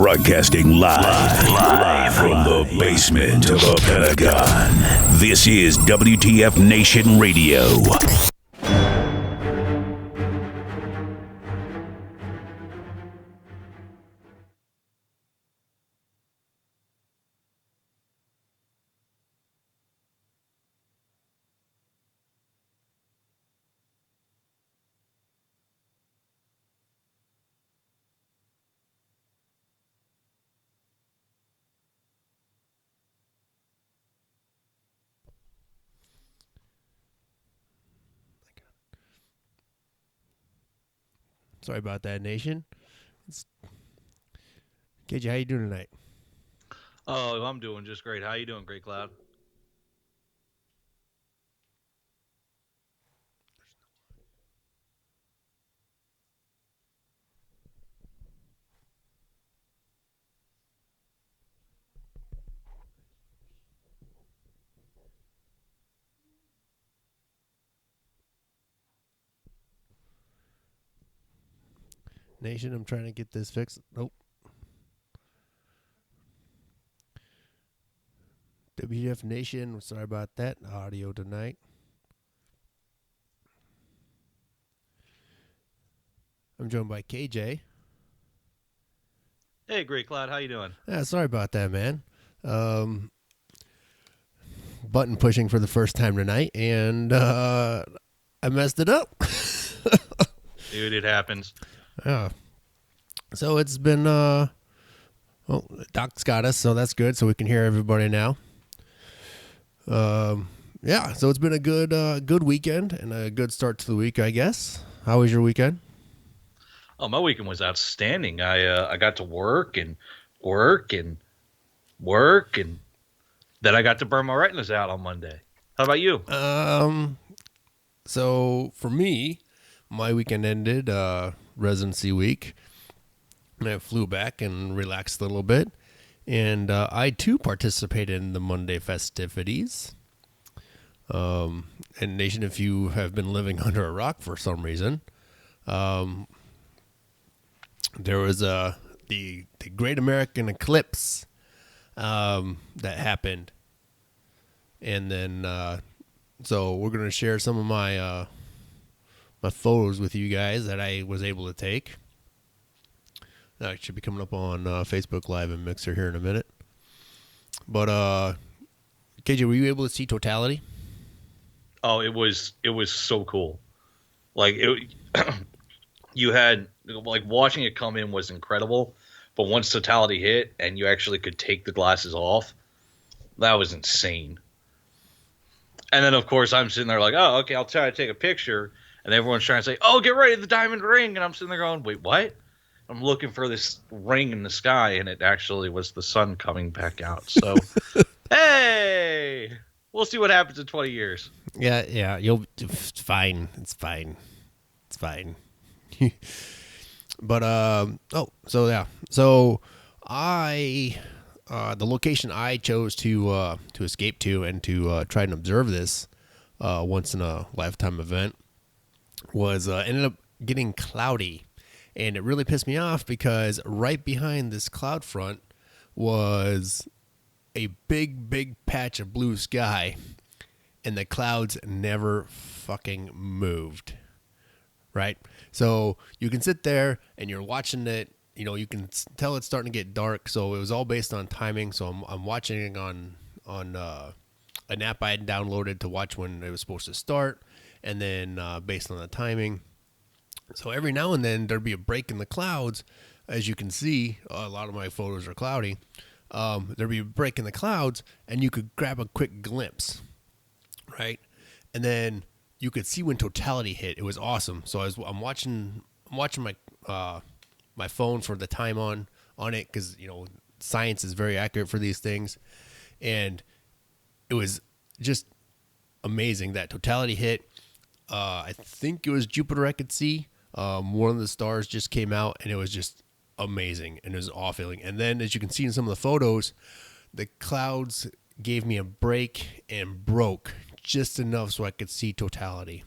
Broadcasting live from the basement of the Pentagon. This is WTF Nation Radio. Sorry about that, Nation. KJ, how you doing tonight? Oh, I'm doing just great. How you doing, Great Cloud? Nation, I'm trying to get this fixed. Nope. WTF Nation, sorry about that. Audio tonight. I'm joined by KJ. Hey, Great Cloud. How you doing? Yeah, sorry about that, man. Button pushing for the first time tonight, and I messed it up. Dude, it happens. Yeah. So it's been, Doc's got us, so that's good. So we can hear everybody now. Yeah. So it's been a good weekend and a good start to the week, I guess. How was your weekend? Oh, my weekend was outstanding. I got to work and then I got to burn my retinas out on Monday. How about you? So for me, my weekend ended residency week, and I flew back and relaxed a little bit. And I too participated in the Monday festivities. And Nation, if you have been living under a rock for some reason, there was the Great American Eclipse that happened, and then so we're gonna share some of my my photos with you guys that I was able to take. That should be coming up on Facebook Live and Mixer here in a minute. But KJ, were you able to see totality? Oh, it was so cool. Like you had like watching it come in was incredible, but once totality hit and you actually could take the glasses off, that was insane. And then of course I'm sitting there like, oh, okay, I'll try to take a picture, and everyone's trying to say, oh, get ready, the diamond ring, and I'm sitting there going, wait, what? I'm looking for this ring in the sky, and it actually was the sun coming back out. So, hey, we'll see what happens in 20 years. Yeah, it's fine. It's fine. But so I the location I chose to escape to and to try and observe this once in a lifetime event was ended up getting cloudy. And it really pissed me off because right behind this cloud front was a big patch of blue sky, and the clouds never fucking moved. Right? So you can sit there and you're watching it. You know, you can tell it's starting to get dark. So it was all based on timing. So I'm watching it on an app I had downloaded to watch when it was supposed to start, and then based on the timing. So every now and then there'd be a break in the clouds. As you can see, a lot of my photos are cloudy. There'd be a break in the clouds, and you could grab a quick glimpse, right? And then you could see when totality hit. It was awesome. So I'm watching my my phone for the time on it, because you know science is very accurate for these things, and it was just amazing that totality hit. I think it was Jupiter I could see. One of the stars just came out, and it was just amazing, and it was awe-feeling. And then, as you can see in some of the photos, the clouds gave me a break and broke just enough so I could see totality,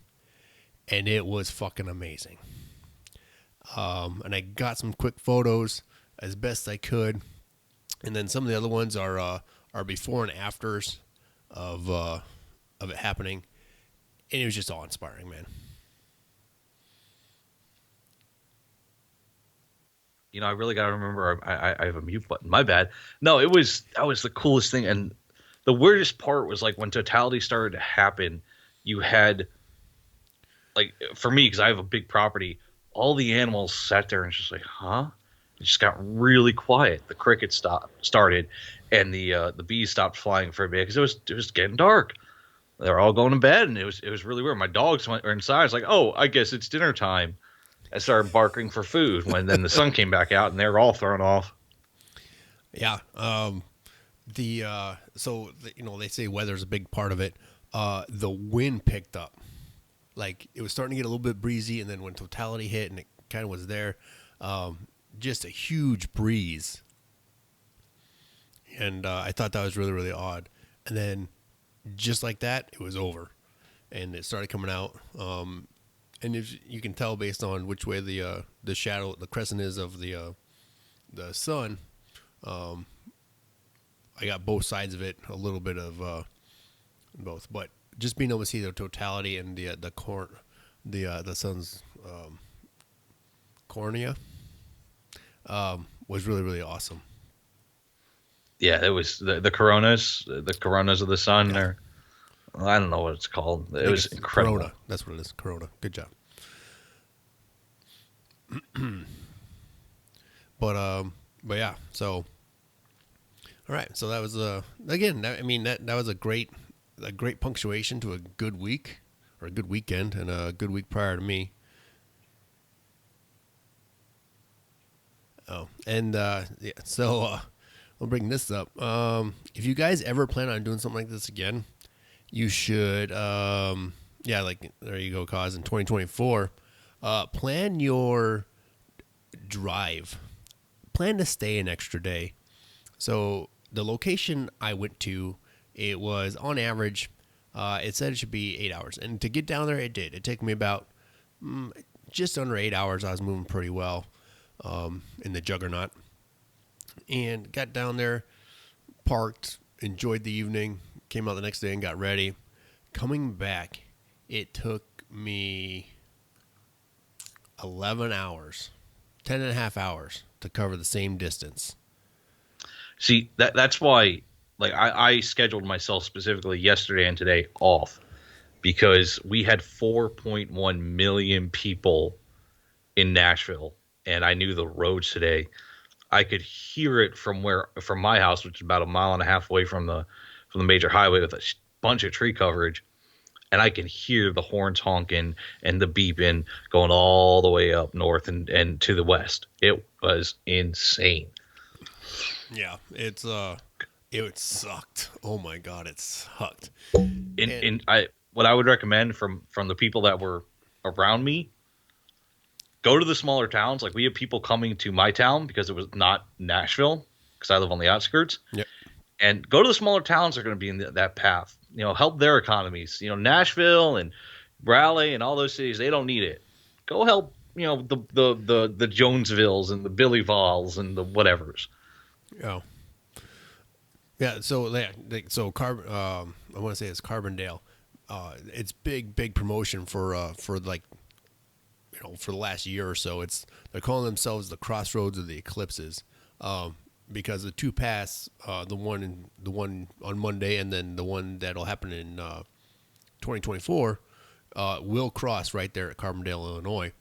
and it was fucking amazing. And I got some quick photos as best I could. And then some of the other ones are before and afters of it happening, and it was just awe inspiring, man. I really got to remember. I have a mute button. My bad. No, that was the coolest thing, and the weirdest part was like when totality started to happen. You had like for me because I have a big property. All the animals sat there and just like, huh? It just got really quiet. The crickets started, and the bees stopped flying for a bit because it was getting dark. They were all going to bed, and it was really weird. My dogs were inside. I was like, oh, I guess it's dinner time. I started barking for food when then the sun came back out, and they were all thrown off. Yeah. They say weather's a big part of it. The wind picked up. Like it was starting to get a little bit breezy, and then when totality hit, and it kind of was there, just a huge breeze. And I thought that was really, really odd. And then just like that, it was over, and it started coming out. And if you can tell based on which way the shadow, the crescent is of the sun, I got both sides of it, a little bit of both. But just being able to see the totality and the sun's cornea was really, really awesome. Yeah, it was the coronas, of the sun. Yeah. I don't know what it's called. It was incredible. Corona. That's what it is. Corona. Good job. But yeah. So, all right. So that was again. That was a great punctuation to a good week or a good weekend and a good week prior to me. Oh, and yeah. So I'll bring this up. If you guys ever plan on doing something like this again, you should, like there you go, cause in 2024, plan your drive. Plan to stay an extra day. So the location I went to, it was on average, it said it should be 8 hours, and to get down there, it did. It took me about just under 8 hours. I was moving pretty well in the Juggernaut, and got down there, parked, enjoyed the evening. Came out the next day and got ready. Coming back, it took me 11 hours, 10 and a half hours to cover the same distance. See, that's why like I scheduled myself specifically yesterday and today off because we had 4.1 million people in Nashville, and I knew the roads today. I could hear it from my house, which is about a mile and a half away from the major highway with a bunch of tree coverage, and I can hear the horns honking and the beeping going all the way up north and to the west. It was insane. Yeah, it sucked. Oh my god, it sucked. What I would recommend from the people that were around me, go to the smaller towns. Like we have people coming to my town because it was not Nashville because I live on the outskirts. Yep. And go to the smaller towns that are going to be in that path. Help their economies. Nashville and Raleigh and all those cities, they don't need it. Go help, the Jonesvilles and the Billyvalles and the whatevers. Yeah. Yeah. So I want to say it's Carbondale. It's big promotion for like, for the last year or so. They're calling themselves the Crossroads of the Eclipses. Because the two paths, the one on Monday and then the one that'll happen in 2024, will cross right there at Carbondale, Illinois,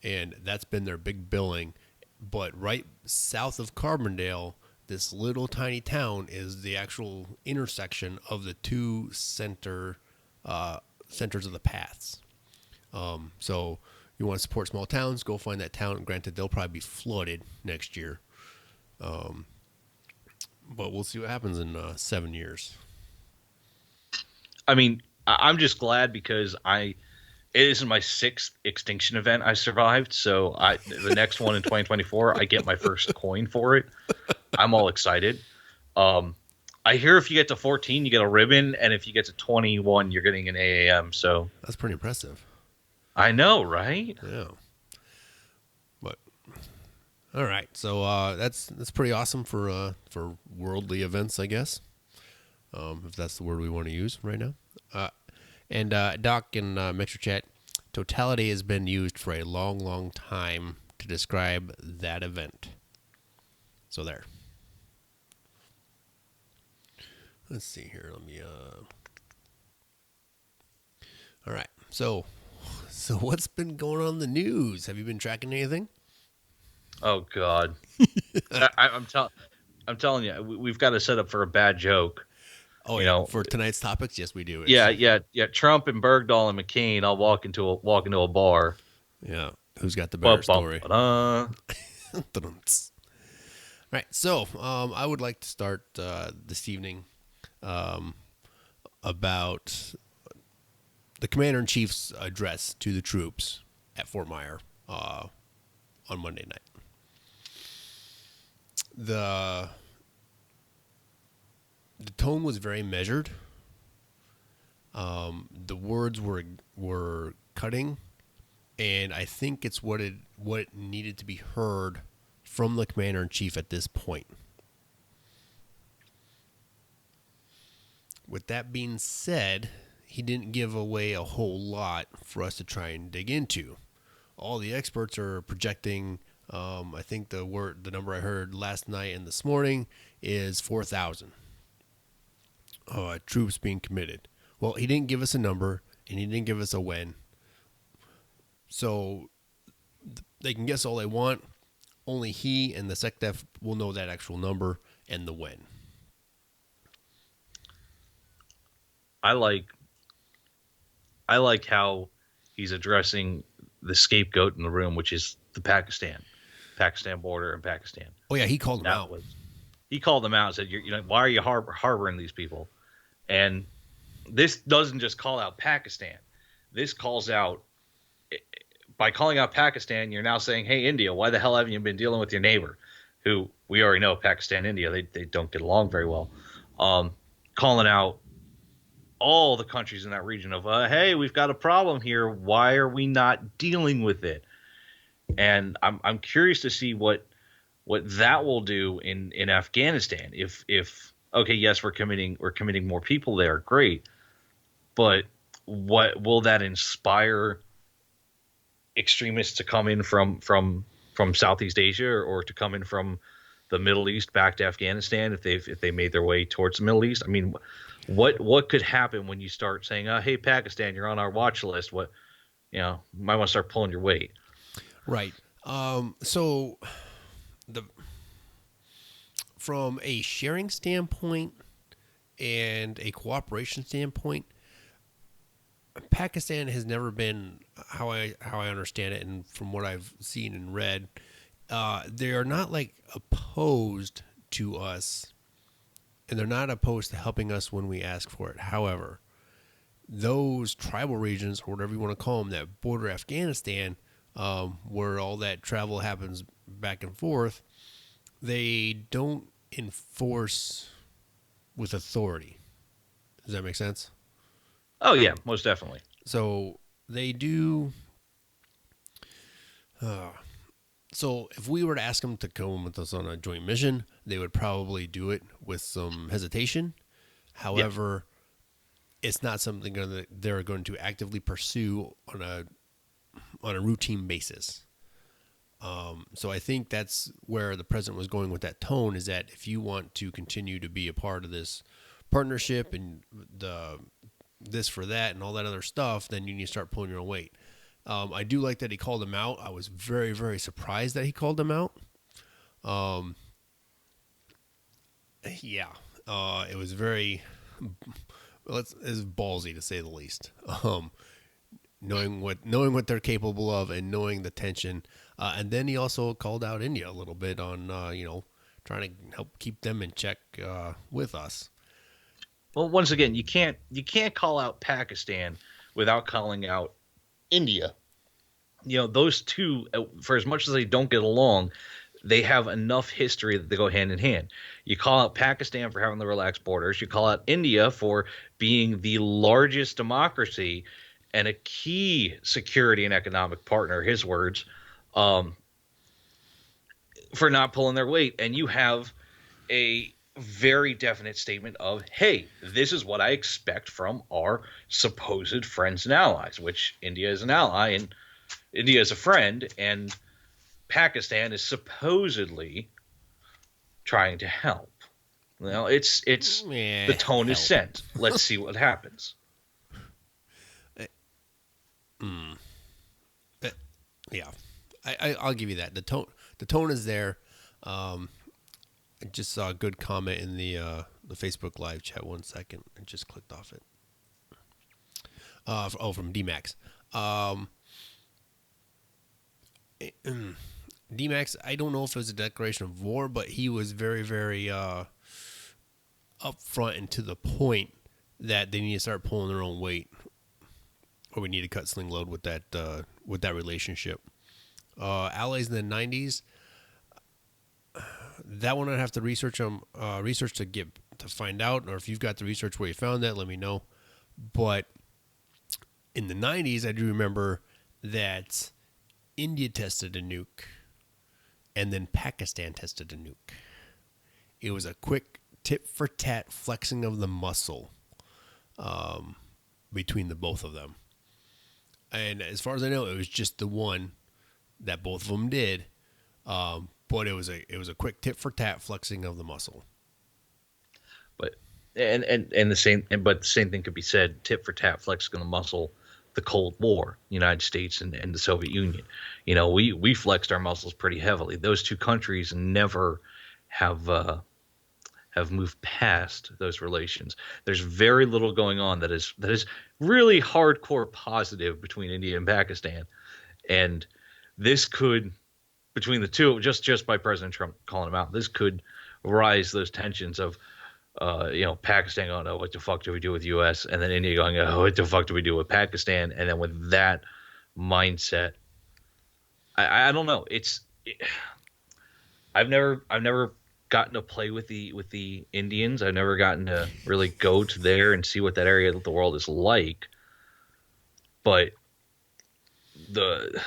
and that's been their big billing. But right south of Carbondale, this little tiny town is the actual intersection of the two centers of the paths. So you want to support small towns, go find that town. Granted, they'll probably be flooded next year. But we'll see what happens in 7 years. I mean, I'm just glad because it is my 6th extinction event I survived. So the next one in 2024, I get my first coin for it. I'm all excited. I hear if you get to 14, you get a ribbon, and if you get to 21, you're getting an AAM. So that's pretty impressive. I know, right? Yeah. But All right, so that's pretty awesome for worldly events, I guess, if that's the word we want to use right now. And Doc in Mixer Chat, totality has been used for a long, long time to describe that event. So there. Let's see here. Let me. All right. So what's been going on in the news? Have you been tracking anything? Oh God, I'm telling you, we've got to set up for a bad joke. Oh You yeah, know, for tonight's topics, yes, we do. yeah, yeah, yeah. Trump and Bergdahl and McCain all walk into a bar. Yeah. Who's got the better Bum, bum, story? ba-da. Right. So I would like to start this evening about the Commander in Chief's address to the troops at Fort Myer on Monday night. The tone was very measured. The words were cutting, and I think it's what needed to be heard from the Commander in Chief at this point. With that being said, he didn't give away a whole lot for us to try and dig into. All the experts are projecting. I think the number I heard last night and this morning is 4,000 troops being committed. Well, he didn't give us a number and he didn't give us a when. So they can guess all they want. Only he and the SecDef will know that actual number and the when. I like how he's addressing the scapegoat in the room, which is the Pakistan border and Pakistan. Oh yeah, he called them That out. was He called them out and said, why are you harboring these people? And this doesn't just call out Pakistan. This calls out, by calling out Pakistan, you're now saying, hey, India, why the hell haven't you been dealing with your neighbor? Who we already know, Pakistan, India, they don't get along very well. Calling out all the countries in that region of, hey, we've got a problem here. Why are we not dealing with it? And I'm curious to see what that will do in Afghanistan. If okay, yes, we're committing more people there, great, but what will that inspire extremists to come in from Southeast Asia or to come in from the Middle East back to Afghanistan if they made their way towards the Middle East? I mean, what could happen when you start saying, hey, Pakistan, you're on our watch list? What, you might want to start pulling your weight. Right. So from a sharing standpoint and a cooperation standpoint, Pakistan has never been how I understand it, and from what I've seen and read, they are not like opposed to us, and they're not opposed to helping us when we ask for it. However, those tribal regions, or whatever you want to call them, that border Afghanistan, where all that travel happens back and forth, they don't enforce with authority. Does that make sense? Oh yeah, most definitely. So they do. So if we were to ask them to come with us on a joint mission, they would probably do it with some hesitation. However, it's not something that they're going to actively pursue on a routine basis. So I think that's where the president was going with that tone, is that if you want to continue to be a part of this partnership and this for that and all that other stuff, then you need to start pulling your own weight. I do like that he called him out. I was very, very surprised that he called him out. It was very, it's ballsy to say the least. Knowing what they're capable of and knowing the tension, and then he also called out India a little bit on trying to help keep them in check with us. Well, once again, you can't call out Pakistan without calling out India. Those two, for as much as they don't get along, they have enough history that they go hand in hand. You call out Pakistan for having the relaxed borders. You call out India for being the largest democracy and a key security and economic partner, his words. for not pulling their weight, and you have a very definite statement of, hey, this is what I expect from our supposed friends and allies, which India is an ally and India is a friend, and Pakistan is supposedly trying to help. Well, it's the tone is sent. Let's see what happens. Yeah, I'll give you that. The tone is there. I just saw a good comment in the Facebook live chat. 1 second, I just clicked off it. From DMAX. DMAX, I don't know if it was a declaration of war, but he was very, very upfront and to the point that they need to start pulling their own weight, or we need to cut sling load with that relationship. Allies in the 90s. That one I'd have to research to find out, or if you've got the research where you found that, let me know. But in the 90s, I do remember that India tested a nuke, and then Pakistan tested a nuke. It was a quick tit-for-tat flexing of the muscle between the both of them. And as far as I know, it was just the one that both of them did. But it was a quick tit for tat flexing of the muscle. But the same thing could be said, tit for tat flexing of the muscle, the Cold War, United States and the Soviet Union. We flexed our muscles pretty heavily. Those two countries never have moved past those relations. There's very little going on that is really hardcore positive between India and Pakistan, and this could, between the two, just by President Trump calling them out, this could rise those tensions of, Pakistan going, oh, what the fuck do we do with U.S.? And then India going, oh, what the fuck do we do with Pakistan? And then with that mindset, I don't know. I've never gotten to play with the Indians. I've never gotten to really go to there and see what that area of the world is like. But the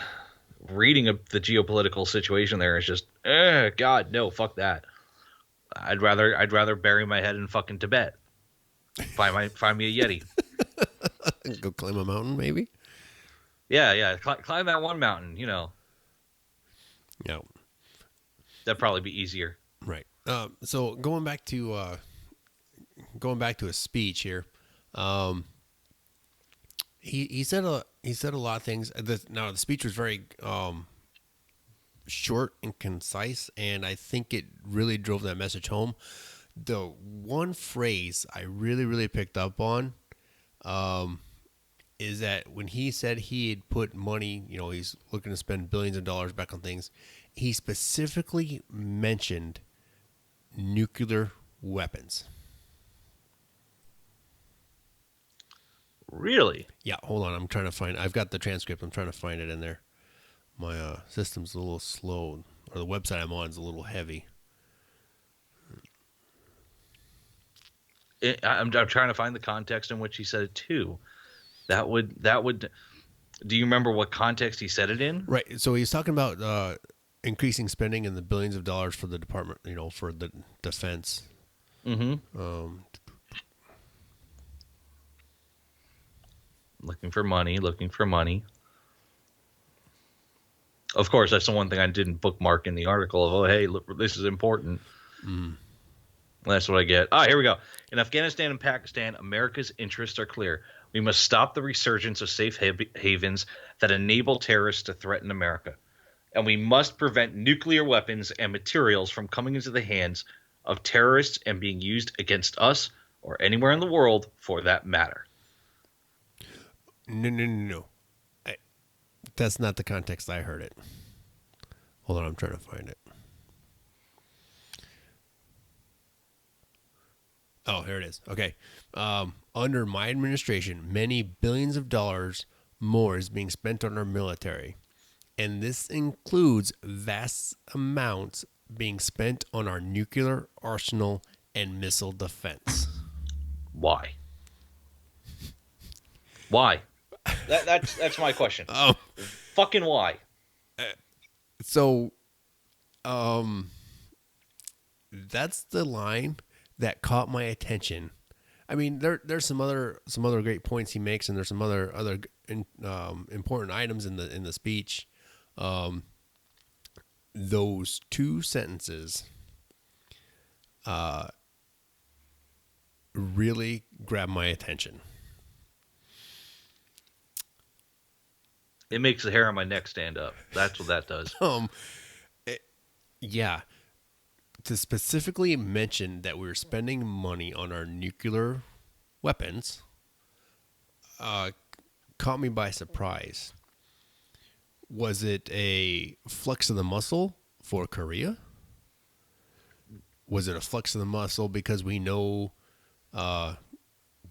reading of the geopolitical situation there is just, God, no, fuck that. I'd rather bury my head in fucking Tibet. Find me a Yeti. Go climb a mountain, maybe. Yeah. Climb that one mountain. Yeah. That'd probably be easier. Right. So going back to his speech here, he said a lot of things. Now the speech was very short and concise, and I think it really drove that message home. The one phrase I really, really picked up on is that when he said he had put money, he's looking to spend billions of dollars back on things, he specifically mentioned nuclear weapons. Really? Yeah, hold on. I've got the transcript. I'm trying to find it in there. My system's a little slow, or the website I'm on is a little heavy. I'm trying to find the context in which he said it too. That would. Do you remember what context he said it in? Right. So he's talking about increasing spending in the billions of dollars for the department, for the defense. Mm-hmm. Looking for money. Of course, that's the one thing I didn't bookmark in the article of, oh, hey, look, this is important. That's what I get. Here we go. In Afghanistan and Pakistan, America's interests are clear. We must stop the resurgence of safe havens that enable terrorists to threaten America. And we must prevent nuclear weapons and materials from coming into the hands of terrorists and being used against us or anywhere in the world for that matter. No. That's not the context I heard it. Hold on, I'm trying to find it. Oh, here it is. Okay. Under my administration, many billions of dollars more is being spent on our military. And this includes vast amounts being spent on our nuclear arsenal and missile defense. Why? That's my question. Fucking why? So That's the line that caught my attention. I mean, there's some other great points he makes, and there's some other important items in the speech. Those two sentences really grabbed my attention. It makes the hair on my neck stand up. That's what that does. Yeah, to specifically mention that we were spending money on our nuclear weapons caught me by surprise. Was it a flex of the muscle for Korea? Was it a flex of the muscle because we know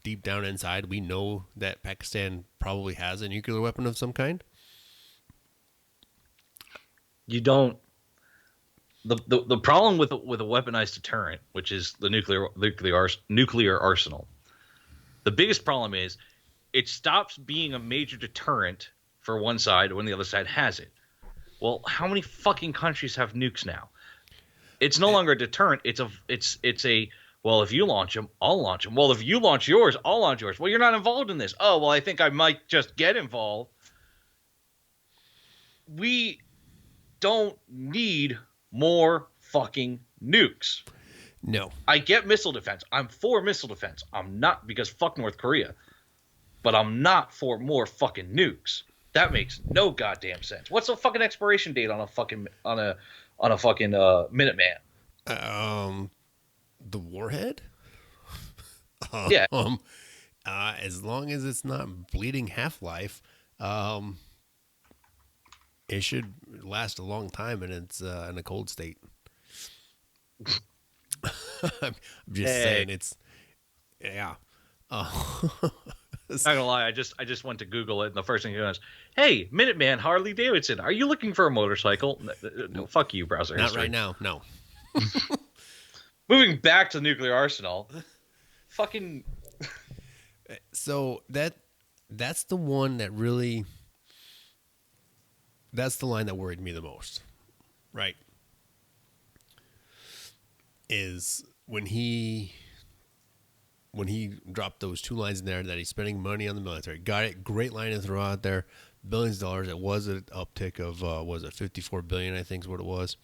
deep down inside we know that Pakistan probably has a nuclear weapon of some kind? You don't. The problem with a weaponized deterrent, which is the nuclear arsenal, the biggest problem is it stops being a major deterrent for one side when the other side has it. Well, how many fucking countries have nukes now? It's no longer a deterrent. It's a well, if you launch them, I'll launch them. Well, if you launch yours, I'll launch yours. Well, you're not involved in this. Oh, well, I think I might just get involved. We don't need more fucking nukes. No. I get missile defense. I'm for missile defense. I'm not, because fuck North Korea. But I'm not for more fucking nukes. That makes no goddamn sense. What's the fucking expiration date on a fucking Minuteman? The warhead? Yeah. As long as it's not bleeding half-life, it should last a long time, and it's in a cold state. I'm just saying, it's yeah. Not gonna lie, I just went to Google it, and the first thing it was, "Hey, Minuteman, Harley Davidson, are you looking for a motorcycle?" No, fuck you, browser. Not history. right now. No. Moving back to the nuclear arsenal, fucking. So that's the one that really. That's the line that worried me the most, right? Is when he dropped those two lines in there that he's spending money on the military. Got it. Great line to throw out there. Billions of dollars. It was an uptick of was it 54 billion? I think is what it was.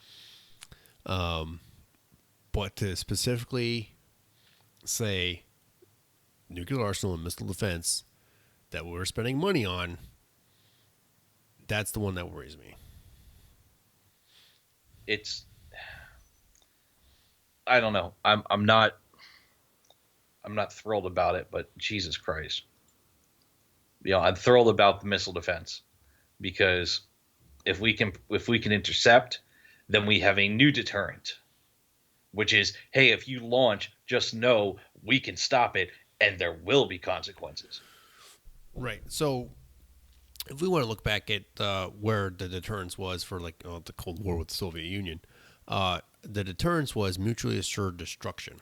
But to specifically say nuclear arsenal and missile defense that we're spending money on, that's the one that worries me. It's. I don't know. I'm not thrilled about it, but Jesus Christ. I'm thrilled about the missile defense, because if we can intercept, then we have a new deterrent, which is, hey, if you launch, just know we can stop it, and there will be consequences. Right. So if we want to look back at where the deterrence was for the Cold War with the Soviet Union, the deterrence was mutually assured destruction.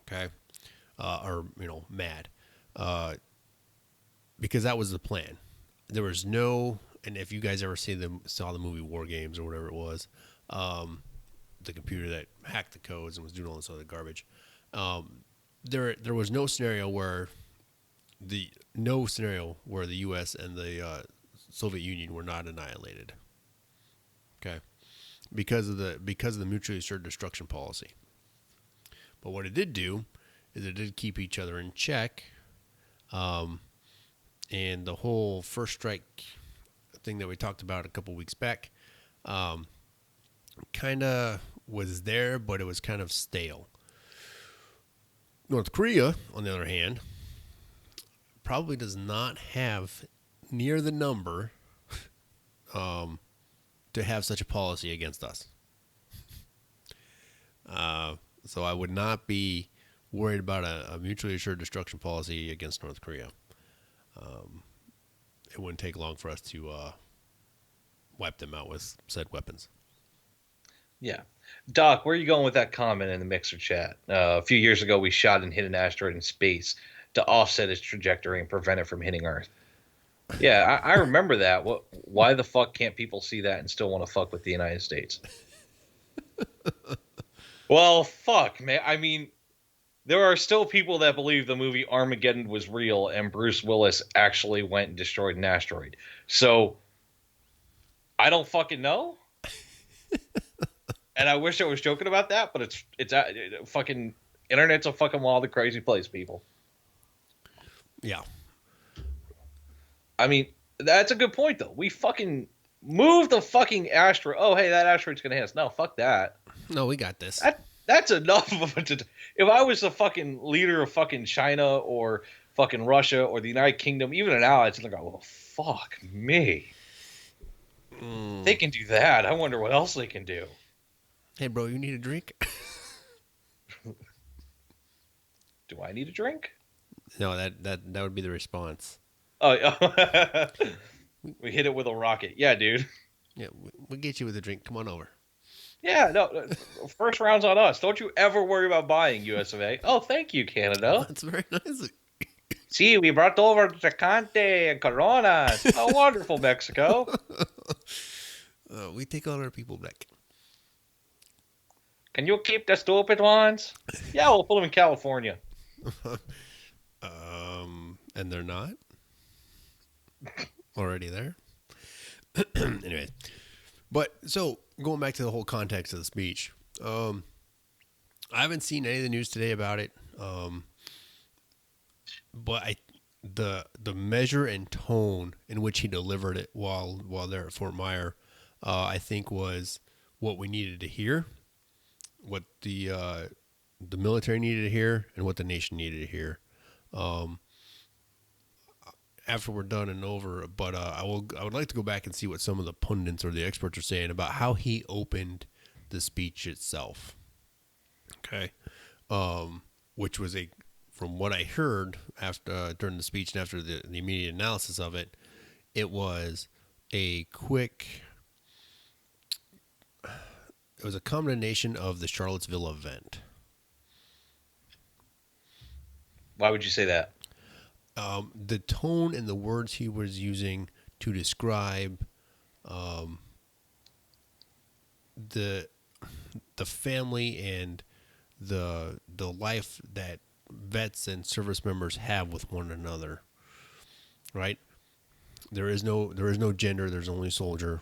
Okay. Or MAD, because that was the plan. There was no, and if you guys ever saw the movie War Games or whatever it was, the computer that hacked the codes and was doing all this other garbage, there was no scenario where the U.S. and the Soviet Union were not annihilated. Okay, because of the mutually assured destruction policy. But what it did do is it did keep each other in check, and the whole first strike thing that we talked about a couple weeks back kind of was there, but it was kind of stale. North Korea, on the other hand, probably does not have near the number to have such a policy against us. So I would not be worried about a mutually assured destruction policy against North Korea. It wouldn't take long for us to wipe them out with said weapons. Yeah. Doc, where are you going with that comment in the Mixer chat? A few years ago, we shot and hit an asteroid in space to offset its trajectory and prevent it from hitting Earth. Yeah, I remember that. Why the fuck can't people see that and still want to fuck with the United States? Well, fuck, man. I mean, there are still people that believe the movie Armageddon was real and Bruce Willis actually went and destroyed an asteroid. So I don't fucking know. And I wish I was joking about that, but fucking internet's a fucking wild and crazy place, people. Yeah. I mean, that's a good point though. We fucking moved the fucking asteroid. Oh, hey, that asteroid's gonna hit us. No, fuck that. No, we got this. That's enough of it. If I was the fucking leader of fucking China or fucking Russia or the United Kingdom, even an ally, I'd go, well, fuck me. They can do that. I wonder what else they can do. Hey, bro, you need a drink? Do I need a drink? No, that would be the response. Oh, we hit it with a rocket. Yeah, dude. Yeah, we'll get you with a drink. Come on over. Yeah, no. First round's on us. Don't you ever worry about buying, US of A. Oh, thank you, Canada. That's very nice. See, we brought over Tecate and Coronas. Oh, wonderful, Mexico. We take all our people back. Can you keep the stupid ones? Yeah, we'll put them in California. And they're not already there. Anyway, but so going back to the whole context of the speech, I haven't seen any of the news today about it. But the measure and tone in which he delivered it while there at Fort Myer, I think was what we needed to hear, what the military needed to hear, and what the nation needed to hear. After we're done and over, but I would like to go back and see what some of the pundits or the experts are saying about how he opened the speech itself. Okay, which was from what I heard after during the speech and after the immediate analysis of it, it was a quick. It was a combination of the Charlottesville event. Why would you say that? The tone and the words he was using to describe the family and the life that vets and service members have with one another. Right? There is no gender. There's only soldier.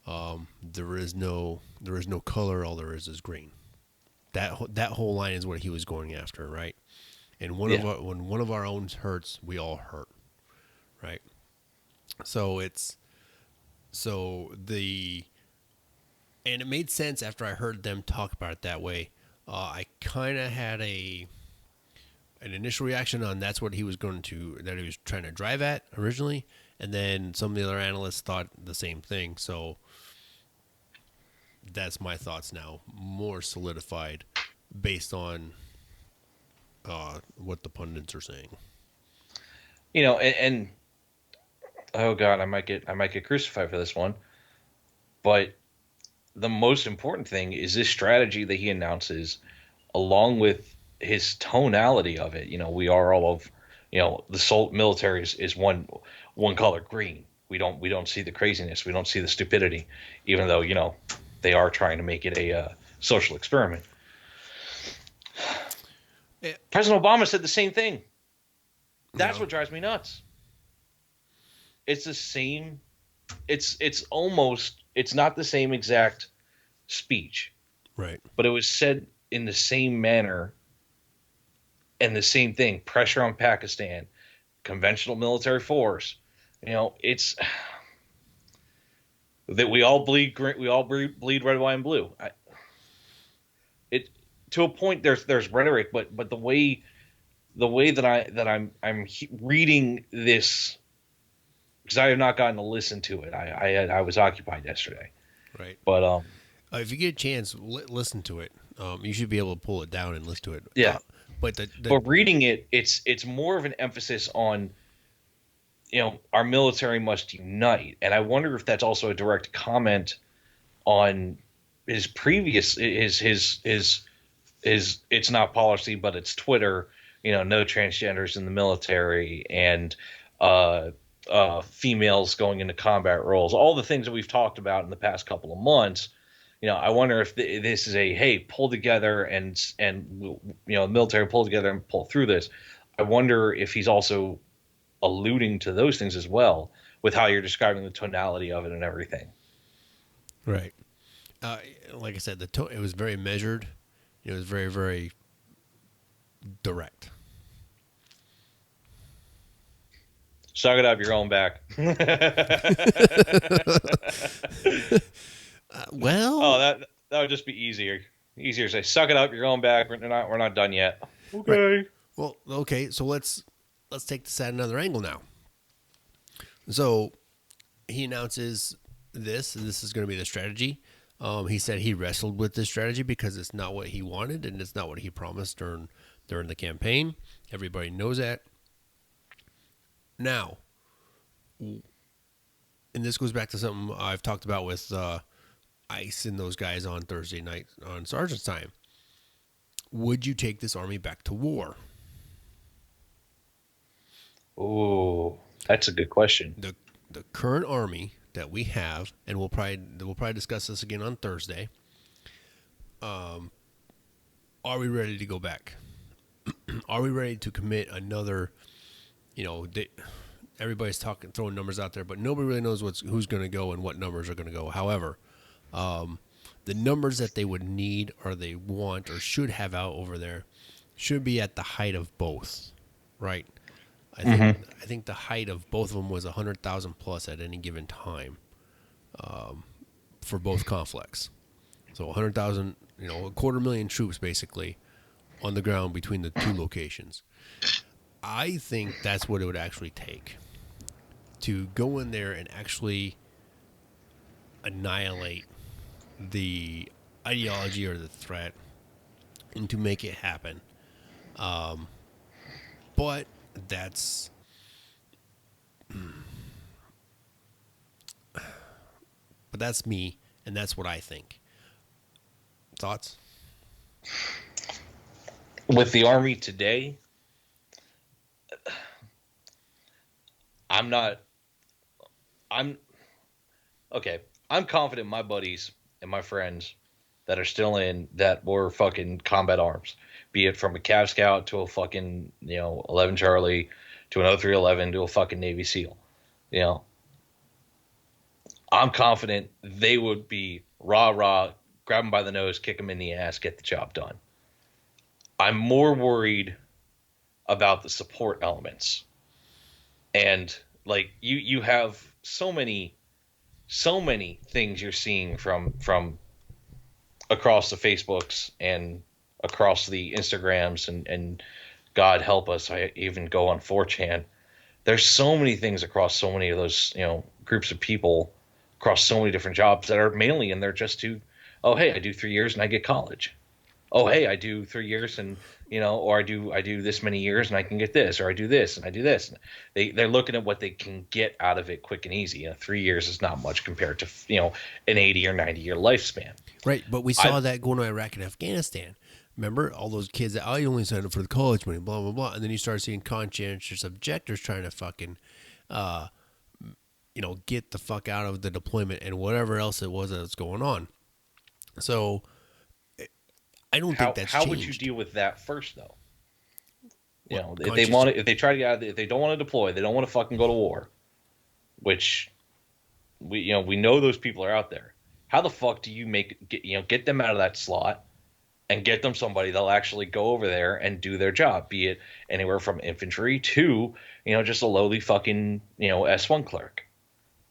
There is no color. All there is green. That whole line is what he was going after, right? And when one of our own hurts, we all hurt, right? So and it made sense after I heard them talk about it that way. I kind of had an initial reaction on that he was trying to drive at originally, and then some of the other analysts thought the same thing. So that's my thoughts now, more solidified based on what the pundits are saying. And oh god, I might get crucified for this one, but the most important thing is this strategy that he announces, along with his tonality of it. We are all of, the military is one color, green. We don't see the craziness. We don't see the stupidity, even though they are trying to make it a social experiment. President Obama said the same thing. That's what drives me nuts. It's the same. It's not the same exact speech, right? But it was said in the same manner, and the same thing: pressure on Pakistan, conventional military force. It's that we all bleed green, we all bleed red, white, and blue. To a point, there's rhetoric, but the way that I'm reading this, because I have not gotten to listen to it. I was occupied yesterday, right? But if you get a chance, listen to it. You should be able to pull it down and listen to it. Yeah, but reading it, it's more of an emphasis on, our military must unite, and I wonder if that's also a direct comment on his previous his it's not policy, but it's Twitter. No transgenders in the military, and females going into combat roles. All the things that we've talked about in the past couple of months. I wonder if this is a hey, pull together and the military pull together and pull through this. I wonder if he's also alluding to those things as well with how you're describing the tonality of it and everything. Right. Uh, like I said, it was very measured. It was very, very direct. Suck it up your own back. Well, Oh, that would just be easier. Easier to say, suck it up, you're going back. We're not done yet. right. Okay. Well, okay. So let's take this at another angle now. So he announces this, and this is going to be the strategy. He said he wrestled with this strategy because it's not what he wanted and it's not what he promised during the campaign. Everybody knows that. Now, and this goes back to something I've talked about with Ice and those guys on Thursday night on Sergeant's Time. Would you take this army back to war? Oh, that's a good question. The current army that we have, and we'll probably discuss this again on Thursday. Are we ready to go back? Are we ready to commit another? Everybody's throwing numbers out there, but nobody really knows who's going to go and what numbers are going to go. However, the numbers that they would need or they want or should have out over there should be at the height of both, right? I think the height of both of them was 100,000 plus at any given time for both conflicts. So 100,000, a 250,000 troops basically on the ground between the two locations. I think that's what it would actually take to go in there and actually annihilate the ideology or the threat and to make it happen. But that's me, and that's what I think. Thoughts? With the army today, I'm not. I'm okay. I'm confident my buddies and my friends that are still in that were fucking combat arms, be it from a Cav Scout to a fucking 11 Charlie to an 0311 to a fucking Navy SEAL. You know, I'm confident they would be rah, grab them by the nose, kick them in the ass, get the job done. I'm more worried about the support elements. And like you have so many things you're seeing from across the Facebooks and across the Instagrams and God help us, I even go on 4chan. There's so many things across so many of those, groups of people across so many different jobs that are mainly in there just to, oh, hey, I do 3 years and I get college. Oh, hey, I do 3 years and, or I do this many years and I can get this, or I do this and I do this. They're looking at what they can get out of it quick and easy. 3 years is not much compared to, an 80 or 90-year lifespan. Right, but we saw that going to Iraq and Afghanistan. Remember all those kids that I only signed up for the college money, blah blah blah, and then you start seeing conscientious objectors trying to fucking, get the fuck out of the deployment and whatever else it was that's going on. So, I don't think that's how changed. would you deal with that first though? If they try to get out, if they don't want to deploy, they don't want to fucking go to war, which we know those people are out there. How the fuck do you get them out of that slot and get them somebody that'll actually go over there and do their job, be it anywhere from infantry to, just a lowly fucking, S1 clerk.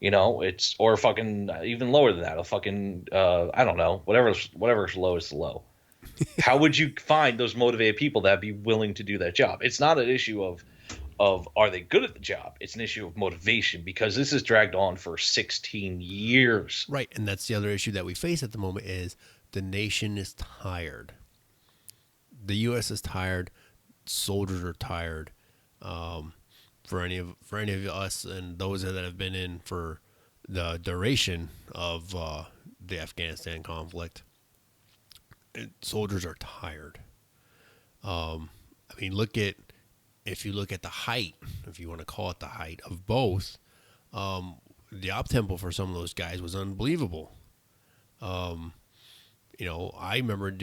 It's or fucking even lower than that. A fucking I don't know, whatever's low is the low. How would you find those motivated people that be willing to do that job? It's not an issue of are they good at the job? It's an issue of motivation because this is dragged on for 16 years. Right, and that's the other issue that we face at the moment is the nation is tired. The U.S. is tired. Soldiers are tired. For any of us and those that have been in for the duration of the Afghanistan conflict, soldiers are tired. If you look at the height, if you want to call it the height of both, the op tempo for some of those guys was unbelievable. I remember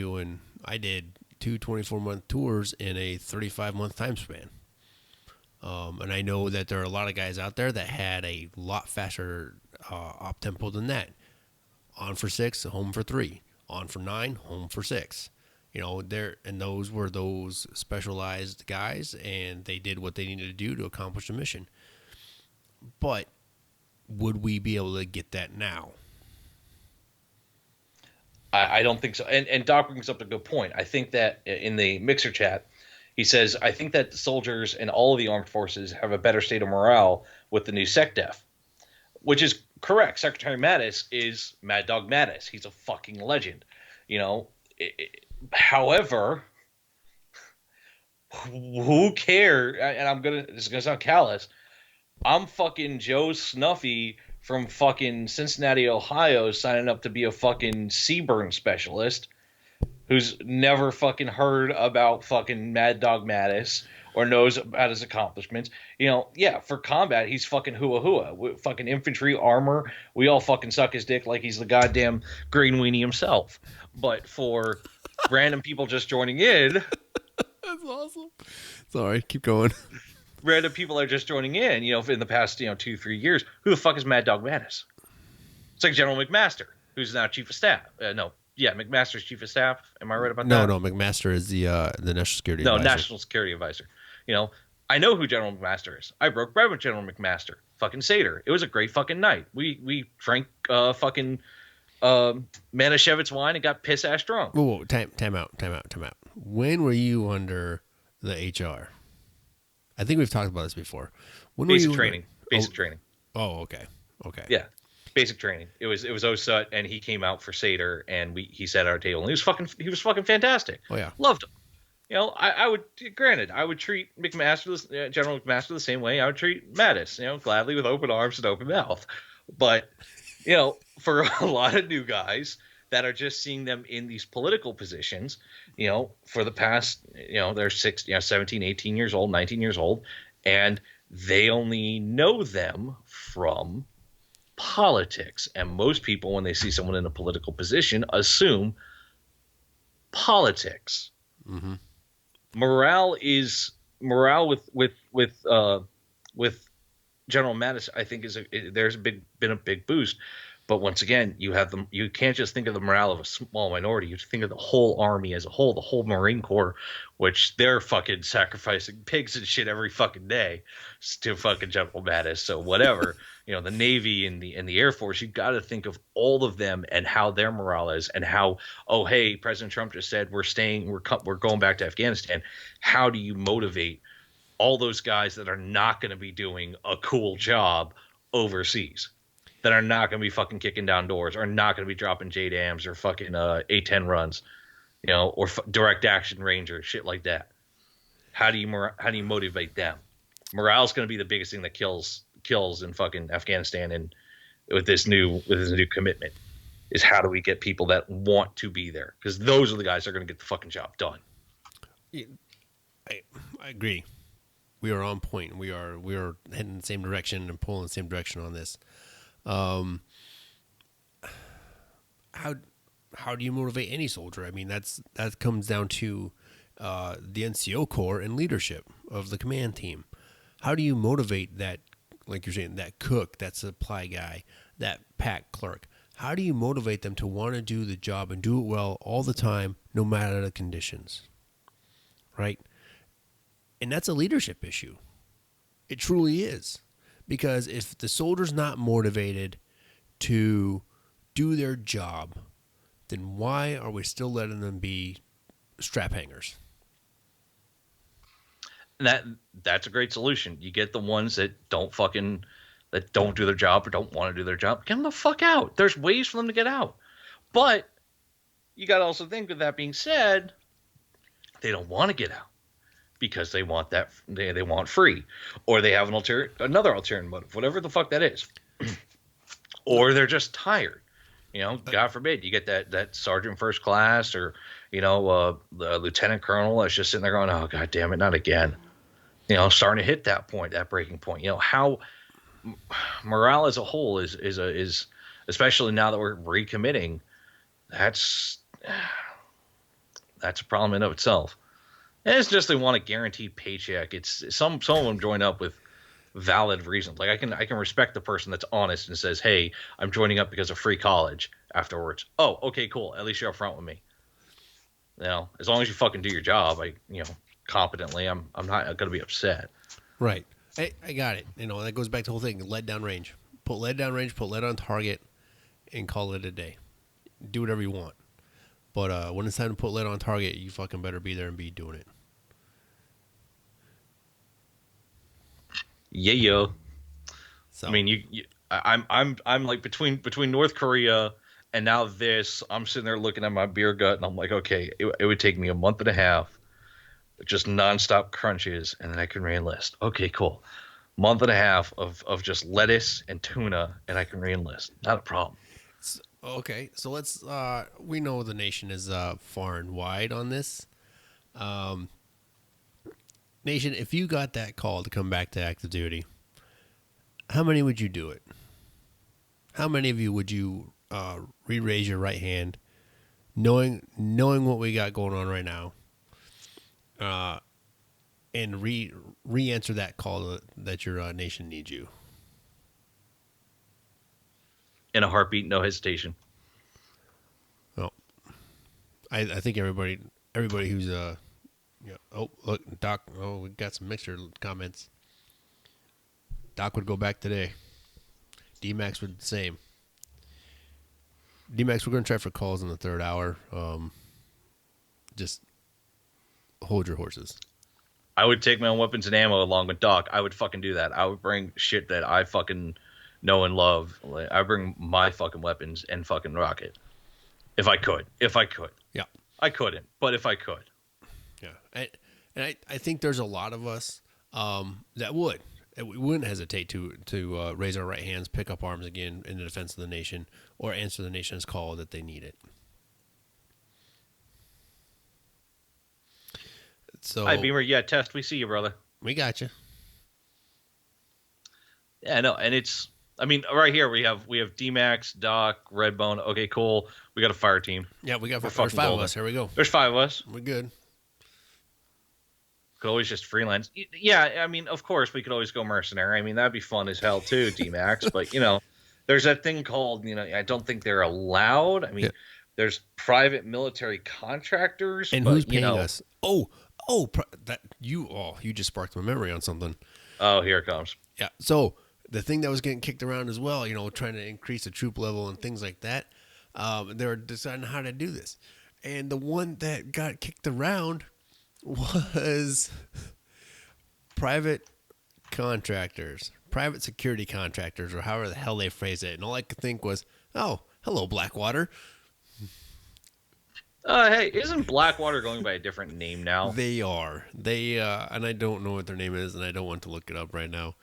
I did two 24-month tours in a 35-month time span. And I know that there are a lot of guys out there that had a lot faster op tempo than that. On for 6, home for 3. On for 9, home for 6. Those were those specialized guys, and they did what they needed to do to accomplish the mission. But would we be able to get that now? I don't think so. And Doc brings up a good point. I think that in the mixer chat, he says, I think that the soldiers and all of the armed forces have a better state of morale with the new SecDef, which is correct. Secretary Mattis is Mad Dog Mattis. He's a fucking legend. However, who cares? And this is going to sound callous. I'm fucking Joe Snuffy from fucking Cincinnati, Ohio, signing up to be a fucking Seaburn specialist who's never fucking heard about fucking Mad Dog Mattis or knows about his accomplishments. For combat, he's fucking hua. Fucking infantry, armor, we all fucking suck his dick like he's the goddamn Green Weenie himself. But for random people just joining in... That's awesome. Sorry, keep going. Random people are just joining in, in the past, 2-3 years. Who the fuck is Mad Dog Mattis? It's like General McMaster, who's now Chief of Staff. McMaster's Chief of Staff. Am I right about that? No, McMaster is the National Security Advisor. No, National Security Advisor. I know who General McMaster is. I broke bread with General McMaster. Fucking Seder. It was a great fucking night. We drank fucking Manischewitz wine and got piss-ass drunk. Whoa, time out. When were you under the HR? I think we've talked about this before. Basic training. Oh, okay. Yeah, basic training. It was OSUT, and he came out for Seder, and he sat at our table, and he was fucking fantastic. Oh yeah, loved him. I would treat General McMaster the same way I would treat Mattis. Gladly with open arms and open mouth. But for a lot of new guys that are just seeing them in these political positions, for the past, they're 17, 18 years old, 19 years old, and they only know them from politics. And most people, when they see someone in a political position, assume politics. Mm-hmm. Morale with General Mattis, I think there's been a big boost. But once again, you can't just think of the morale of a small minority. You think of the whole army as a whole, the whole Marine Corps, which they're fucking sacrificing pigs and shit every fucking day to fucking General Mattis. So whatever, the Navy and the Air Force, you got to think of all of them and how their morale is, and how, oh hey, President Trump just said we're going back to Afghanistan. How do you motivate all those guys that are not going to be doing a cool job overseas? That are not going to be fucking kicking down doors, are not going to be dropping JDAMs or fucking A-10 runs, or direct action ranger, shit like that. How do you motivate them? Morale is going to be the biggest thing that kills in fucking Afghanistan, and with this new commitment, is how do we get people that want to be there? Because those are the guys that are going to get the fucking job done. I agree. We are on point. We are heading in the same direction and pulling in the same direction on this. How do you motivate any soldier? I mean, that comes down to the NCO Corps and leadership of the command team. How do you motivate that, like you're saying, that cook, that supply guy, that pack clerk? How do you motivate them to want to do the job and do it well all the time, no matter the conditions? Right? And that's a leadership issue. It truly is. Because if the soldier's not motivated to do their job, then why are we still letting them be strap hangers? That's a great solution. You get the ones that don't do their job or don't want to do their job. Get them the fuck out. There's ways for them to get out. But you got to also think, with that being said, they don't want to get out. Because they want they want free, or they have another ulterior motive, whatever the fuck that is, or they're just tired. God forbid you get that sergeant first class, or the lieutenant colonel that's just sitting there going, oh god damn it, not again. Starting to hit that breaking point. How morale as a whole is especially now that we're recommitting. That's that's a problem in of itself. And it's just they want a guaranteed paycheck. It's some of them join up with valid reasons. Like I can respect the person that's honest and says, "Hey, I'm joining up because of free college." Afterwards, oh, okay, cool. At least you're upfront with me. As long as you fucking do your job, competently, I'm not gonna be upset. Right. I got it. That goes back to the whole thing. Lead down range. Put lead down range. Put lead on target, and call it a day. Do whatever you want. But when it's time to put lead on target, you fucking better be there and be doing it. Yeah, yo. So, I mean, I'm like between North Korea and now this. I'm sitting there looking at my beer gut, and I'm like, okay, it would take me a month and a half, just nonstop crunches, and then I can re-enlist. Okay, cool. Month and a half of just lettuce and tuna, and I can re-enlist. Not a problem. okay, so let's. We know the nation is far and wide on this. Nation, if you got that call to come back to active duty, how many would you do it? How many of you would you re-raise your right hand, knowing what we got going on right now, and re-answer that call that your nation needs you? In a heartbeat, no hesitation. Well, I think everybody who's oh, look, Doc. Oh, we got some mixer comments. Doc would go back today. D-Max would the same. D-Max, we're going to try for calls in the third hour. Just hold your horses. I would take my own weapons and ammo along with Doc. I would fucking do that. I would bring shit that I fucking know and love. I bring my fucking weapons and fucking rocket. If I could. Yeah. I couldn't, but if I could. Yeah. I think there's a lot of us that would. We wouldn't hesitate to raise our right hands, pick up arms again in the defense of the nation, or answer the nation's call that they need it. So, Hi, Beamer. Yeah, Test. We see you, brother. We got you. Yeah, no, and it's. I mean, right here we have D-Max, Doc, Redbone. Okay, cool. We got a fire team. Yeah, we got We're there's fucking 5 of golden. us. Here we go. There's 5 of us. We're good. Could always just freelance. Yeah, I mean, of course, we could always go mercenary. I mean, that'd be fun as hell too, D-Max. But, there's that thing called, I don't think they're allowed. I mean, there's private military contractors. And but, who's paying us? You just sparked my memory on something. Oh, here it comes. Yeah. So the thing that was getting kicked around as well, trying to increase the troop level and things like that, they were deciding how to do this. And the one that got kicked around was private contractors, private security contractors, or however the hell they phrase it. And all I could think was, oh, hello, Blackwater. Hey, isn't Blackwater going by a different name now? They are. And I don't know what their name is, and I don't want to look it up right now.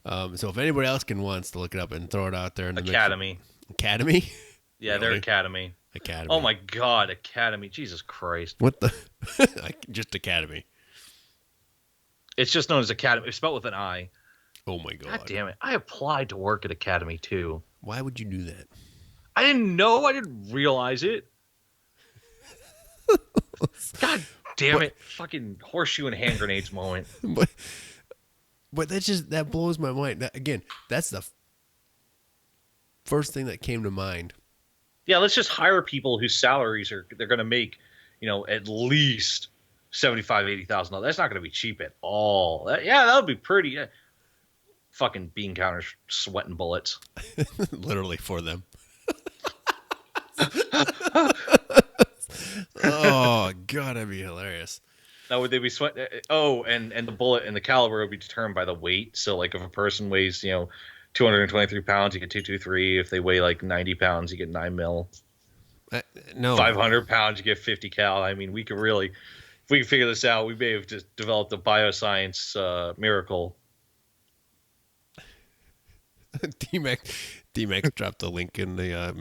So if anybody else wants to look it up and throw it out there in the Academy. Academy? Yeah, Really? they're Academy. Academy. Oh my God, Academy! Jesus Christ! What the? Just Academy. It's just known as Academy. It's spelled with an I. Oh my God. God damn it! I applied to work at Academy too. Why would you do that? I didn't know. I didn't realize it. God damn it! Fucking horseshoe and hand grenades moment. But that blows my mind. Again, that's the first thing that came to mind. Yeah, let's just hire people whose salaries they're going to make, at least $75,000-$80,000. That's not going to be cheap at all. That would be pretty. Fucking bean counters sweating bullets. Literally for them. Oh God, that'd be hilarious. Now would they be sweating? Oh, and the bullet and the caliber would be determined by the weight. So like if a person weighs 223 pounds, you get 223. If they weigh like 90 pounds, you get 9 mil. No. 500 pounds, you get 50 cal. I mean, we could really, if we could figure this out, we may have just developed a bioscience miracle. D-Max dropped the link in the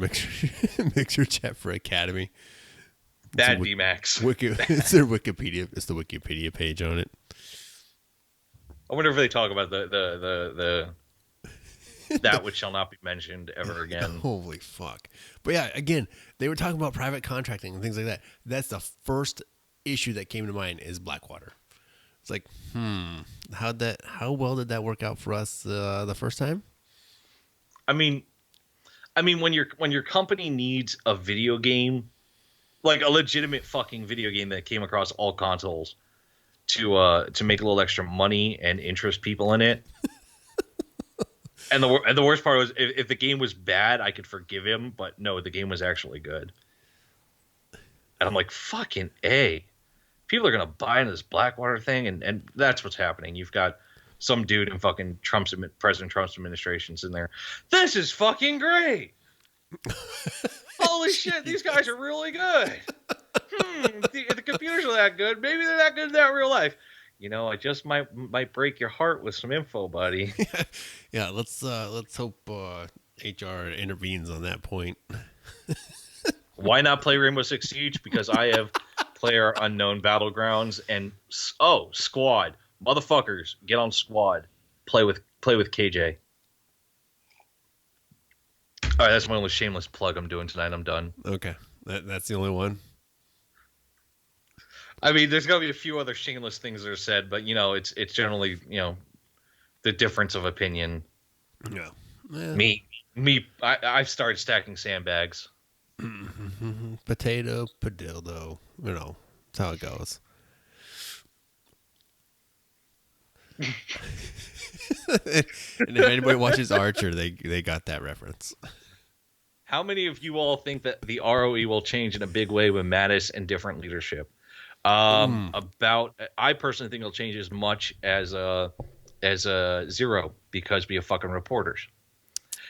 mixer chat for Academy. Bad D-Max. It's their Wikipedia. It's the Wikipedia page on it. I wonder if they talk about the that which shall not be mentioned ever again. Holy fuck. But yeah, again, they were talking about private contracting and things like that. That's the first issue that came to mind is Blackwater. It's like, how well did that work out for us the first time? I mean, when your company needs a video game, like a legitimate fucking video game that came across all consoles to make a little extra money and interest people in it. And the worst part was if the game was bad, I could forgive him, but no, the game was actually good. And I'm like, fucking A. People are gonna buy into this Blackwater thing, and that's what's happening. You've got some dude in fucking President Trump's administration in there. This is fucking great. Holy shit, these guys are really good. If the computers are that good, maybe they're that good in that real life. You know, I just might break your heart with some info, buddy. Yeah, let's hope HR intervenes on that point. Why not play Rainbow Six Siege? Because I have Player Unknown Battlegrounds and Squad. Motherfuckers, get on Squad. Play with KJ. All right, that's my only shameless plug I'm doing tonight. I'm done. Okay, that's the only one. I mean, there's gonna be a few other shameless things that are said, but it's generally the difference of opinion. Yeah. I've started stacking sandbags. Potato, padildo. That's how it goes. And if anybody watches Archer, they got that reference. How many of you all think that the ROE will change in a big way with Mattis and different leadership? I personally think it'll change as much as a Zero because we have fucking reporters.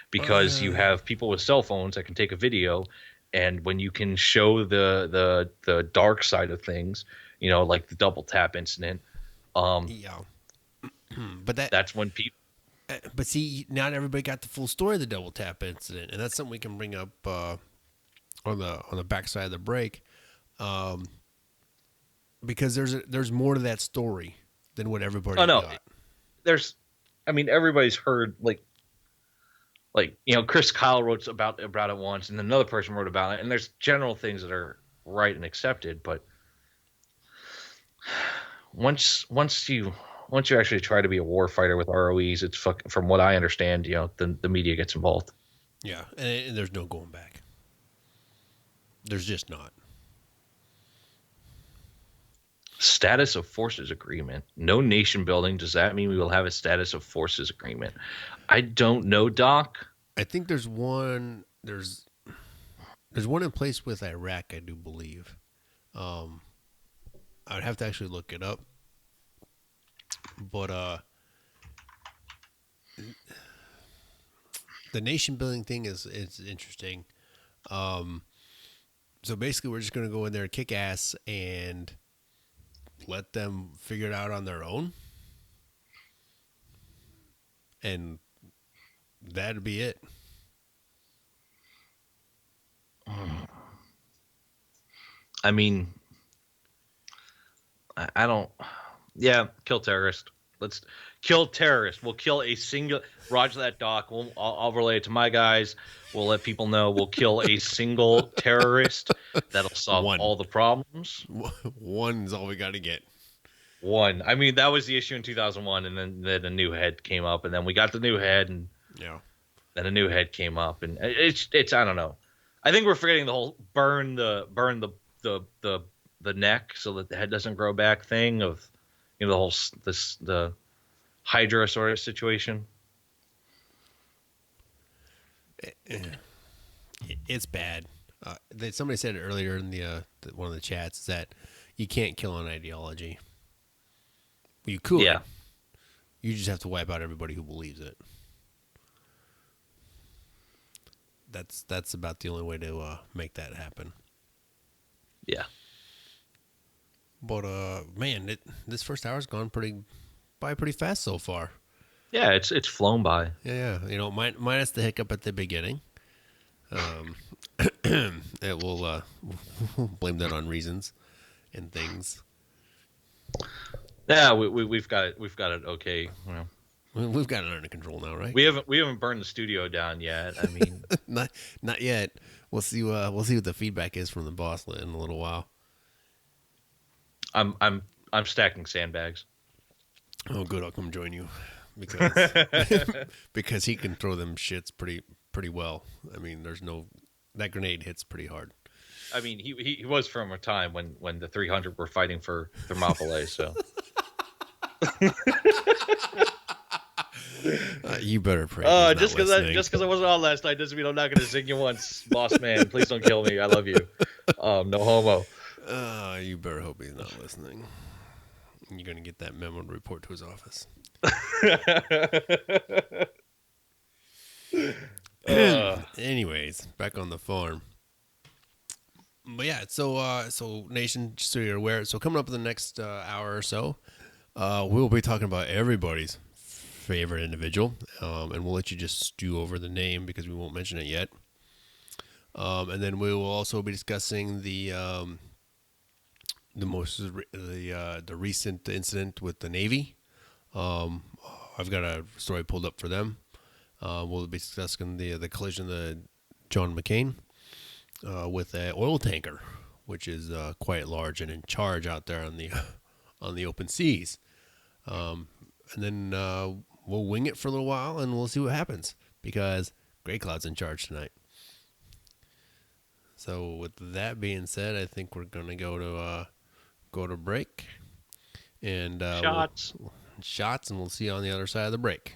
Because you have people with cell phones that can take a video, and when you can show the dark side of things, like the double tap incident, yeah. But that's when people. But see, not everybody got the full story of the double tap incident, and that's something we can bring up on the backside of the break, because there's more to that story than what everybody got. Everybody's heard like Chris Kyle wrote about it once, and another person wrote about it, and there's general things that are right and accepted, but once you actually try to be a war fighter with ROEs, it's from what I understand, the media gets involved. Yeah, and there's no going back. There's just not. Status of forces agreement. No nation building. Does that mean we will have a status of forces agreement? I don't know, Doc. I think there's one. There's one in place with Iraq, I do believe. I would have to actually look it up. But the nation building thing is interesting. So basically, we're just going to go in there and kick ass and let them figure it out on their own, and that'd be it. I mean, I don't. Yeah, kill terrorist. Let's kill terrorists. We'll kill a single. Roger that, Doc. I'll relay it to my guys. We'll let people know we'll kill a single terrorist. That'll solve all the problems. One's all we got to get. One. I mean, that was the issue in 2001, and then a new head came up, and then we got the new head, and then a new head came up, and it's I don't know. I think we're forgetting the whole burn the neck so that the head doesn't grow back thing of the Hydra sort of situation. It's bad. Somebody said it earlier in the one of the chats that you can't kill an ideology. You could. Yeah. You just have to wipe out everybody who believes it. That's about the only way to make that happen. Yeah. But man, this first hour's gone pretty fast so far. Yeah, it's flown by. Yeah, minus the hiccup at the beginning. It will blame that on reasons and things. Yeah, we've got it okay. We've got it under control now, right? We haven't burned the studio down yet. I mean, not not yet. We'll see. We'll see what the feedback is from the boss in a little while. I'm stacking sandbags. Oh, good. I'll come join you because because he can throw them shits pretty well. I mean, there's no that grenade hits pretty hard. I mean, he was from a time when the 300 were fighting for Thermopylae. So You better pray. He's not just because listening. I wasn't on last night doesn't mean I'm not going to zing you once, boss man. Please don't kill me. I love you. No homo. You better hope he's not listening. You're gonna get that memo to report to his office. Anyways, back on the farm. But yeah, so nation, just so you're aware, so coming up in the next hour or so, we'll be talking about everybody's favorite individual, and we'll let you just stew over the name because we won't mention it yet. And then we will also be discussing the recent incident with the Navy. I've got a story pulled up for them. We'll be discussing the collision of the John McCain with an oil tanker, which is quite large and in charge out there on the on the open seas. And then we'll wing it for a little while and we'll see what happens because Grey Cloud's in charge tonight. So with that being said, I think we're gonna go to break and shots, and we'll see you on the other side of the break.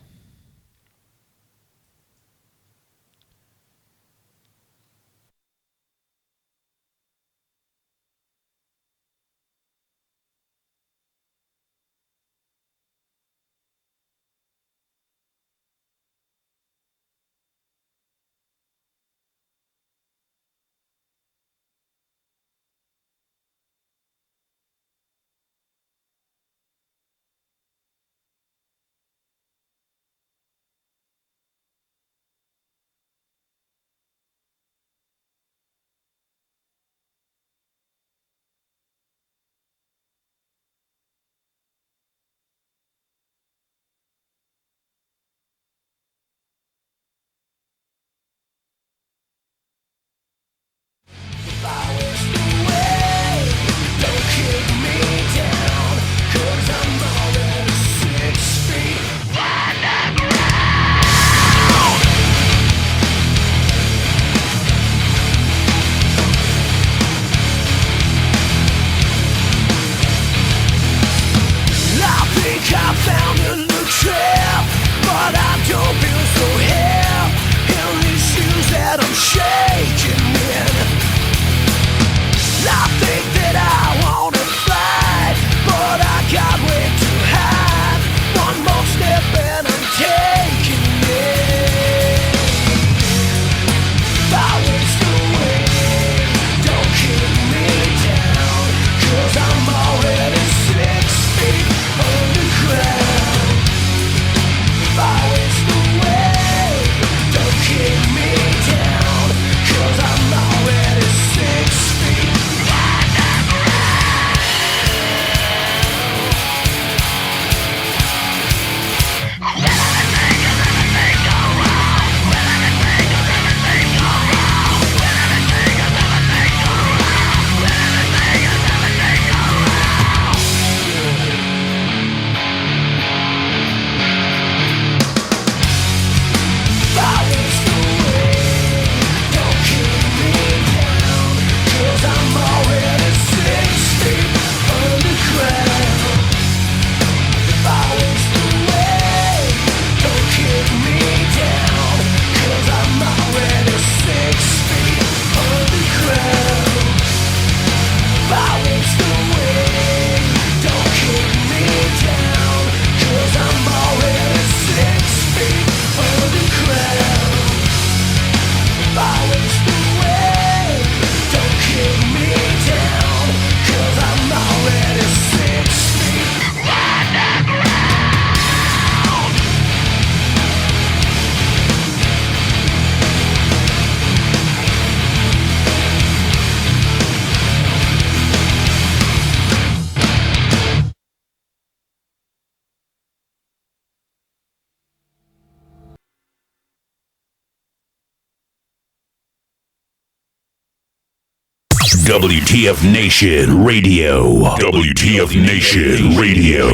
WTF Nation Radio. WTF Nation Radio.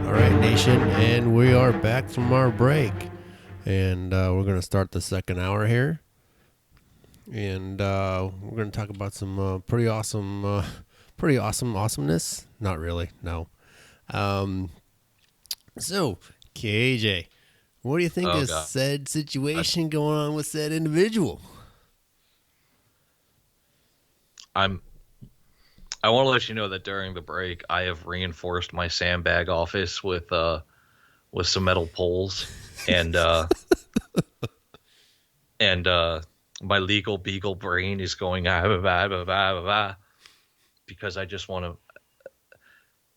All right, Nation, and we are back from our break. And we're going to start the second hour here. And we're going to talk about some pretty awesome awesomeness. Not really, no. So, KJ, what do you think of said situation going on with said individual? I want to let you know that during the break, I have reinforced my sandbag office with some metal poles and my legal beagle brain is going because I just want to.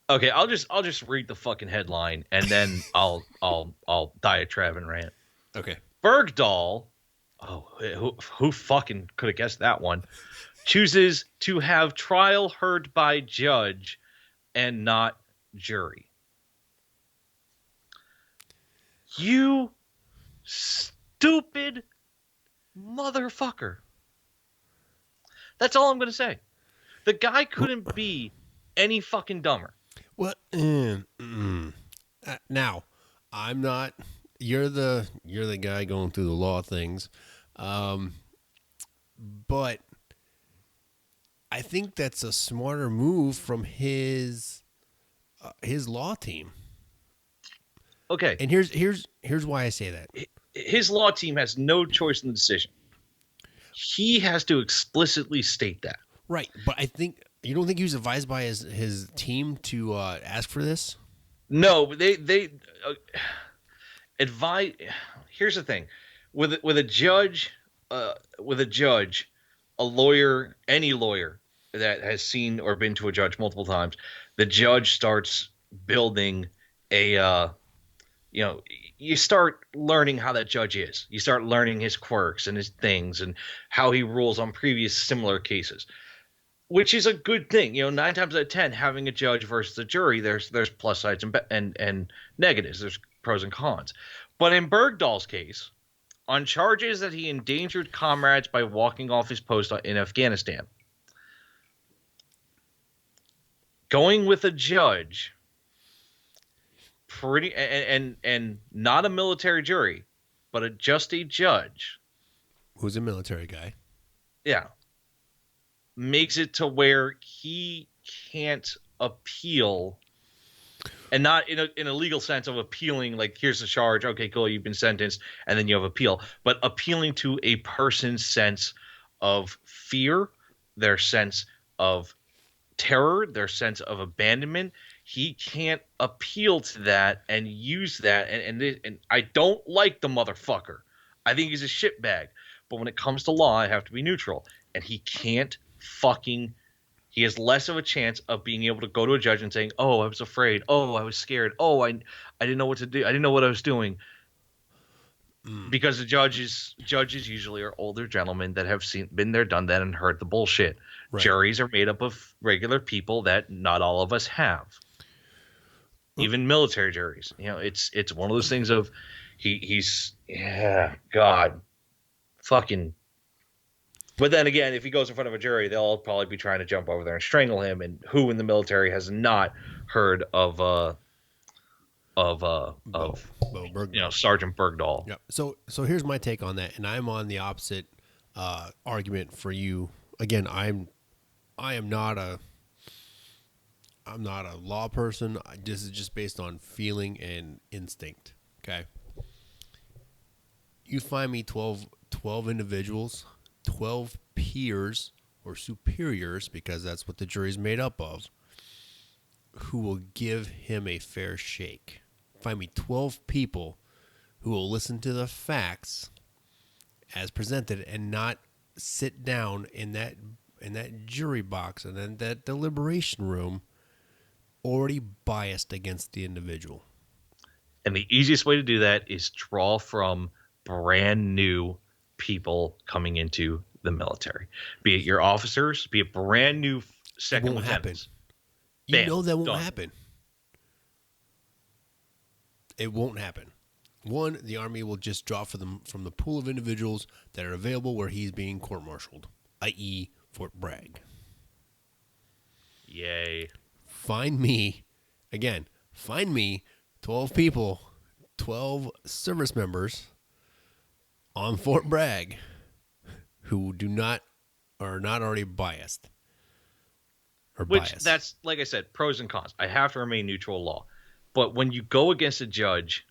Okay, I'll just read the fucking headline and then I'll diatribe and rant. Okay. Bergdahl, who fucking could have guessed that one? Chooses to have trial heard by judge and not jury. You stupid motherfucker. That's all I'm going to say. The guy couldn't be any fucking dumber. What? Now, I'm not. You're the guy going through the law things, but I think that's a smarter move from his law team. Okay, and here's why I say that. His law team has no choice in the decision. He has to explicitly state that. Right, but I think you don't think he was advised by his team to ask for this? No, but they advise. Here's the thing, with a judge, a lawyer, any lawyer that has seen or been to a judge multiple times, the judge starts building a. You start learning how that judge is. You start learning his quirks and his things and how he rules on previous similar cases, which is a good thing. 9 times out of 10, having a judge versus a jury, there's plus sides and negatives. There's pros and cons. But in Bergdahl's case, on charges that he endangered comrades by walking off his post in Afghanistan, going with a judge, pretty and not a military jury, but just a judge who's a military guy. Yeah. Makes it to where he can't appeal, and not in a legal sense of appealing, like here's the charge, okay, cool, you've been sentenced, and then you have appeal, but appealing to a person's sense of fear, their sense of terror, their sense of abandonment. He can't appeal to that and use that, and I don't like the motherfucker. I think he's a shitbag, but when it comes to law, I have to be neutral, and he can't he has less of a chance of being able to go to a judge and saying, oh, I was afraid, oh, I was scared, oh, I didn't know what to do, I didn't know what I was doing. Because the judges usually are older gentlemen that have been there, done that, and heard the bullshit. Right. Juries are made up of regular people that not all of us have. Even military juries. It's one of those things of he's God fucking. But then again, if he goes in front of a jury, they'll probably be trying to jump over there and strangle him. And who in the military has not heard of Sergeant Bergdahl? Yeah. So here's my take on that, and I'm on the opposite argument for you. Again, I am not a law person. This is just based on feeling and instinct. Okay. You find me 12 individuals, 12 peers or superiors, because that's what the jury's made up of, who will give him a fair shake. Find me 12 people who will listen to the facts as presented and not sit down in that jury box and then that deliberation room already biased against the individual. And the easiest way to do that is draw from brand new people coming into the military, be it your officers, be it brand new second lieutenants. You know that won't happen. It won't happen. One, the Army will just draw for them from the pool of individuals that are available where he's being court-martialed, i.e., Fort Bragg. Yay. Find me 12 people, 12 service members on Fort Bragg who are not already biased. Which, that's, like I said, pros and cons. I have to remain neutral law. But when you go against a judge,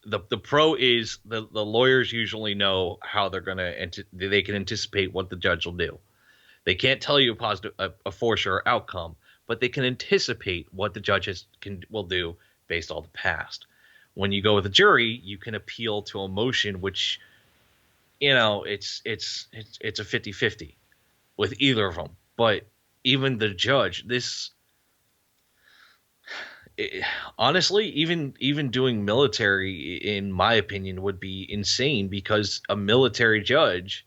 the pro is the lawyers usually know how they're going to, they can anticipate what the judge will do. They can't tell you a for sure outcome, but they can anticipate what the judges will do based on the past. When you go with a jury, you can appeal to emotion, which, it's a 50-50 with either of them. But even the judge, honestly, even doing military, in my opinion, would be insane, because a military judge,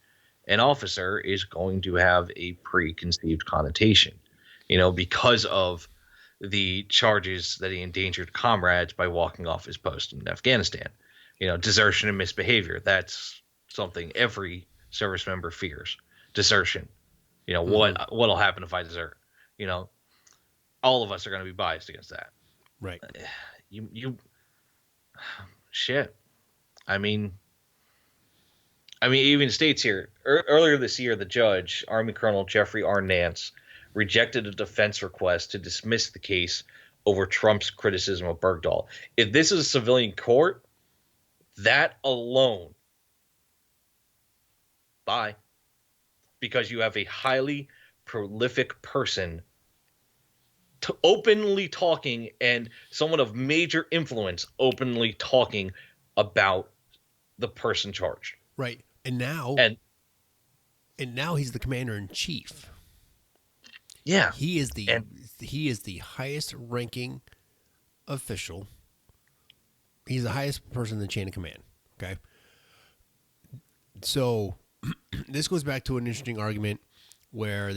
an officer, is going to have a preconceived connotation, because of the charges that he endangered comrades by walking off his post in Afghanistan. Desertion and misbehavior. That's something every service member fears. Desertion. What'll happen if I desert? All of us are going to be biased against that. Right. You shit. I mean, even states here, earlier this year, the judge, Army Colonel Jeffrey R. Nance, rejected a defense request to dismiss the case over Trump's criticism of Bergdahl. If this is a civilian court, that alone, bye. Because you have a highly prolific person openly talking, and someone of major influence openly talking about the person charged. Right. And now he's the commander in chief. Yeah. He is the highest ranking official. He's the highest person in the chain of command. Okay. So this goes back to an interesting argument where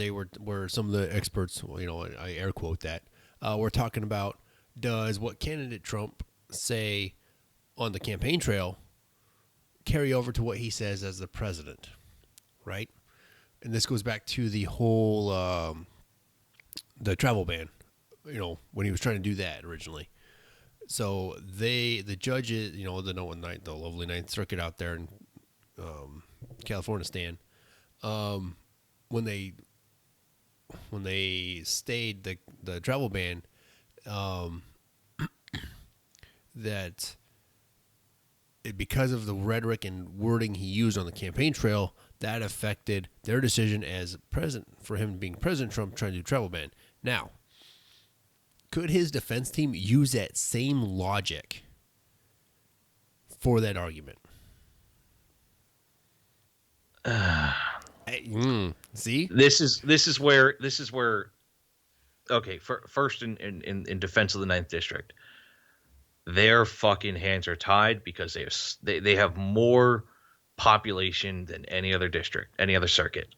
some of the experts, I air quote that, were talking about, does what candidate Trump say on the campaign trail carry over to what he says as the president, right? And this goes back to the whole the travel ban, when he was trying to do that originally. So the judges, the lovely Ninth Circuit out there in California, Stan, when they stayed the travel ban, that because of the rhetoric and wording he used on the campaign trail, that affected their decision as president, for him being President Trump trying to do travel ban. Now, could his defense team use that same logic for that argument? See, this is where. Okay, first in defense of the Ninth District, their fucking hands are tied, because they have more population than any other district, any other circuit.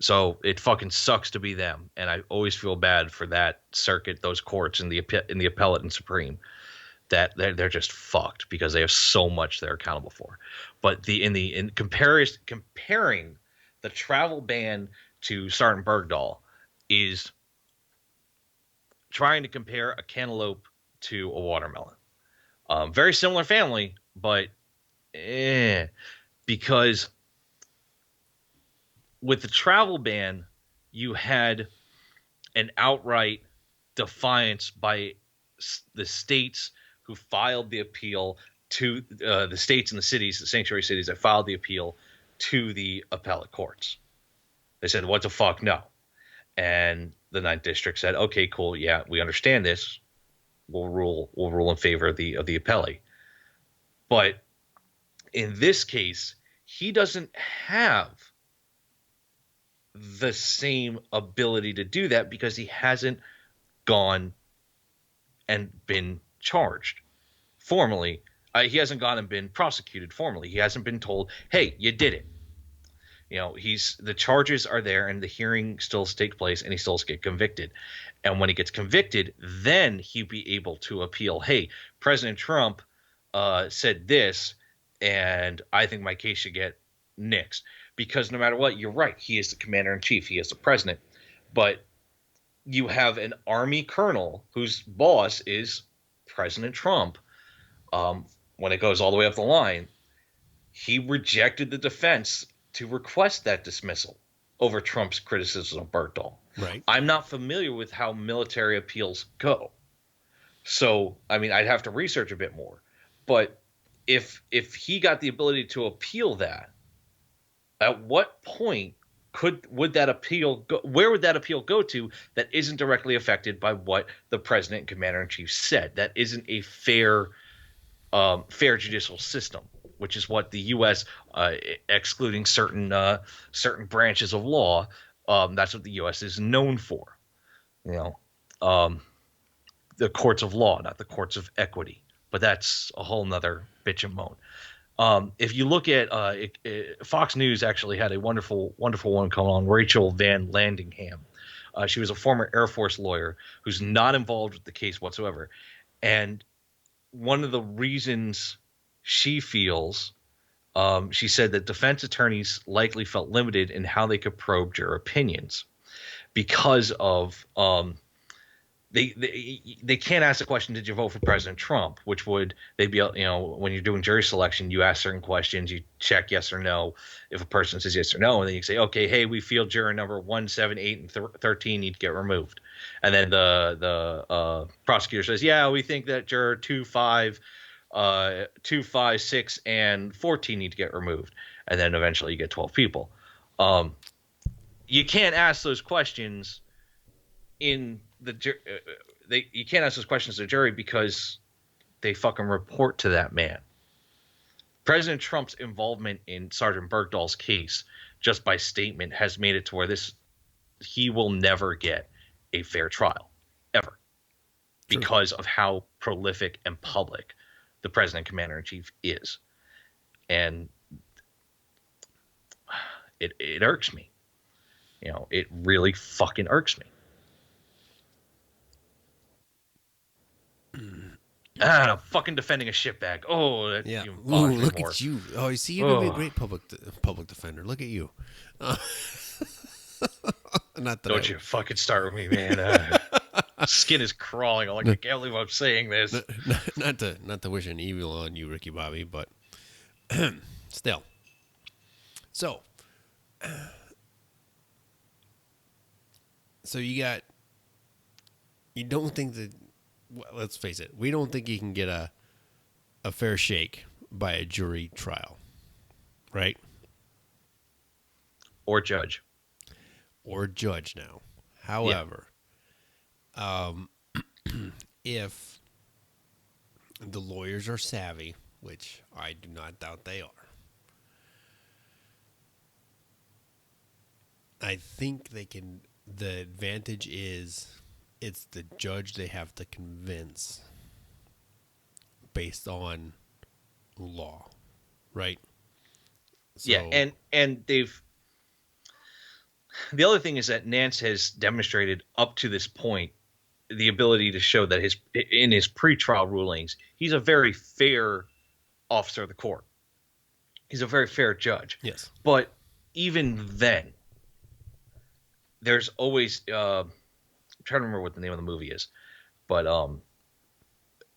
So it fucking sucks to be them, and I always feel bad for that circuit, those courts in the appellate and Supreme, that they're just fucked because they have so much they're accountable for. But in comparing the travel ban to Sergeant Bergdahl is trying to compare a cantaloupe to a watermelon. Very similar family, but because with the travel ban, you had an outright defiance by the states who filed the appeal to the states and the cities, the sanctuary cities that filed the appeal to the appellate courts. They said, "What the fuck, no." And the Ninth District said, "Okay, cool, yeah, we understand this. We'll rule in favor of the appellee." But in this case, he doesn't have the same ability to do that because he hasn't gone and been charged formally. He hasn't gone and been prosecuted formally. He hasn't been told, "Hey, you did it." The charges are there, and the hearing still takes place, and he still get convicted. And when he gets convicted, then he'd be able to appeal. Hey, President Trump said this, and I think my case should get nixed. Because no matter what, you're right. He is the commander in chief. He is the president. But you have an army colonel whose boss is President Trump. When it goes all the way up the line, he rejected the defense to request that dismissal over Trump's criticism of Bergdahl. Right. I'm not familiar with how military appeals go. So, I mean, I'd have to research a bit more. But if he got the ability to appeal that, at what point would that appeal go? Where would that appeal go to that isn't directly affected by what the president and commander in chief said? That isn't a fair judicial system, which is what the U.S. Excluding certain branches of law, that's what the U.S. is known for. The courts of law, not the courts of equity. But that's a whole nother bitch and moan. If you look at Fox News, actually had a wonderful one come on, Rachel Van Landingham. She was a former Air Force lawyer who's not involved with the case whatsoever. And one of the reasons she feels, she said that defense attorneys likely felt limited in how they could probe juror opinions because of they can't ask the question, did you vote for President Trump? Which would they be, when you're doing jury selection, you ask certain questions, you check yes or no. If a person says yes or no, and then you say, okay, hey, we feel juror number 1, 7, 8, and 13 need to get removed. And then the prosecutor says, yeah, we think that juror 2, 5, 6, and 14 need to get removed. And then eventually you get 12 people. You can't ask those questions in you can't ask those questions to the jury because they fucking report to that man. President Trump's involvement in Sergeant Bergdahl's case, just by statement, has made it to where he will never get a fair trial, ever, because of how prolific and public the president commander in chief is, and it irks me. It really fucking irks me. I'm fucking defending a shitbag. Oh, that yeah. even Ooh, bothers me look more. at you. Oh, you see, you're gonna be a great public defender. Look at you. Not that Don't you fucking start with me, man. Skin is crawling. I'm like, I can't believe I'm saying this. Not to wish an evil on you, Ricky Bobby, but still. So you don't think that. Well, let's face it. We don't think you can get a fair shake by a jury trial, right? Or judge. Or judge now. However, if the lawyers are savvy, which I do not doubt they are, I think they can. The advantage is it's the judge they have to convince based on law, right? So, yeah, and they've. The other thing is that Nance has demonstrated up to this point the ability to show that in his pretrial rulings, he's a very fair officer of the court. He's a very fair judge. yes. But even then, there's always I'm trying to remember what the name of the movie is, but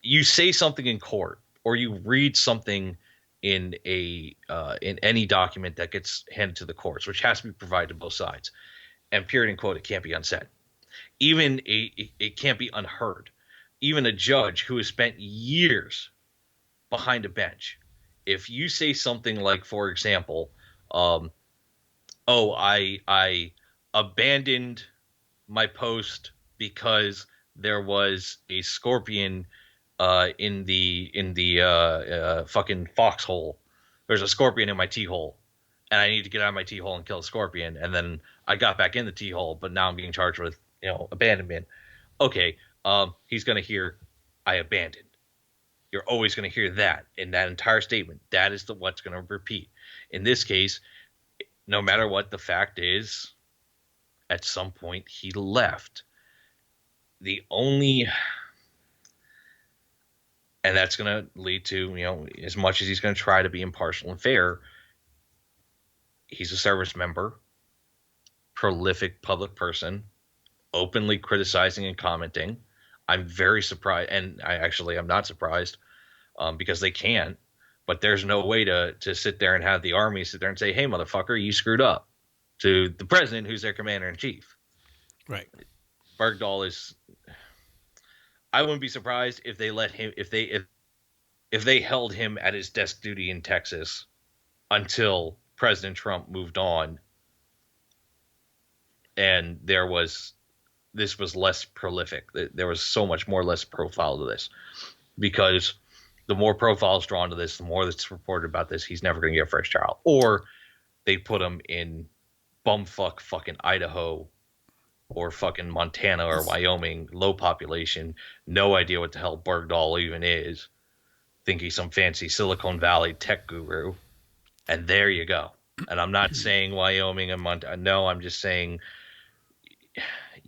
you say something in court or you read something in any document that gets handed to the courts, which has to be provided to both sides, and period and quote, it can't be unsaid. Even it can't be unheard. Even a judge who has spent years behind a bench, if you say something like, for example, I abandoned my post because there was a scorpion in the fucking foxhole. There's a scorpion in my tea hole, and I need to get out of my tea hole and kill a scorpion. And then I got back in the tea hole, but now I'm being charged with abandonment. Okay, he's gonna hear I abandoned. You're always gonna hear that in that entire statement. That is what's gonna repeat. In this case, no matter what the fact is, at some point he left. The only, and that's going to lead to, as much as he's going to try to be impartial and fair, he's a service member, prolific public person, openly criticizing and commenting. I'm very surprised, and I'm not surprised, because they can't. But there's no way to sit there and have the army sit there and say, "Hey, motherfucker, you screwed up," to the president, who's their commander in chief. Right. Bergdahl is. I wouldn't be surprised if they let him if they held him at his desk duty in Texas until President Trump moved on, and this was less prolific. There was so much more less profile to this, because the more profiles drawn to this, the more that's reported about this, he's never going to get a fresh trial. Or they put him in bumfuck fucking Idaho or fucking Montana or Wyoming, low population, no idea what the hell Bergdahl even is, think he's some fancy Silicon Valley tech guru, and there you go. And I'm not saying Wyoming and Montana. No, I'm just saying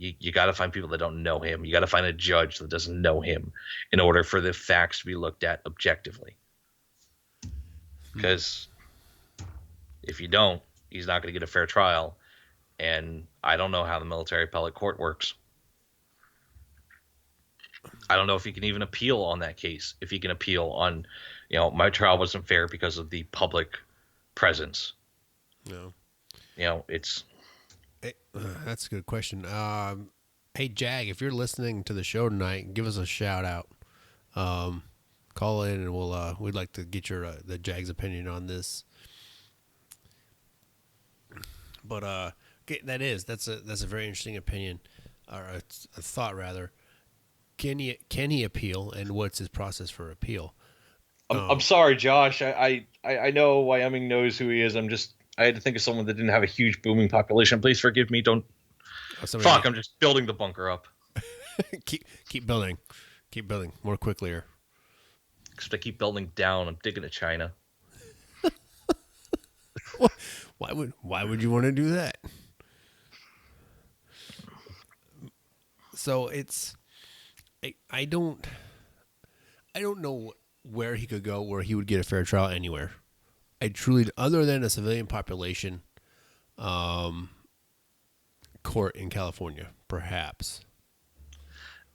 you got to find people that don't know him. You got to find a judge that doesn't know him in order for the facts to be looked at objectively. Because if you don't, he's not going to get a fair trial. And I don't know how the military appellate court works. I don't know if he can even appeal on that case. If he can appeal on, my trial wasn't fair because of the public presence. No. It's. That's a good question. Hey, Jag, if you're listening to the show tonight, give us a shout out. Call in, and we'd like to get your the Jag's opinion on this. But that's a very interesting opinion, or a thought rather. Can he appeal, and what's his process for appeal? I'm sorry, Josh. I know Wyoming knows who he is. I had to think of someone that didn't have a huge booming population. Please forgive me. Don't. Fuck! I'm just building the bunker up. keep building more quickly. Except I keep building down. I'm digging at China. Why would you want to do that? So it's, I don't know where he could go where he would get a fair trial anywhere. I truly, other than a civilian population court in California, perhaps.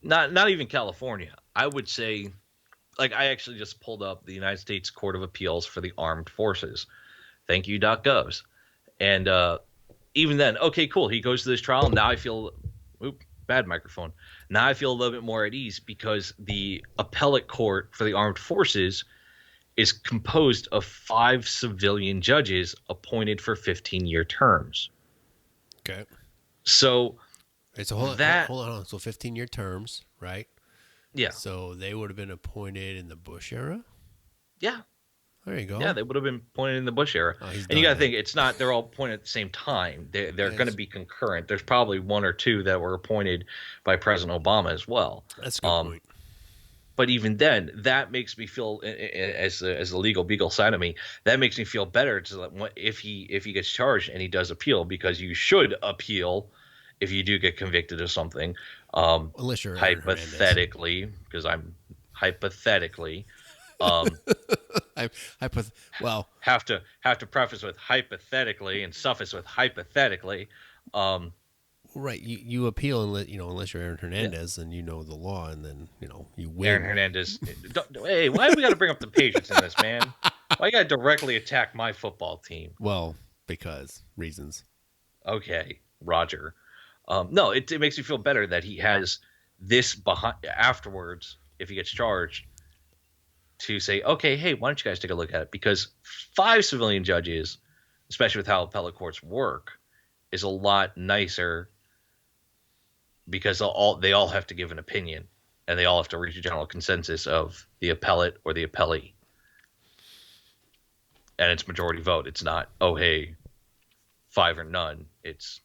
Not even California. I would say, I actually just pulled up the United States Court of Appeals for the Armed Forces. Thank you, .govs. And even then, okay, cool. He goes to this trial. Now I feel, bad microphone. Now I feel a little bit more at ease, because the appellate court for the armed forces is composed of 5 civilian judges appointed for 15-year terms. Okay. So hold on. So 15-year terms, right? Yeah. So they would have been appointed in the Bush era? Yeah. There you go. Yeah, they would have been appointed in the Bush era. And you got to think, it's not, they're all appointed at the same time. They're going to be concurrent. There's probably 1 or 2 that were appointed by President Obama as well. That's a good point. But even then, that makes me feel, as the legal beagle side of me, that makes me feel better if he gets charged and he does appeal, because you should appeal if you do get convicted of something. Unless you're hypothetically, because I'm hypothetically. Have to preface with hypothetically and suffix with hypothetically. Right, you appeal unless you're Aaron Hernandez and you know the law, and then you win. Aaron Hernandez. Hey, why do we got to bring up the Patriots in this, man? Why you got to directly attack my football team? Well, because reasons. Okay, Roger. No, it makes me feel better that he has this behind afterwards if he gets charged, to say, okay, hey, why don't you guys take a look at it? Because 5 civilian judges, especially with how appellate courts work, is a lot nicer, because they all have to give an opinion, and they all have to reach a general consensus of the appellate or the appellee. And it's majority vote. It's not, oh, hey, 5 or none. It's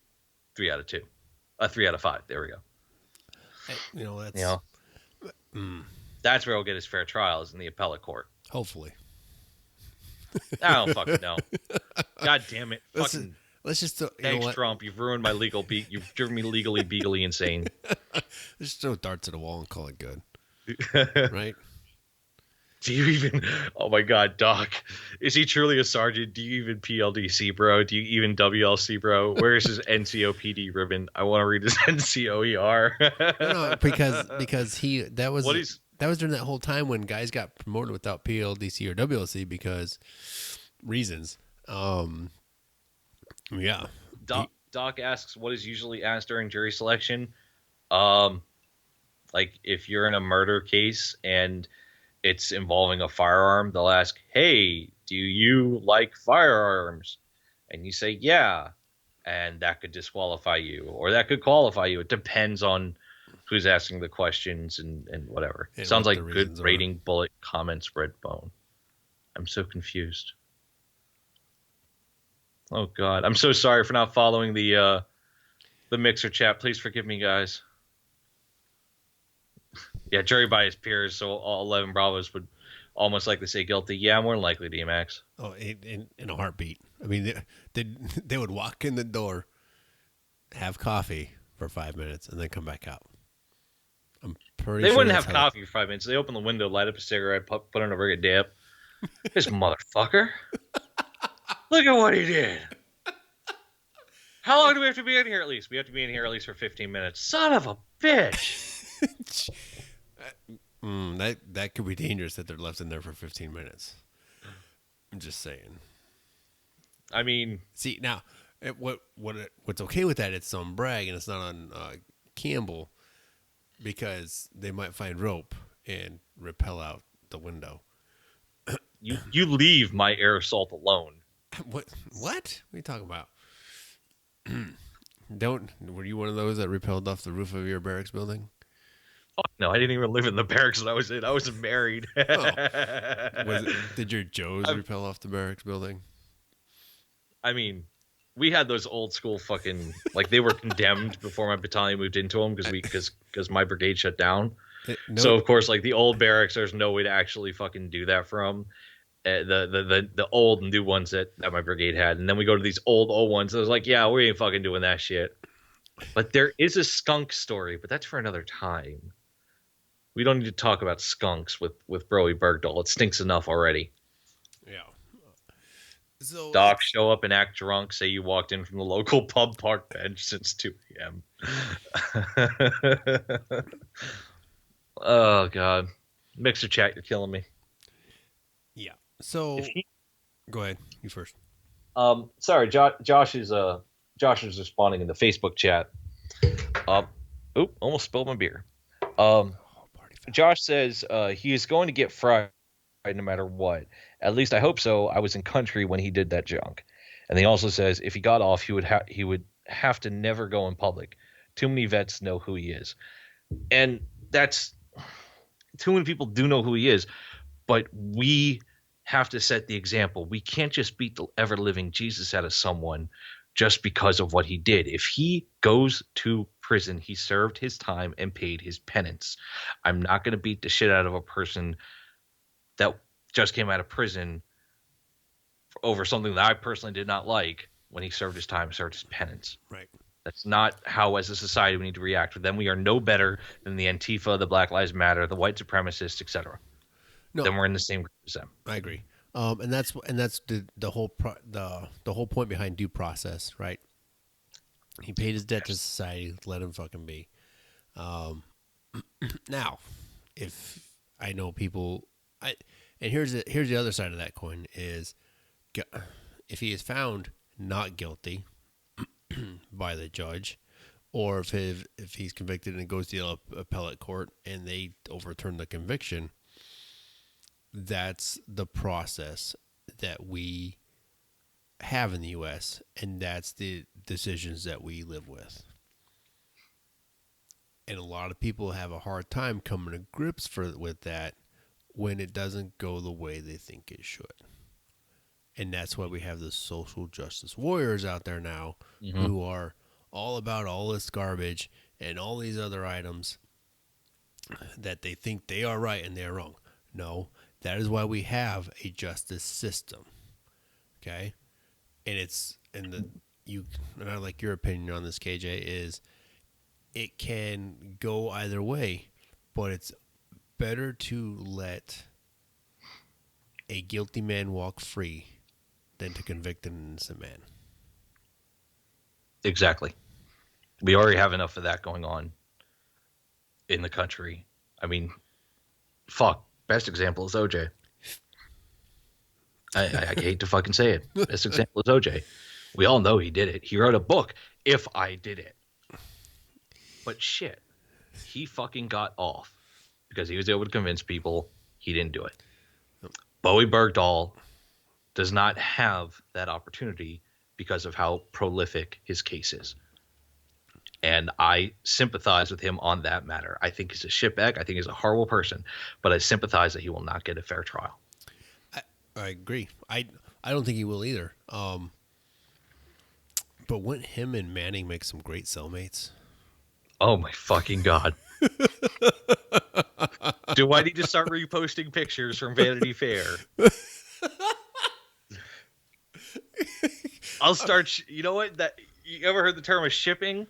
3 out of 2. 3 out of 5. There we go. That's where he'll get his fair trial, is in the appellate court. Hopefully. I don't fucking know. God damn it. let's just you know Thanks, what? Trump. You've ruined my legal beat. You've driven me legally insane. Let's just throw darts at a wall and call it good, right? Do you even? Oh my God, Doc, is he truly a sergeant? Do you even PLDC, bro? Do you even WLC, bro? Where is his NCOPD ribbon? I want to read his NCOER. No, because he that was What is during that whole time when guys got promoted without PLDC or WLC because reasons. Yeah. Doc asks what is usually asked during jury selection. Like if you're in a murder case and it's involving a firearm, they'll ask, "Hey, do you like firearms?" And you say, "Yeah," and that could disqualify you, or that could qualify you. It depends on who's asking the questions and whatever. And Sounds what like the good reasons are. rating bullet comments red bone. I'm so confused. Oh God, I'm so sorry for not following the mixer chat. Please forgive me, guys. Yeah, jury by his peers, so all 11 Bravos would almost likely say guilty. Yeah, more than likely, D-Max. Oh, in a heartbeat. I mean, they would walk in the door, have coffee for 5 minutes, and then come back out. I'm pretty They sure wouldn't that's have how coffee for 5 minutes. They open the window, light up a cigarette, put in a rig of dip. This motherfucker. Look at what he did. How long do we have to be in here at least? We have to be in here at least for 15 minutes. Son of a bitch. that could be dangerous that they're left in there for 15 minutes. I'm just saying. I mean, See now, what's okay with that? It's some brag, and it's not on Campbell because they might find rope and rappel out the window. you leave my air assault alone. What? What are you talking about? Were you one of those that rappelled off the roof of your barracks building? Fuck no, I didn't even live in the barracks when I was in. I wasn't married. Did your Joes rappel off the barracks building? I mean, we had those old school fucking like they were condemned before my battalion moved into them because my brigade shut down. So of course, like the old barracks, there's no way to actually fucking do that from the old and new ones that my brigade had, and then we go to these old ones. I was like, yeah, we ain't fucking doing that shit. But there is a skunk story, but that's for another time. We don't need to talk about skunks with Broy Bergdahl. It stinks enough already. Yeah. So Doc show up and act drunk, say you walked in from the local pub park bench since 2 a.m. Oh, God. Mixer chat, you're killing me. yeah. So go ahead. You first. Sorry, Josh is responding in the Facebook chat. Almost spilled my beer. Josh says he is going to get fried no matter what. At least I hope so. I was in country when he did that junk. And he also says if he got off, he would have to never go in public. Too many vets know who he is. And that's too many people do know who he is, but we have to set the example. We can't just beat the ever living Jesus out of someone just because of what he did. If he goes to prison, he served his time and paid his penance. I'm not going to beat the shit out of a person that just came out of prison over something that I personally did not like when he served his time, served his penance. Right. That's not how, as a society, we need to react to them. We are no better than the Antifa, the Black Lives Matter, the white supremacists, etc. No, Then we're in the same group as them. I agree. And that's the whole the whole point behind due process, right? He paid his debt to society. Let him fucking be. Now, if I know people, and here's the other side of that coin is, if he is found not guilty by the judge, or if he's convicted and it goes to the appellate court and they overturn the conviction, that's the process that we have in the U.S., and that's the decisions that we live with. And a lot of people have a hard time coming to grips with that when it doesn't go the way they think it should. And that's why we have the social justice warriors out there now who are all about all this garbage and all these other items that they think they are right and they're wrong. No, that is why we have a justice system. Okay? And and I like your opinion on this, KJ, is it can go either way, but it's better to let a guilty man walk free than to convict an innocent man. Exactly. We already have enough of that going on in the country. I mean, fuck. Best example is OJ. I hate to fucking say it. Best example is OJ. We all know he did it. He wrote a book, If I Did It. But shit, he fucking got off because he was able to convince people he didn't do it. Bowie Bergdahl does not have that opportunity because of how prolific his case is. And I sympathize with him on that matter. I think he's a shitbag. I think he's a horrible person. But I sympathize that he will not get a fair trial. I agree. I don't think he will either. But wouldn't him and Manning make some great cellmates? Oh my fucking God. Do I need to start reposting pictures from Vanity Fair? I'll start. You know what? That you ever heard the term of shipping?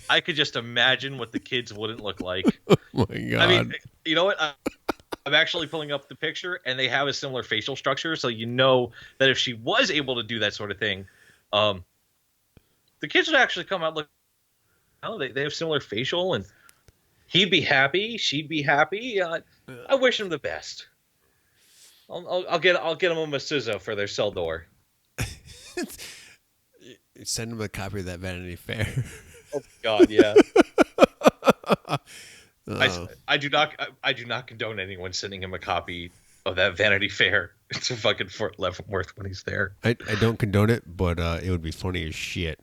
I could just imagine what the kids wouldn't look like. Oh my God. I mean, you know what? I'm actually pulling up the picture, and they have a similar facial structure, so you know that if she was able to do that sort of thing, the kids would actually come out look. Oh, they have similar facial, and he'd be happy, she'd be happy. I wish him the best. I'll get them a mezuzah for their cell door. Send him a copy of that Vanity Fair. Oh God, yeah. I do not condone anyone sending him a copy of that Vanity Fair to fucking Fort Leavenworth when he's there. I don't condone it, but it would be funny as shit.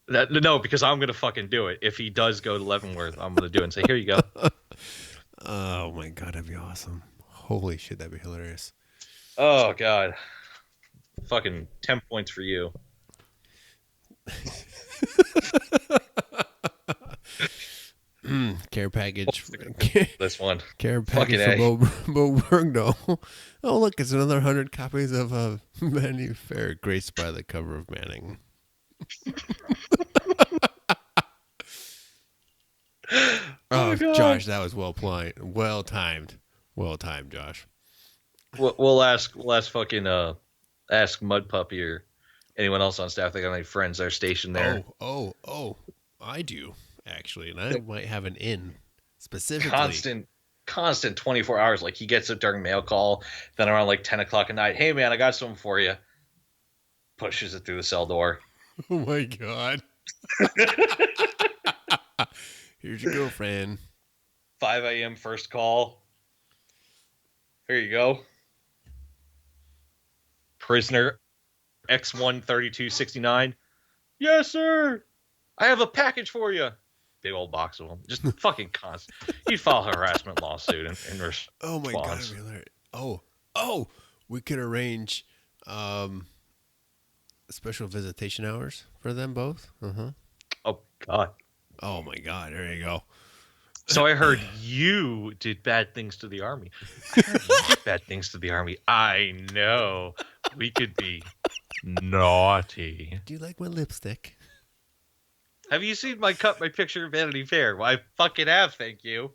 No, because I'm gonna fucking do it. If he does go to Leavenworth, I'm gonna do it and say, "Here you go." Oh my God, that'd be awesome! Holy shit, that'd be hilarious. Oh God, fucking 10 points for you. Care package. This one. Care package for Bo Bergdahl. Oh look, it's another 100 copies of Vanity Fair, graced by the cover of Manning. Oh, Josh, that was well timed, Josh. We'll ask fucking ask Mud Puppy or anyone else on staff. They got any friends that are stationed there? Oh, I do actually, and I might have an in specifically. Constant 24 hours. Like he gets it during mail call, then around like 10 o'clock at night. Hey man, I got something for you. Pushes it through the cell door. Oh my God. Here's your girlfriend. 5 a.m. first call. Here you go. Prisoner X13269. Yes, sir. I have a package for you. Big old box of them. Just fucking constant. He'd file a harassment lawsuit in response. Oh my God. Oh, we could arrange special visitation hours for them both. Oh God. Oh my God. There you go. So I heard you did bad things to the army. I heard you did bad things to the army. I know. We could be naughty. Do you like my lipstick? Have you seen my picture of Vanity Fair? Well, I fucking have, thank you.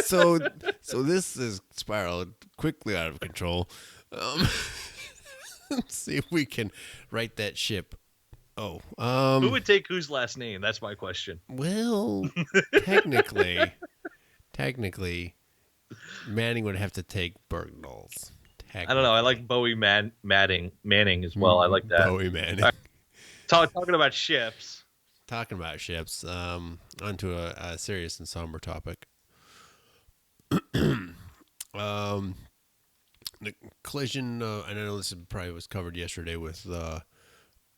So this is spiraled quickly out of control. Let's see if we can right that ship. Oh, who would take whose last name? That's my question. Well, technically, Manning would have to take Bergdahl's. I don't know. I like Bowie Manning as well. I like that. Bowie Manning. Right. Talking about ships. Onto a serious and somber topic. The collision, I know this probably was covered yesterday with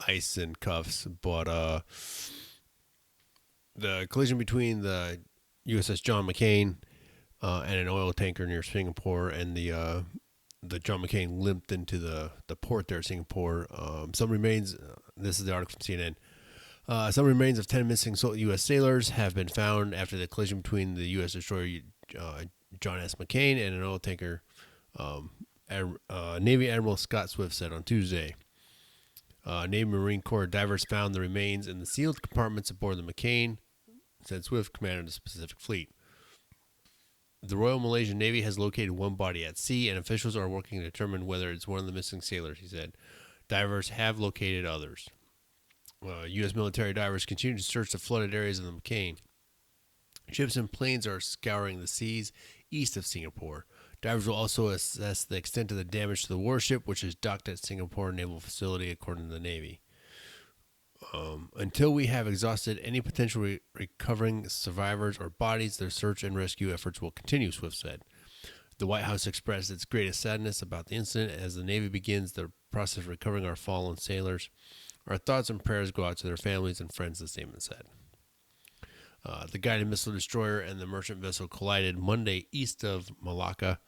ice and cuffs, but the collision between the USS John McCain and an oil tanker near Singapore, and the John McCain limped into the port there at Singapore. Some remains, this is the article from CNN, some remains of 10 missing U.S. sailors have been found after the collision between the U.S. destroyer John S. McCain and an oil tanker, Navy Admiral Scott Swift said on Tuesday. Navy Marine Corps divers found the remains in the sealed compartments aboard the McCain, said Swift, commander of the Pacific Fleet. The Royal Malaysian Navy has located one body at sea, and officials are working to determine whether it's one of the missing sailors, he said. Divers have located others. U.S. military divers continue to search the flooded areas of the McCain. Ships and planes are scouring the seas east of Singapore. Divers will also assess the extent of the damage to the warship, which is docked at Singapore Naval Facility, according to the Navy. Until we have exhausted any potential recovering survivors or bodies, their search and rescue efforts will continue, Swift said. The White House expressed its greatest sadness about the incident as the Navy begins the process of recovering our fallen sailors. Our thoughts and prayers go out to their families and friends, the statement said. The guided missile destroyer and the merchant vessel collided Monday east of Malacca,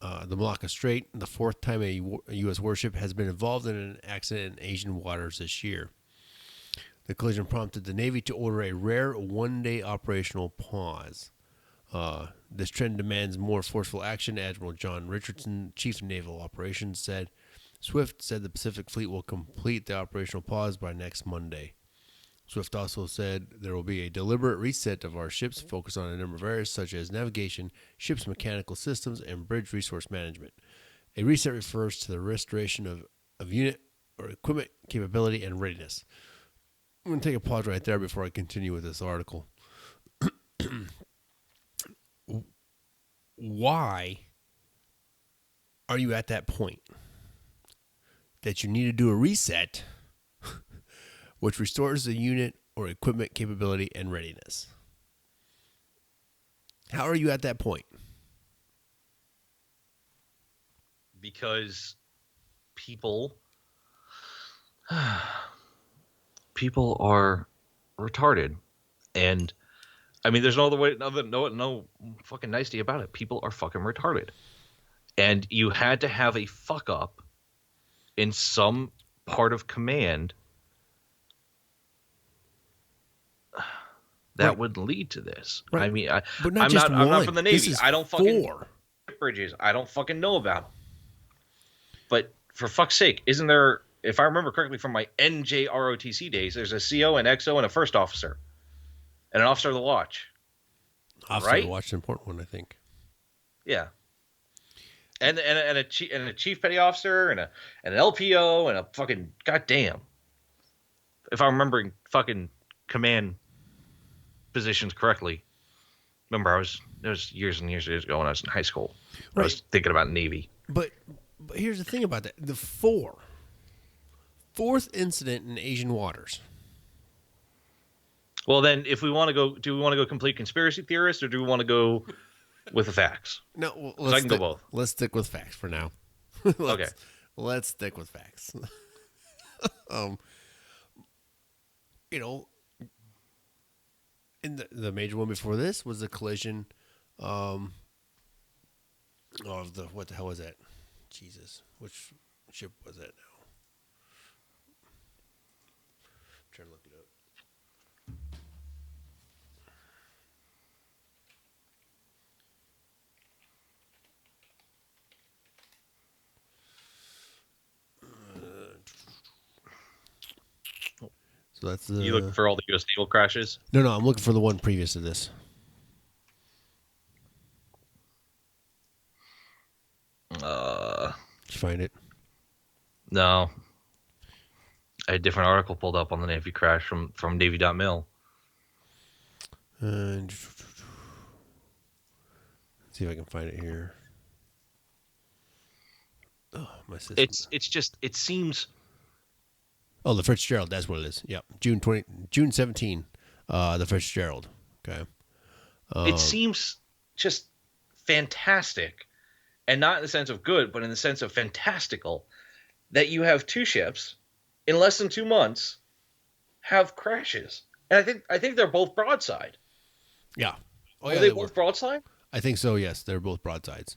the Malacca Strait, the fourth time a U.S. warship has been involved in an accident in Asian waters this year. The collision prompted the Navy to order a rare one-day operational pause. This trend demands more forceful action, Admiral John Richardson, Chief of Naval Operations, said. Swift said the Pacific Fleet will complete the operational pause by next Monday. Swift also said there will be a deliberate reset of our ships focused on a number of areas such as navigation, ship's mechanical systems, and bridge resource management. A reset refers to the restoration of unit or equipment capability and readiness. I'm going to take a pause right there before I continue with this article. Why are you at that point that you need to do a reset which restores the unit or equipment capability and readiness? How are you at that point? Because people are retarded, and I mean, there's no other way, no fucking nicety about it. People are fucking retarded, and you had to have a fuck up in some part of command that would lead to this. Right. I mean, I'm not from the Navy. I don't fucking bridges. I don't fucking know about them. But for fuck's sake, isn't there? If I remember correctly from my NJROTC days, there's a CO, an XO, and a first officer, and an officer of the watch. Officer of the watch is an important one, I think. Yeah. And a chief petty officer and an LPO and a fucking goddamn. If I'm remembering fucking command positions correctly. Remember, it was years and years ago when I was in high school. Right. I was thinking about Navy. But here's the thing about that: the fourth incident in Asian waters. Well, then, if we want to go, do we want to go complete conspiracy theorist, or do we want to go with the facts? No, I can go both. Let's stick with facts for now. Okay, let's stick with facts. And the major one before this was the collision of the, what the hell was that? Jesus, which ship was that now? I'm trying to look it up. So that's you looking for all the U.S. naval crashes? No, I'm looking for the one previous to this. Did you find it? No. I had a different article pulled up on the Navy crash from Navy.mil. And let's see if I can find it here. Oh, my system. It seems. Oh, the Fitzgerald. That's what it is. Yep, June 17. The Fitzgerald. Okay. It seems just fantastic, and not in the sense of good, but in the sense of fantastical, that you have two ships in less than 2 months have crashes, and I think they're both broadside. Yeah. Oh, yeah, are they both broadside? I think so. Yes, they're both broadsides.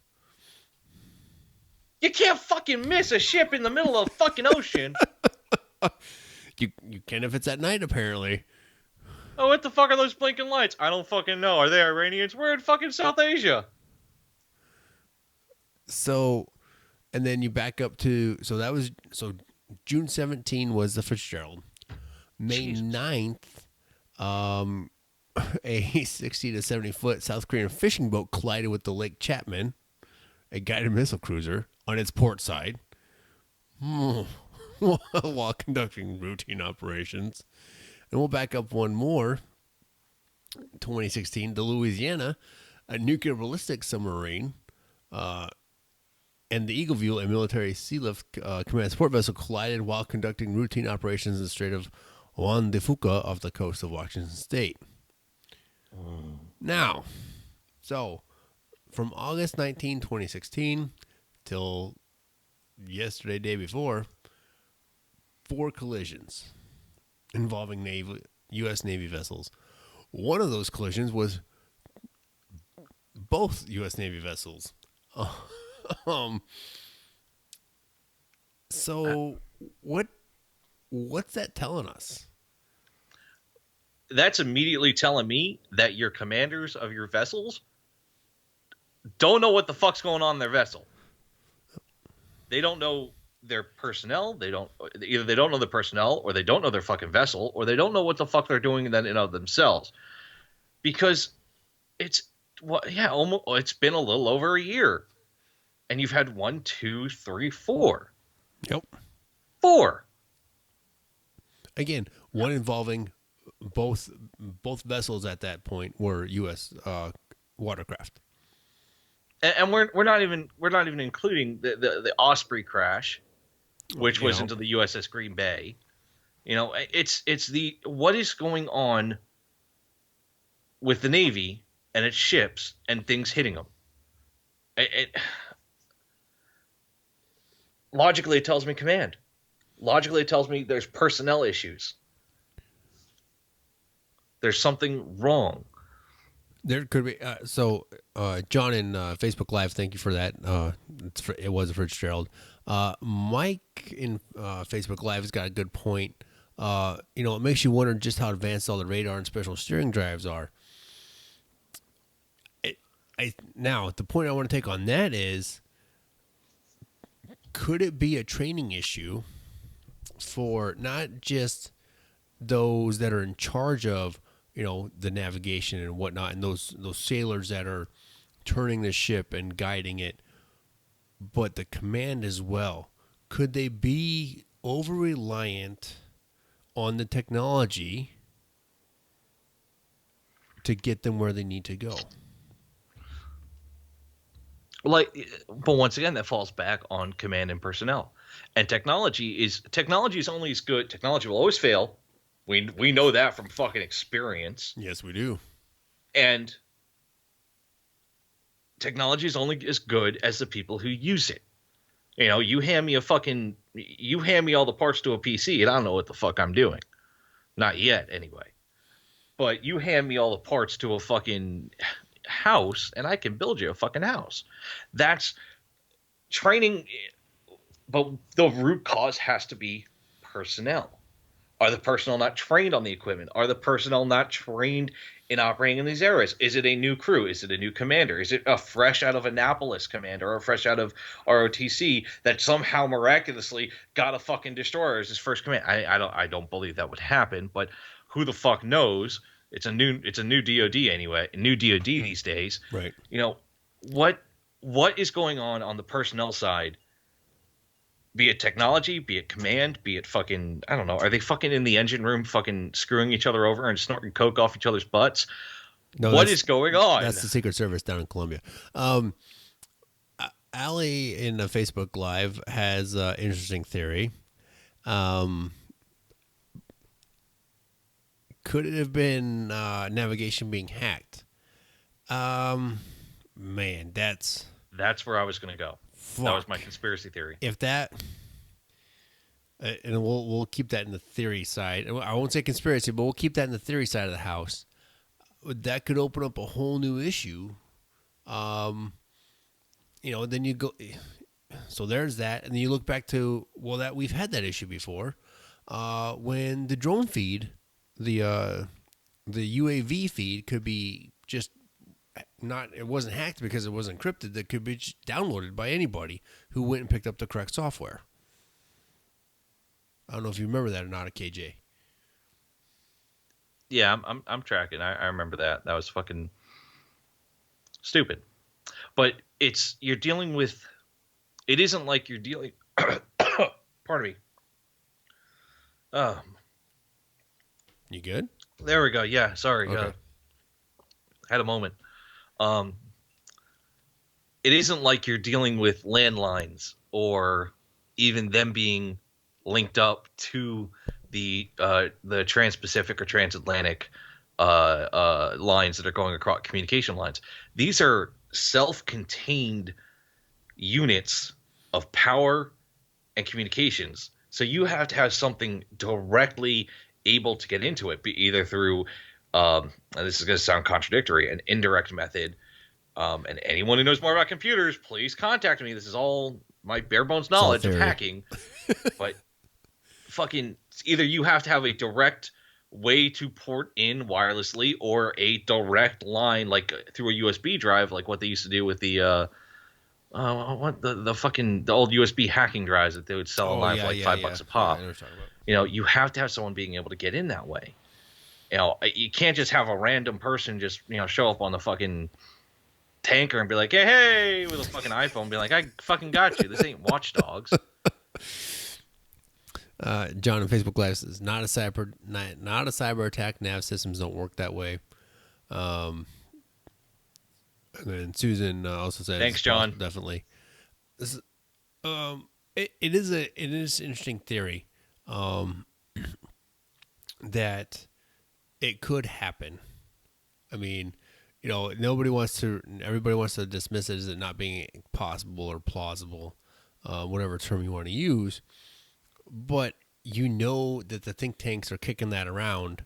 You can't fucking miss a ship in the middle of the fucking ocean. You can if it's at night, apparently. Oh, what the fuck are those blinking lights? I don't fucking know. Are they Iranians? We're in fucking South Asia. So, and then you back up to, so June 17 was the Fitzgerald. May Jesus. 9th, a 60 to 70 foot South Korean fishing boat collided with the Lake Chapman, a guided missile cruiser, on its port side while conducting routine operations. And we'll back up one more. 2016, the Louisiana, a nuclear ballistic submarine, and the Eagleview, a military sea lift command support vessel, collided while conducting routine operations in the Strait of Juan de Fuca off the coast of Washington State. Now, so from August 19, 2016 till yesterday, day before, 4 collisions involving U.S. Navy vessels. One of those collisions was both U.S. Navy vessels. So what's that telling us? That's immediately telling me that your commanders of your vessels don't know what the fuck's going on in their vessel. They don't know their personnel. Either they don't know the personnel, or they don't know their fucking vessel, or they don't know what the fuck they're doing in and of themselves. Because it's been a little over a year, and you've had 1, 2, 3, 4. Yep. 4. Again, one involving both vessels at that point were U.S. Watercraft. And we're not even including the Osprey crash, which was into the USS Green Bay. It's the what is going on with the Navy and its ships and things hitting them. Logically, it tells me command. Logically, it tells me there's personnel issues. There's something wrong. There could be. John in Facebook Live, thank you for that. It was a Fitzgerald. Mike in Facebook Live has got a good point. It makes you wonder just how advanced all the radar and special steering drives are. Now, the point I want to take on that is, could it be a training issue for not just those that are in charge of, the navigation and whatnot, and those sailors that are turning the ship and guiding it, but the command as well? Could they be over-reliant on the technology to get them where they need to go? But once again, that falls back on command and personnel. And technology is only as good. Technology will always fail. We know that from fucking experience. Yes, we do. And technology is only as good as the people who use it. You hand me all the parts to a PC, and I don't know what the fuck I'm doing. Not yet, anyway. But you hand me all the parts to a fucking house, and I can build you a fucking house. That's training, but the root cause has to be personnel. Are the personnel not trained on the equipment? Are the personnel not trained in operating in these areas? Is it a new crew? Is it a new commander? Is it a fresh out of Annapolis commander or fresh out of ROTC that somehow miraculously got a fucking destroyer as his first command? I don't believe that would happen, but who the fuck knows? It's a new DOD anyway, a new DOD these days. Right. What is going on the personnel side? Be it technology, be it command, be it fucking, I don't know. Are they fucking in the engine room fucking screwing each other over and snorting coke off each other's butts? No, what is going on? That's the Secret Service down in Colombia. Allie in the Facebook Live has an interesting theory. Could it have been navigation being hacked? Man, that's where I was going to go. Fuck. That was my conspiracy theory. If that, and we'll keep that in the theory side. I won't say conspiracy, but we'll keep that in the theory side of the house. That could open up a whole new issue. Then you go. So there's that, and then you look back to that we've had that issue before, when the drone feed, the UAV feed could be just. It wasn't hacked because it was encrypted. That could be just downloaded by anybody who went and picked up the correct software. I don't know if you remember that or not, at KJ. Yeah, I'm tracking. I remember that. That was fucking stupid. But you're dealing with. It isn't like you're dealing. Pardon me. You good? There we go. Yeah, sorry. Okay. Had a moment. Um, it isn't like you're dealing with landlines or even them being linked up to the Trans-Pacific or Transatlantic lines that are going across communication lines. These are self-contained units of power and communications. So you have to have something directly able to get into it, be either through, and this is going to sound contradictory, an indirect method. And anyone who knows more about computers, please contact me. This is all my bare bones knowledge of hacking. But fucking either you have to have a direct way to port in wirelessly or a direct line, like through a USB drive, like what they used to do with the the old USB hacking drives that they would sell online for like $5 a pop. Yeah, I know what you're talking about. You know, you have to have someone being able to get in that way. You know, you can't just have a random person just, you know, show up on the fucking tanker and be like, hey, with a fucking iPhone, be like, I fucking got you. This ain't Watch Dogs. John on Facebook Live says, not a cyber attack. Nav systems don't work that way. And then Susan also says, thanks, John. Definitely. This is, it is an interesting theory that it could happen. I mean, you know, everybody wants to dismiss it as it not being possible or plausible, whatever term you want to use. But you know that the think tanks are kicking that around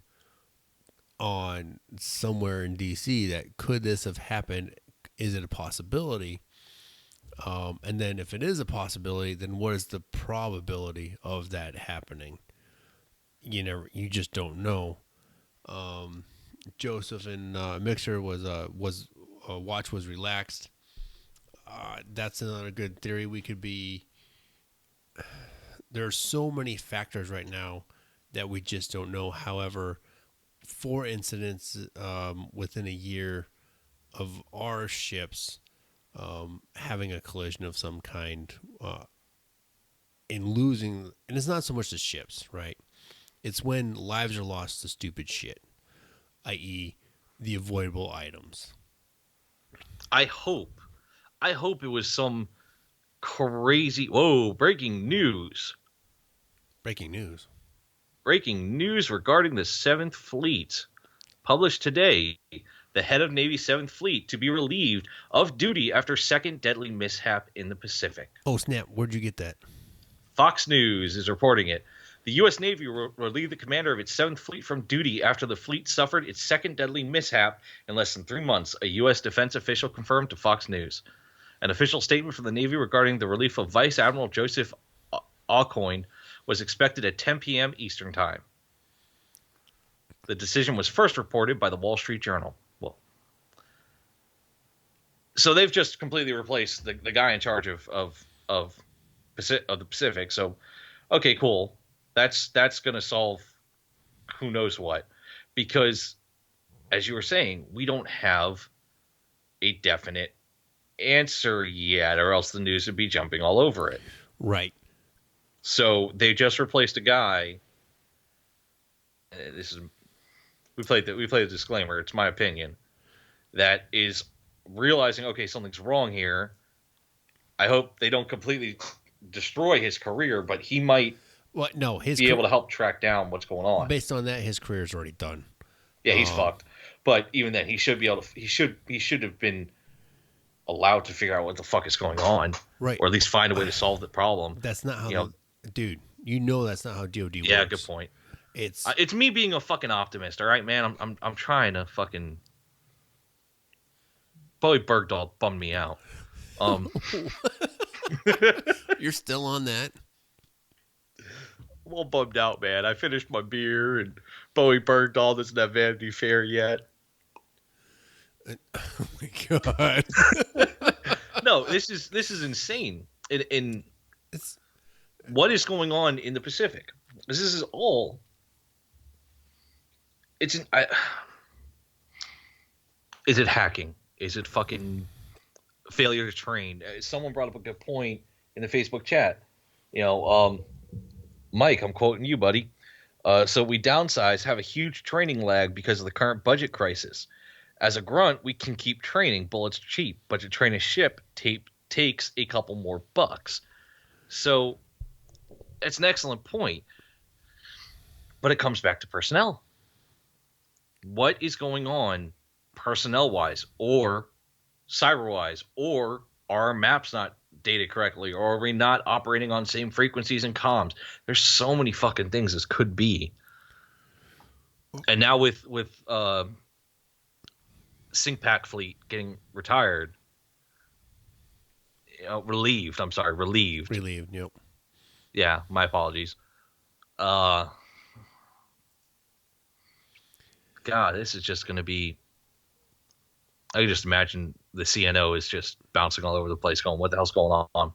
on somewhere in DC that could this have happened? Is it a possibility? And then if it is a possibility, then what is the probability of that happening? You just don't know. Joseph and Mixer was watch was relaxed. That's another good theory. We could be. There are so many factors right now that we just don't know. However, 4 incidents within a year of our ships having a collision of some kind in losing, and it's not so much the ships, right? It's when lives are lost to stupid shit, i.e., the avoidable items. I hope it was some crazy. Whoa! Breaking news. Breaking news. Breaking news regarding the 7th Fleet. Published today, the head of Navy 7th Fleet to be relieved of duty after second deadly mishap in the Pacific. Oh, snap. Where'd you get that? Fox News is reporting it. The U.S. Navy relieved the commander of its 7th Fleet from duty after the fleet suffered its second deadly mishap in less than 3 months, a U.S. defense official confirmed to Fox News. An official statement from the Navy regarding the relief of Vice Admiral Joseph Aucoin was expected at 10 p.m. Eastern Time. The decision was first reported by the Wall Street Journal. Well, so they've just completely replaced the guy in charge of the Pacific. So, okay, cool. That's going to solve who knows what, because as you were saying, we don't have a definite answer yet, or else the news would be jumping all over it. Right. So they just replaced a guy. We played the disclaimer. It's my opinion that is realizing, okay, something's wrong here. I hope they don't completely destroy his career, but he might. Well, no, be able to help track down what's going on. Based on that, his career's already done. Yeah, he's fucked. But even then, he should be able to. He should have been allowed to figure out what the fuck is going on, right? Or at least find a way to solve the problem. That's not how, dude. You know that's not how DoD works. Yeah, good point. It's me being a fucking optimist. All right, man. I'm trying to fucking. Bowie Bergdahl bummed me out. You're still on that. I'm all bummed out, man. I finished my beer, and Bowie Bergdahl doesn't have Vanity Fair yet. Oh my god! No, this is insane. In what is going on in the Pacific? This is all. It's an, I, Is it hacking? Is it fucking failure to train? Someone brought up a good point in the Facebook chat. You know, Mike, I'm quoting you, buddy. So we downsize, have a huge training lag because of the current budget crisis. As a grunt, we can keep training. Bullets cheap, but to train a ship takes a couple more bucks. So it's an excellent point. But it comes back to personnel. What is going on personnel-wise or cyber-wise? Or are our maps not dated correctly? Or are we not operating on same frequencies and comms? There's so many fucking things this could be. And now with SyncPack fleet getting retired, relieved. I'm sorry, relieved. Relieved. Yep. Yeah, my apologies. God, this is just going to be. I can just imagine the CNO is just bouncing all over the place, going, "What the hell's going on?"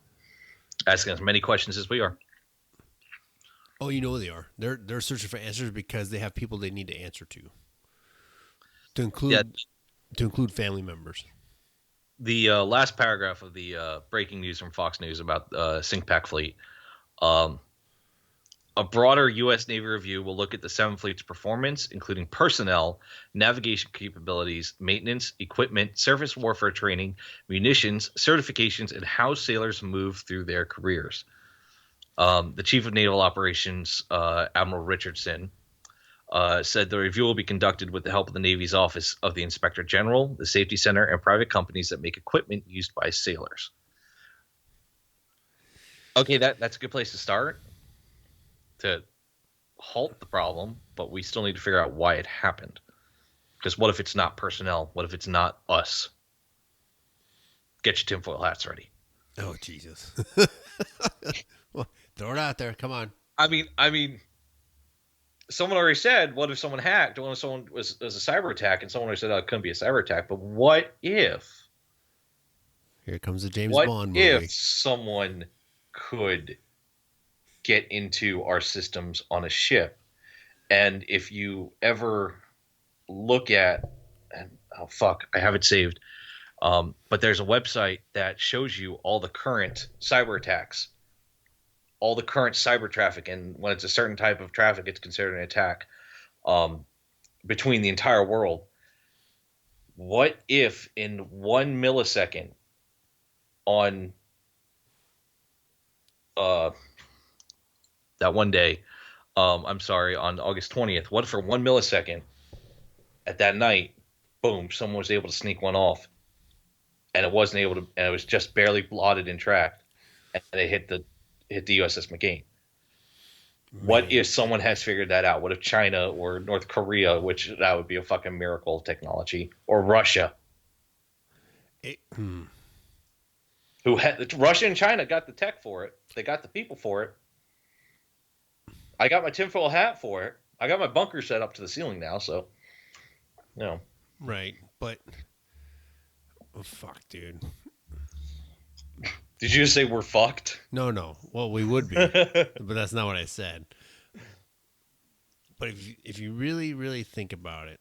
Asking as many questions as we are. Oh, you know they are. They're searching for answers because they have people they need to answer to include family members. The last paragraph of the breaking news from Fox News about SyncPack fleet. A broader U.S. Navy review will look at the 7 fleet's performance, including personnel, navigation capabilities, maintenance, equipment, surface warfare training, munitions, certifications, and how sailors move through their careers. The Chief of Naval Operations, Admiral Richardson, said the review will be conducted with the help of the Navy's Office of the Inspector General, the Safety Center, and private companies that make equipment used by sailors. Okay, that's a good place to start to halt the problem, but we still need to figure out why it happened. Because what if it's not personnel? What if it's not us? Get your tinfoil hats ready. Oh, Jesus. Well, throw it out there. Come on. I mean, someone already said, what if someone hacked? What if someone was a cyber attack? And someone already said, it couldn't be a cyber attack. But what if? Here comes the James Bond movie. What if someone could get into our systems on a ship? And if you ever look at, and oh fuck, I have it saved. But there's a website that shows you all the current cyber attacks, all the current cyber traffic, and when it's a certain type of traffic, it's considered an attack between the entire world. What if in 1 millisecond on that one day, on August 20th, what if for 1 millisecond at that night, boom, someone was able to sneak one off, and it wasn't able to, and it was just barely blotted and tracked, and it hit the USS McCain. Man. What if someone has figured that out? What if China or North Korea, which that would be a fucking miracle of technology, or Russia, Russia and China got the tech for it, they got the people for it. I got my tinfoil hat for it. I got my bunker set up to the ceiling now, so Right, but oh, fuck, dude. Did you just say we're fucked? No. Well, we would be, but that's not what I said. But if you really, really think about it,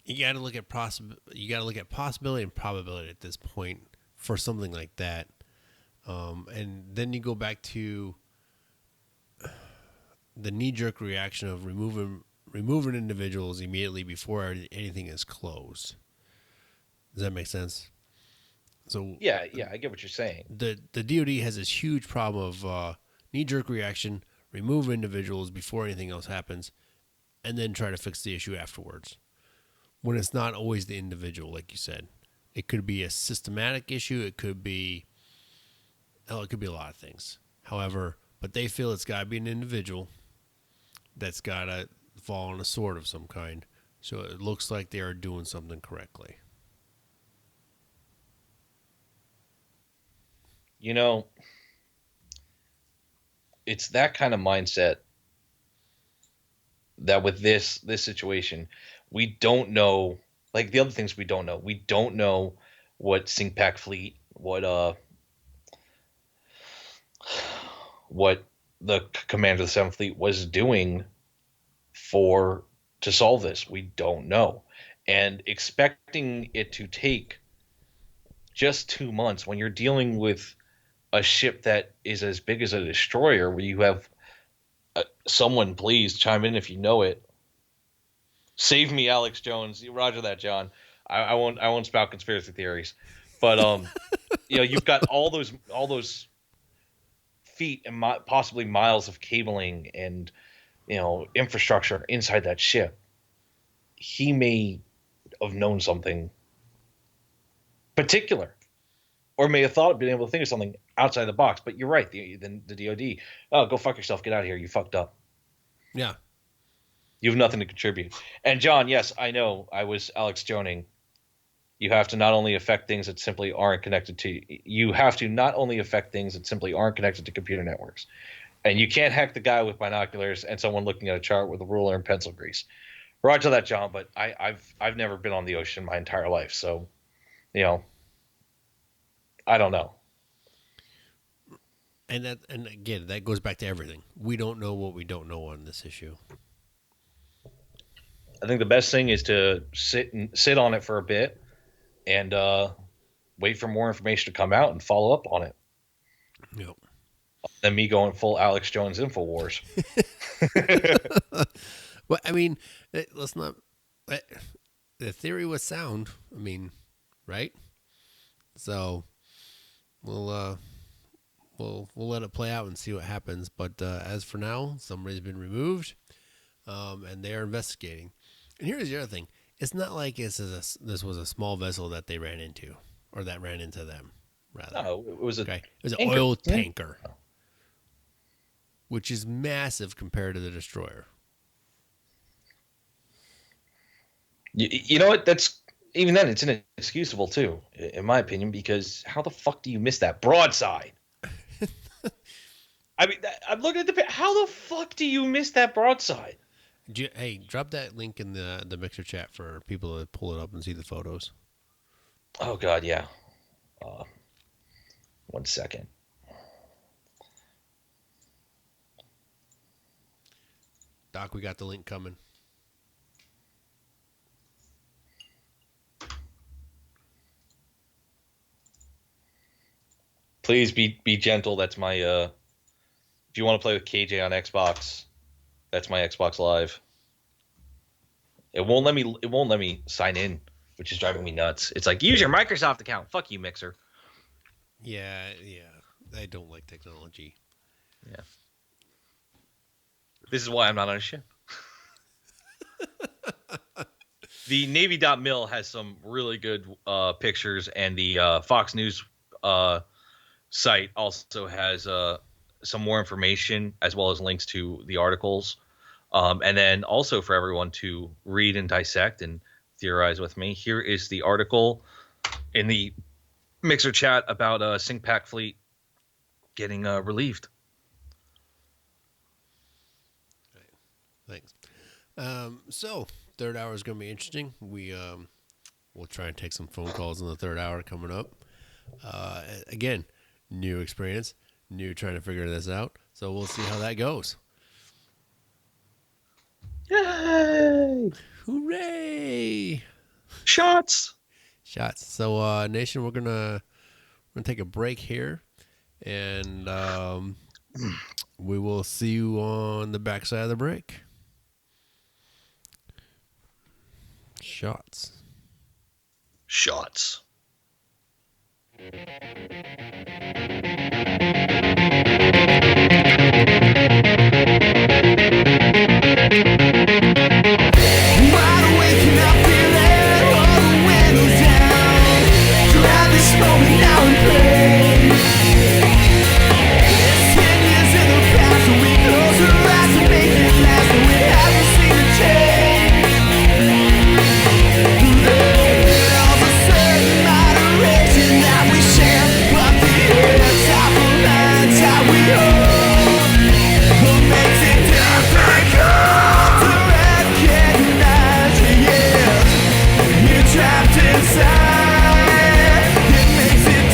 you got to look at possibility and probability at this point for something like that, and then you go back to the knee-jerk reaction of removing individuals immediately before anything is closed. Does that make sense? So yeah, I get what you're saying. The DoD has this huge problem of knee-jerk reaction, remove individuals before anything else happens, and then try to fix the issue afterwards. When it's not always the individual, like you said. It could be a systematic issue. It could be a lot of things. However, but they feel it's got to be an individual that's got to fall on a sword of some kind. So it looks like they are doing something correctly. It's that kind of mindset that with this situation, we don't know, like the other things we don't know. We don't know what SyncPack fleet what the commander of the Seventh Fleet was doing for to solve this. We don't know, and expecting it to take just 2 months when you're dealing with a ship that is as big as a destroyer, where you have someone, please chime in if you know it. Save me, Alex Jones. Roger that, John. I won't spout conspiracy theories, but you've got all those feet and possibly miles of cabling and infrastructure inside that ship. He may have known something particular, or may have thought, been able to think of something outside the box. But you're right. The DoD, oh, go fuck yourself. Get out of here. You fucked up. Yeah. You have nothing to contribute. And John, yes, I know. I was Alex Joning. You have to not only affect things that simply aren't connected to. You have to not only affect things that simply aren't connected to computer networks. And you can't hack the guy with binoculars and someone looking at a chart with a ruler and pencil grease. Roger that, John. But I've never been on the ocean my entire life, so I don't know. And again, that goes back to everything. We don't know what we don't know on this issue. I think the best thing is to sit on it for a bit and wait for more information to come out and follow up on it. Yep. Than me going full Alex Jones InfoWars. Well, I mean, let's not. The theory was sound. I mean, right? So we'll let it play out and see what happens. But as for now, somebody's been removed, and they are investigating. And here's the other thing: it's not like this was a small vessel that they ran into, or that ran into them. Rather, no, it was an oil tanker, which is massive compared to the destroyer. You know what? That's even then, it's inexcusable too, in my opinion, because how the fuck do you miss that broadside? I mean, I'm looking at how the fuck do you miss that broadside? Hey, drop that link in the Mixer chat for people to pull it up and see the photos. Oh God, yeah. 1 second. Doc, we got the link coming. Please be gentle. That's my if you want to play with KJ on Xbox, that's my Xbox Live. It won't let me sign in, which is driving me nuts. It's like, use your Microsoft account. Fuck you, Mixer. Yeah. I don't like technology. Yeah. This is why I'm not on a ship. The Navy.mil has some really good pictures, and the Fox News site also has some more information as well as links to the articles. And then also for everyone to read and dissect and theorize with me, here is the article in the Mixer chat about SingPac Fleet getting relieved. Thanks. So third hour is going to be interesting. We'll try and take some phone calls in the third hour coming up. Again, new experience, new trying to figure this out. So we'll see how that goes. Yay! Hooray! Shots. So Nation, we're gonna take a break here, and we will see you on the backside of the break. Shots. Wide awake and I feel it, all the windows down. Grab this moment now and pray. It's 10 years in the past, and we close our eyes and make it last, and we haven't seen a change. There's a certain moderation that we share, but the top of lines how we hold. What makes it difficult to recognize you, yeah. You're trapped inside. It makes it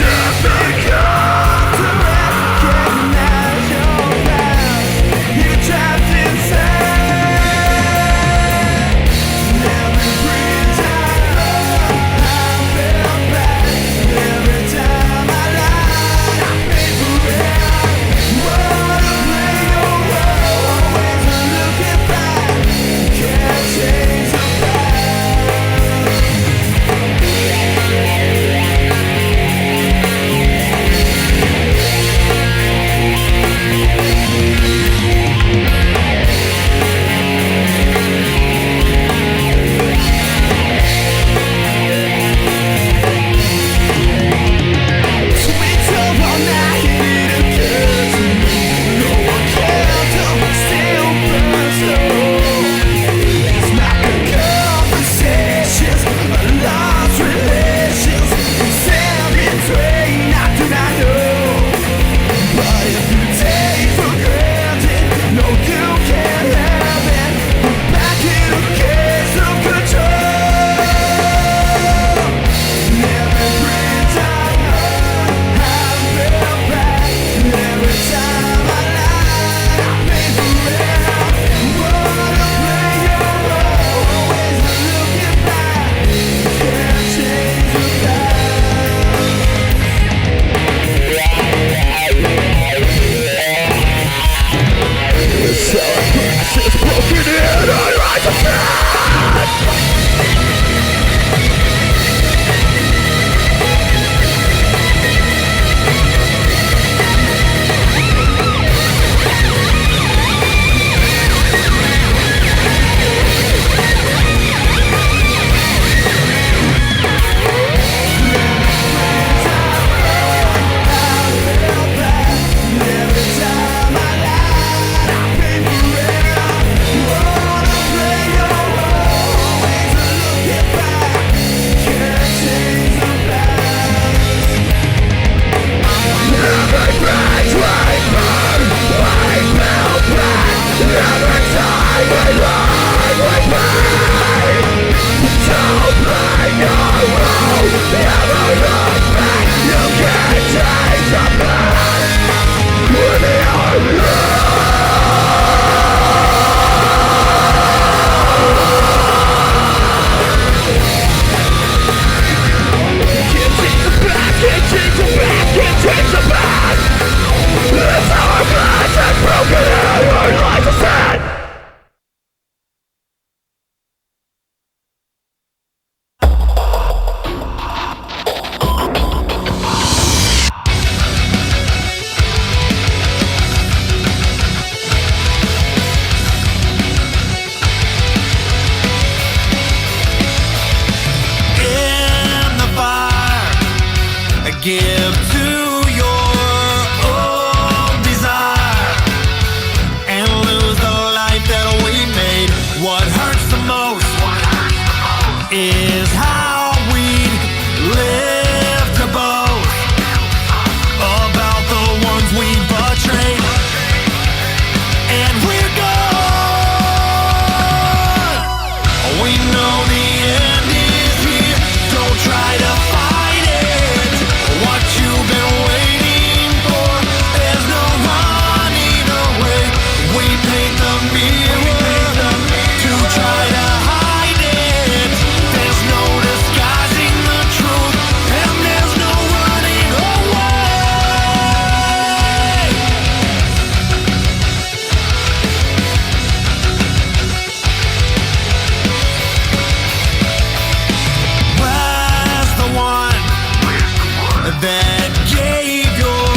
that gave your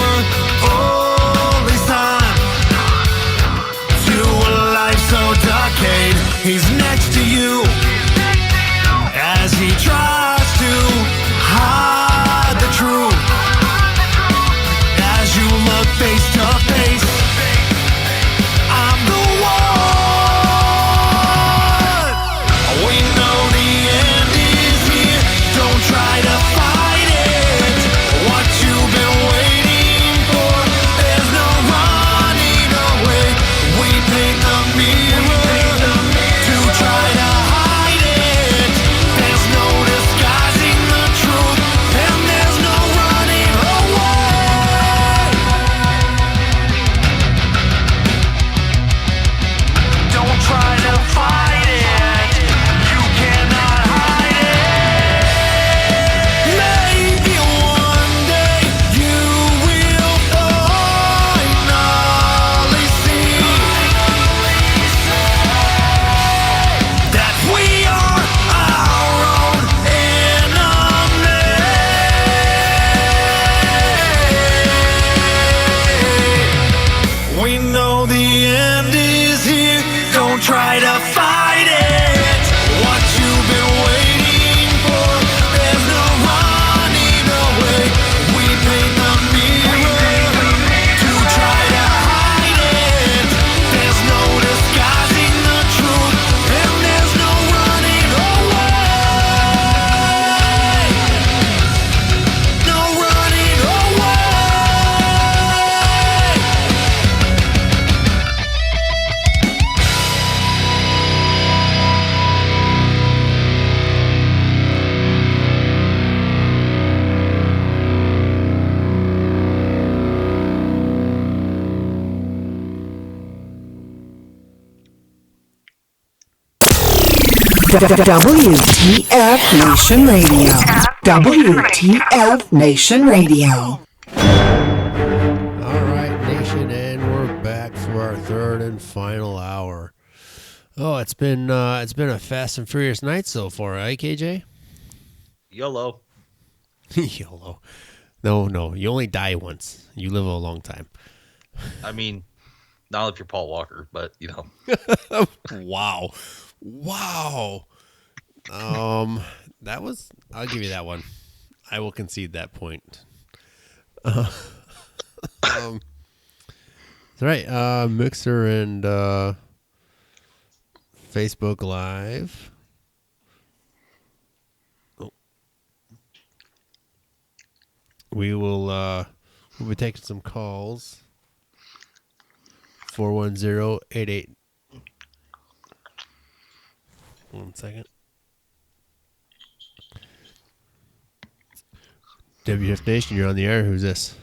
only son to a life so decayed. He's next to you as he tries to hide the truth. As you look face to face, I'm the one. We know the end is here. Don't try to fight it. What you've been waiting for, there's no running away. We paint the mirror to try to hide it. There's no disguising the truth, and there's no running away. Don't try to fight it. You cannot hide it. Maybe one day you will finally see that we are our own enemy. We know the end is here. Don't try to fight it. What you've been waiting for, there's no running away. We paint the mirror to try to hide it. There's no disguising the truth, and there's no running away. No running away. WTF Nation Radio. WTF Nation Radio. All right, Nation, and we're back for our third and final hour. Oh, it's been a fast and furious night so far, right, KJ? YOLO. YOLO. No, you only die once. You live a long time. I mean, not if you're Paul Walker, but you know. Wow. That was. I'll give you that one. I will concede that point. That's right. Mixer and Facebook Live. Oh. We'll be taking some calls. 410-88. One second. WF Nation, you're on the air. Who's this?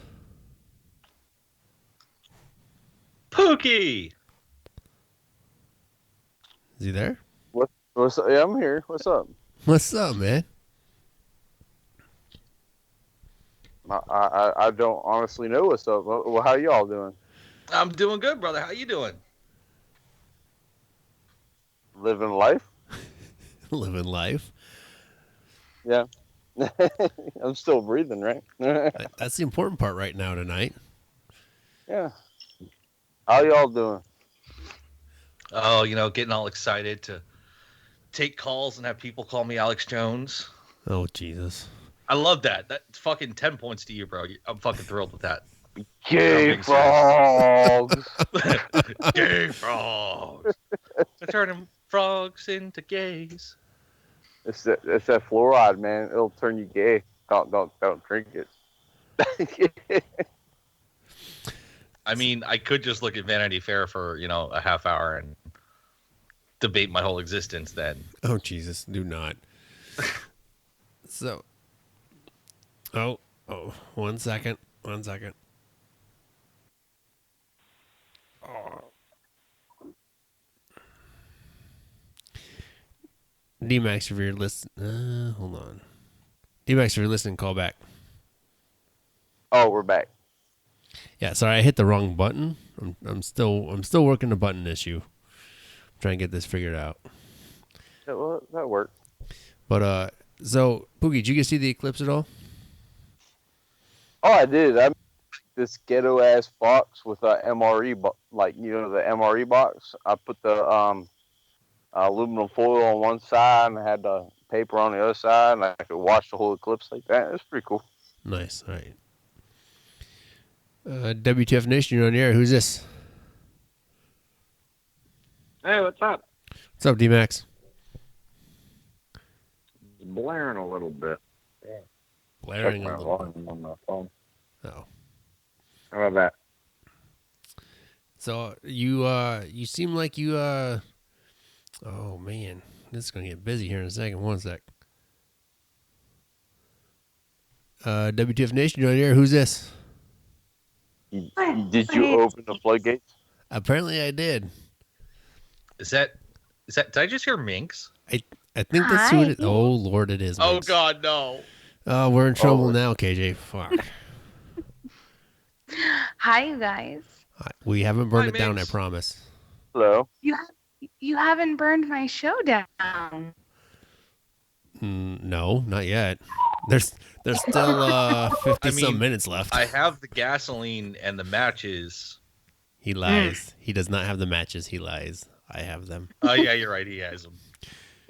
Pookie! Is he there? What's up? Yeah, I'm here. What's up? What's up, man? I don't honestly know what's up. Well, how y'all doing? I'm doing good, brother. How you doing? Living life? Living life. Yeah. I'm still breathing, right? That's the important part right now tonight. Yeah. How y'all doing? Oh, you know, getting all excited to take calls and have people call me Alex Jones. Oh, Jesus. I love that. That's fucking 10 points to you, bro. I'm fucking thrilled with that. Gay frogs. Gay frogs. They're turning frogs into gays. It's that fluoride, man. It'll turn you gay. Don't drink it. I mean, I could just look at Vanity Fair for, you know, a half hour and debate my whole existence then. Oh, Jesus. Do not. So. Oh, 1 second. 1 second. Oh. D-Max, if you're listening, hold on. D-Max, if you're listening, call back. Oh, we're back. Yeah, sorry, I hit the wrong button. I'm still working the button issue. I'm trying to get this figured out. Yeah, well, that worked. But so Pookie, did you get to see the eclipse at all? Oh, I did. I made this ghetto ass box with a MRE, like the MRE box. I put the aluminum foil on one side and I had the paper on the other side, and I could wash the whole Eclipse like that. It's pretty cool. Nice. All right. WTF Nation, you're on the air. Who's this? Hey, what's up? What's up, D-Max? It's blaring a little bit. Blaring Check a my little. volume on my phone. Oh. How about that? So you seem like you oh man, this is gonna get busy here in a second. One sec. WTF Nation, you're on the air. Who's this? Did you open the floodgates? Apparently I did. Is that? Did I just hear Minx? I think that's who it is. Oh Lord, it is. Oh Minx. God, no! Oh, we're in trouble now, KJ. Fuck. Hi, you guys. We haven't burned Hi, it down, I Minx. promise. Hello. You haven't burned my show down. No, not yet. There's still 50 some minutes left. I have the gasoline and the matches. He lies. He does not have the matches. He lies. I have them. Oh yeah, you're right. He has them.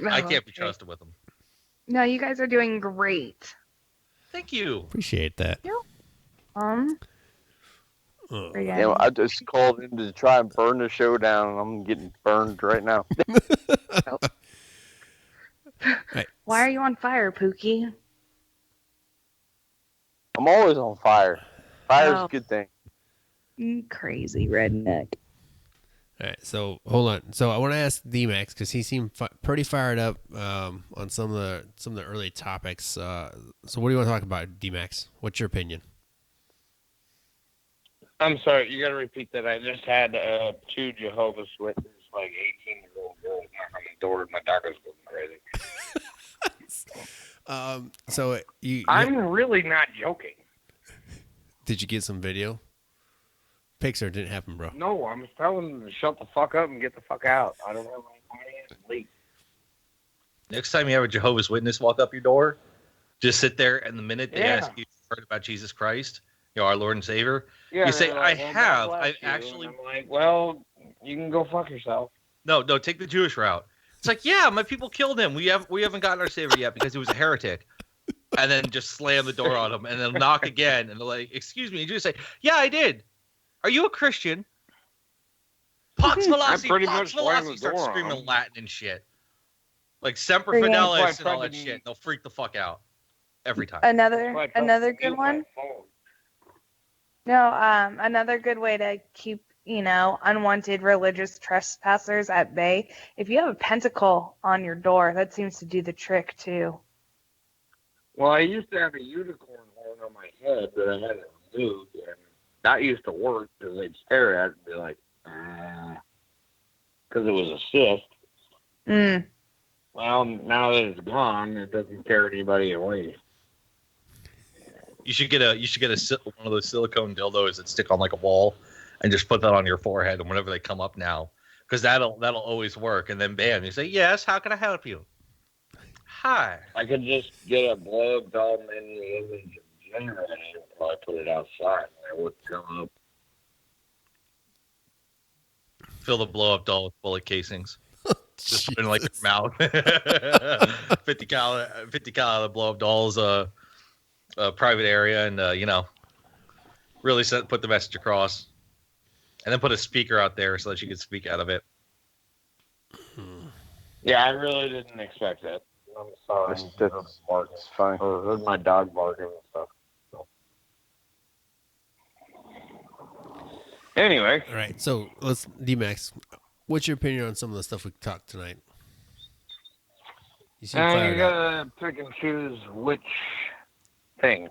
I can't be okay. trusted with them. No, you guys are doing great. Thank you. Appreciate that. Yeah, I just called in to try and burn the show down, and I'm getting burned right now. Right. Why are you on fire, Pookie? I'm always on fire. Fire's Oh. a good thing. You crazy redneck. All right, so hold on. So I want to ask D-Max because he seemed pretty fired up on some of the early topics. So what do you want to talk about, D-Max? What's your opinion? I'm sorry, you got to repeat that. I just had two Jehovah's Witnesses, like 18-year-old girls knock on the door, and my dog was going crazy. So I'm really not joking. did you get some video? Pixar didn't happen, bro. No, I'm telling them to shut the fuck up and get the fuck out. I don't have any money and leave. Next time you have a Jehovah's Witness walk up your door, just sit there, and the minute they ask you if you've heard about Jesus Christ, our Lord and Savior, you say, like, "I well, have. God bless I've you." actually." And I'm like, well, you can go fuck yourself. No, take the Jewish route. It's like, yeah, my people killed him. We haven't gotten our Savior yet because he was a heretic. And then just slam the door on him, and then knock again, and they're like, "Excuse me," and you just say, "Yeah, I did. Are you a Christian?" Pax Velocity, pretty Pax much slammed Velocity, the start door on screaming him. Latin and shit. Like Semper Yeah. Fidelis That's and why I all that tried to- shit. They'll freak the fuck out every time. Another That's why I tried another to good mute my one. phone. No, another good way to keep, unwanted religious trespassers at bay. If you have a pentacle on your door, that seems to do the trick too. Well, I used to have a unicorn horn on my head that I had to remove, and that used to work because they'd stare at it and be like, because it was a cyst. Mm. Well, now that it's gone, it doesn't scare anybody away. You should get one of those silicone dildos that stick on like a wall, and just put that on your forehead, and whenever they come up now, because that'll always work. And then bam, you say, "Yes, how can I help you?" Hi. I could just get a blow-up doll in the image of generator and probably put it outside, and it would come up. Fill the blow up doll with bullet casings. Just put it in like your mouth. 50 caliber blow up dolls, a private area, and really put the message across, and then put a speaker out there so that you can speak out of it. Yeah, I really didn't expect that. I'm sorry. That's fine. I heard my dog barking and stuff. So. Anyway. All right, so let's D-Max. What's your opinion on some of the stuff we talked tonight? You seem You fired up. gotta pick and choose which thing.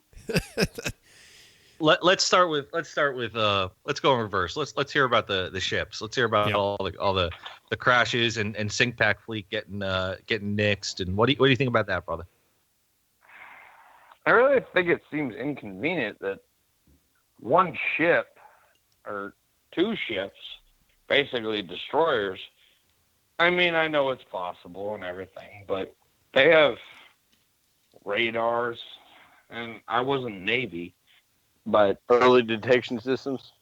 Let's start with let's go in reverse. Let's hear about the ships. Let's hear about Yep. all the crashes and Singpack fleet getting nixed. And what do you think about that, brother? I really think it seems inconvenient that one ship or two ships, basically destroyers. I mean, I know it's possible and everything, but they have radars, and I wasn't Navy, But Early detection systems.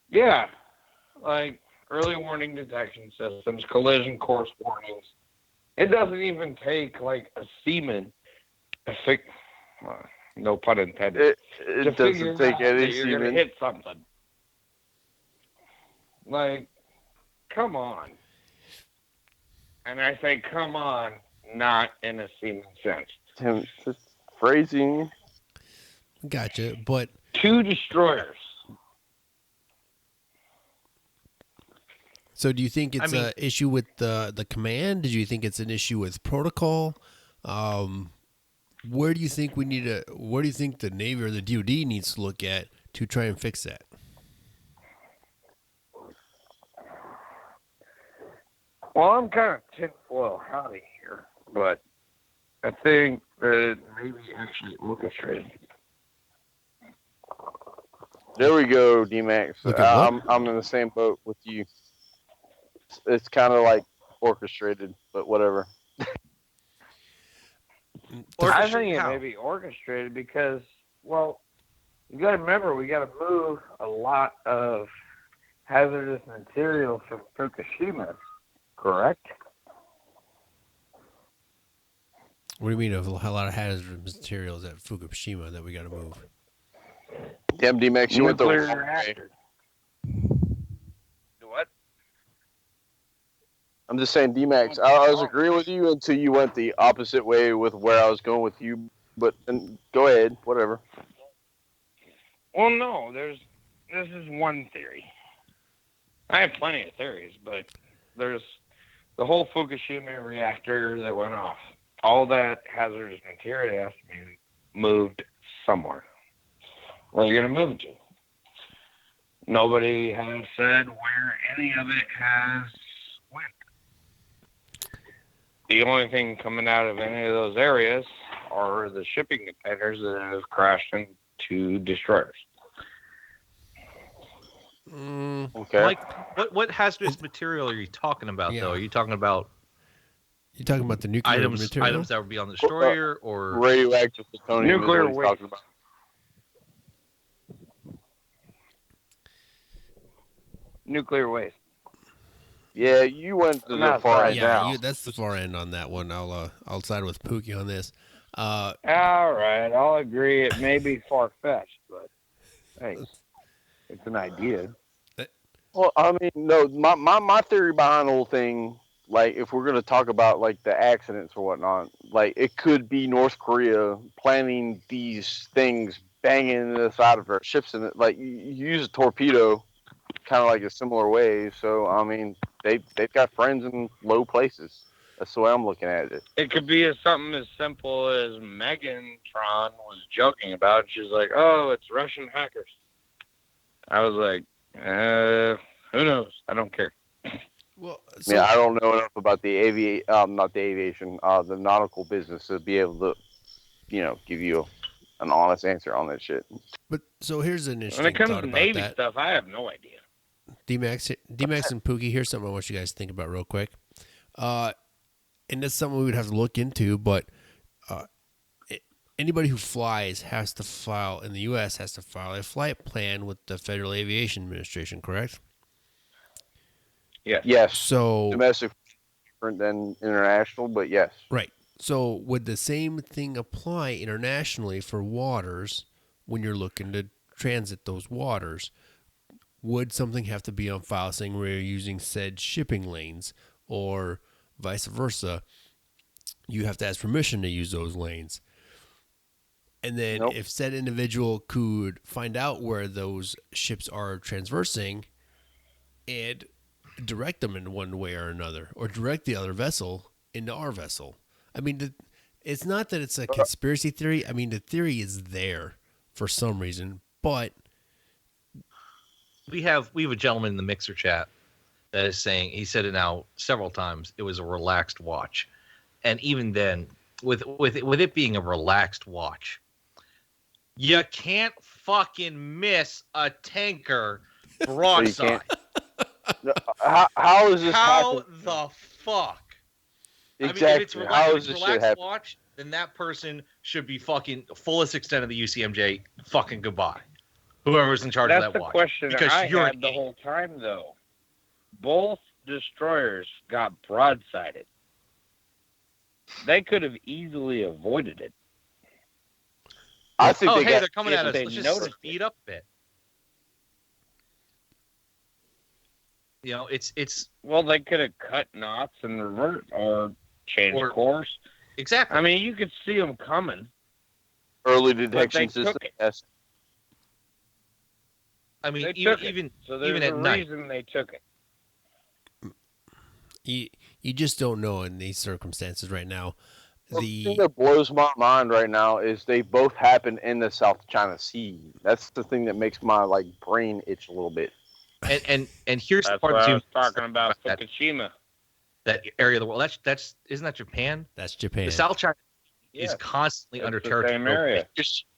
yeah, like early warning detection systems, collision course warnings. It doesn't even take like a seaman to no pun intended, It to doesn't figure take out any that you're going to semen. hit something. Like, come on. And I say come on, not in a seaman sense. Just phrasing. Gotcha. But 2 destroyers. so do you think it's I mean- an issue with the command? Do you think it's an issue with protocol? Where do you think we need to? Where do you think the Navy or the DoD needs to look at to try and fix that? Well, I'm kind of tinfoil howdy here, but I think that maybe actually orchestrated. There we go, D-Max. Look at what? I'm in the same boat with you. It's kind of like orchestrated, but whatever. I think it may be orchestrated because, well, you got to remember we got to move a lot of hazardous materials from Fukushima, correct? What do you mean a lot of hazardous materials at Fukushima that we got to move? Damn, D-Max, you went the Nuclear wrong way. reactor. What? I'm just saying, D-Max, I was agreeing with you until you went the opposite way with where I was going with you. But go ahead, whatever. Well, no, this is one theory. I have plenty of theories, but there's the whole Fukushima reactor that went off. All that hazardous material has to be moved somewhere. Where are you going to move it to? Nobody has said where any of it has went. The only thing coming out of any of those areas are the shipping containers that have crashed into destroyers. Okay. Mike, what hazardous material are you talking about, though? Are you talking about You talking about the nuclear material? items that would be on the destroyer, or radioactive plutonium Nuclear is what he's waste. talking about. Nuclear waste. Yeah, you went to the Not far far end. Yeah, that's the far end on that one. I'll side with Pookie on this. All right, I'll agree. It may be far fetched, but hey, it's an idea. Well, I mean, no, my theory behind the whole thing, like, if we're going to talk about, like, the accidents or whatnot, like, it could be North Korea planning these things banging into the side of their ships, and like, you use a torpedo kind of like a similar way. So, I mean, they've got friends in low places. That's the way I'm looking at it. It could be something as simple as Megan Tron was joking about. She's like, "Oh, it's Russian hackers." I was like, who knows? I don't care. Well, Yeah, I don't know enough about the not the aviation, the nautical business to be able to, give you an honest answer on that shit. But so here's an When interesting it comes thought to about Navy that. stuff, I have no idea. D-Max and Pookie, here's something I want you guys to think about real quick. And that's something we would have to look into, but anybody who flies has to file, in the U.S., has to file a flight plan with the Federal Aviation Administration, correct? Yes. Yes. So Domestic different than international, but yes. right. So would the same thing apply internationally for waters when you're looking to transit those waters? Would something have to be on file saying we're using said shipping lanes, or vice versa? You have to ask permission to use those lanes. And then Nope. if said individual could find out where those ships are transversing and direct them in one way or another, or direct the other vessel into our vessel. I mean, it's not that it's a conspiracy theory. I mean, the theory is there for some reason, but we have a gentleman in the mixer chat that is saying, he said it now several times, it was a relaxed watch. And even then, with it being a relaxed watch, you can't fucking miss a tanker broadside. No, how is this How happening? the fuck? Exactly. I mean, if it's How is a this shit relaxed happening? watch, then that person should be fucking fullest extent of the UCMJ. Fucking goodbye. Whoever's in charge That's of that the watch. question Because I you're had the whole time, though. Both destroyers got broadsided. They could have easily avoided it. I think they're coming at us. they Let's just noticed speed up a bit. You know, it's Well, they could have cut knots and revert or changed course. exactly. I mean, you could see them coming. early But detection they system. took it. Yes. I mean, They took it. even So there's even a at night. reason they took it. You just don't know in these circumstances right now. The thing that blows my mind right now is they both happen in the South China Sea. That's the thing that makes my brain itch a little bit. And here's the That's part what I too. was talking about that, Fukushima. that area of the world. That's isn't that Japan? That's Japan. The South China Yeah. is constantly under It's the same territorial. area.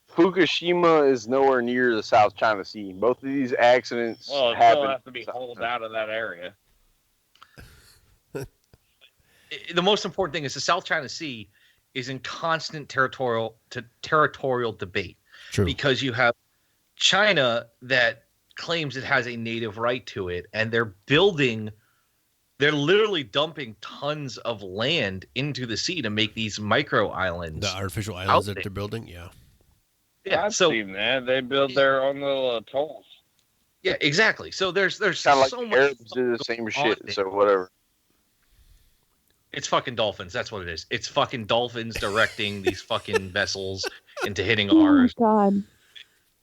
Fukushima is nowhere near the South China Sea. Both of these accidents Well, it still happen. has to be hauled out of that area. The most important thing is the South China Sea is in constant territorial debate. True. Because you have China that claims it has a native right to it, and they're literally dumping tons of land into the sea to make these micro islands. The artificial islands that they're building, yeah. Yeah, I've so seen that. They build their own little atolls. yeah, exactly. So there's Kind of so like much. Arabs do the same shit. there. So whatever. It's fucking dolphins. That's what it is. It's fucking dolphins directing these fucking vessels into hitting ours. God.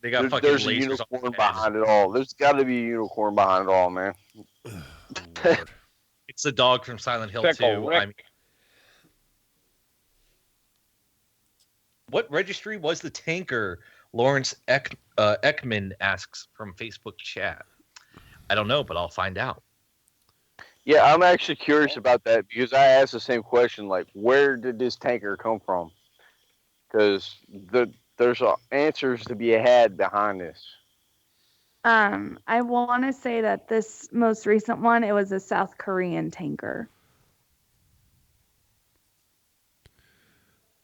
They got fucking There's a lasers unicorn on their heads. behind it all. There's got to be a unicorn behind it all, man. Lord. It's the dog from Silent Hill Pickle 2. Rick. I mean, what registry was the tanker? Lawrence Ekman asks from Facebook chat. I don't know, but I'll find out. Yeah, I'm actually curious about that because I asked the same question, where did this tanker come from? Because there's answers to be had behind this. I want to say that this most recent one, it was a South Korean tanker.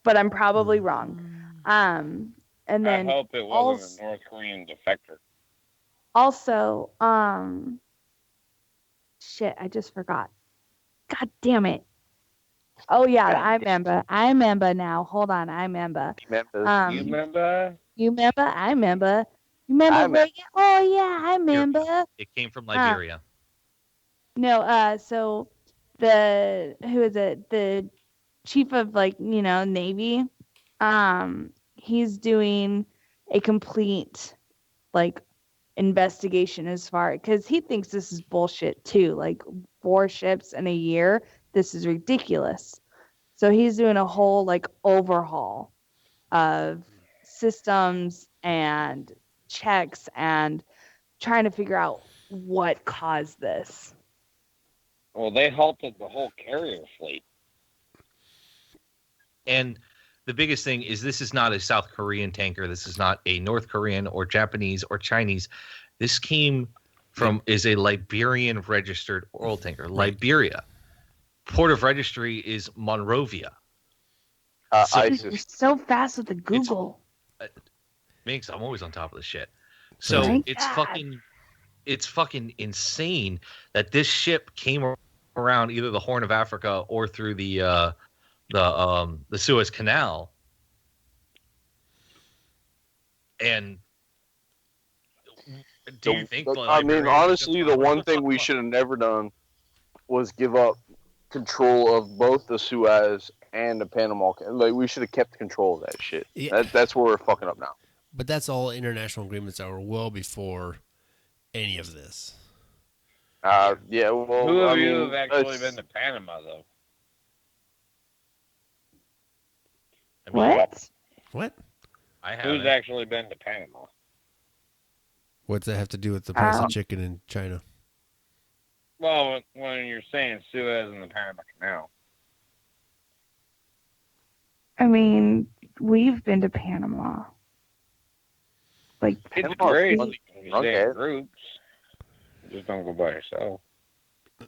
But I'm probably wrong. And then I hope it wasn't a North Korean defector. also, shit, I just forgot. God damn it. Oh yeah, I remember now. Hold on, I remember. Remember? You remember? You remember? I remember. You remember Reagan? Oh yeah, I remember. It came from Liberia. No, so who is it? The chief of Navy. He's doing a complete investigation as far because he thinks this is bullshit too. 4 ships in a year, this is ridiculous. So he's doing a whole overhaul of systems and checks and trying to figure out what caused this. Well, they halted the whole carrier fleet. And the biggest thing is this is not a South Korean tanker. This is not a North Korean or Japanese or Chinese. This is a Liberian registered oil tanker. Liberia. Port of registry is Monrovia. Dude, you're so fast with the Google. Minx, I'm always on top of the shit. So Thank it's God. fucking insane that this ship came around either the Horn of Africa or through the Suez Canal, and do you think? Honestly, the one thing we should have never done was give up control of both the Suez and the Panama. We should have kept control of that shit. Yeah. That's where we're fucking up now. But that's all international agreements that were well before any of this. Yeah. Well, Who of you have actually been to Panama, though? What? I have. Who's actually been to Panama? What's that have to do with the price of chicken in China? Well, when you're saying Suez and the Panama Canal. I mean, we've been to Panama. It's Panama's great. funny. You stay in groups. Just don't go by yourself.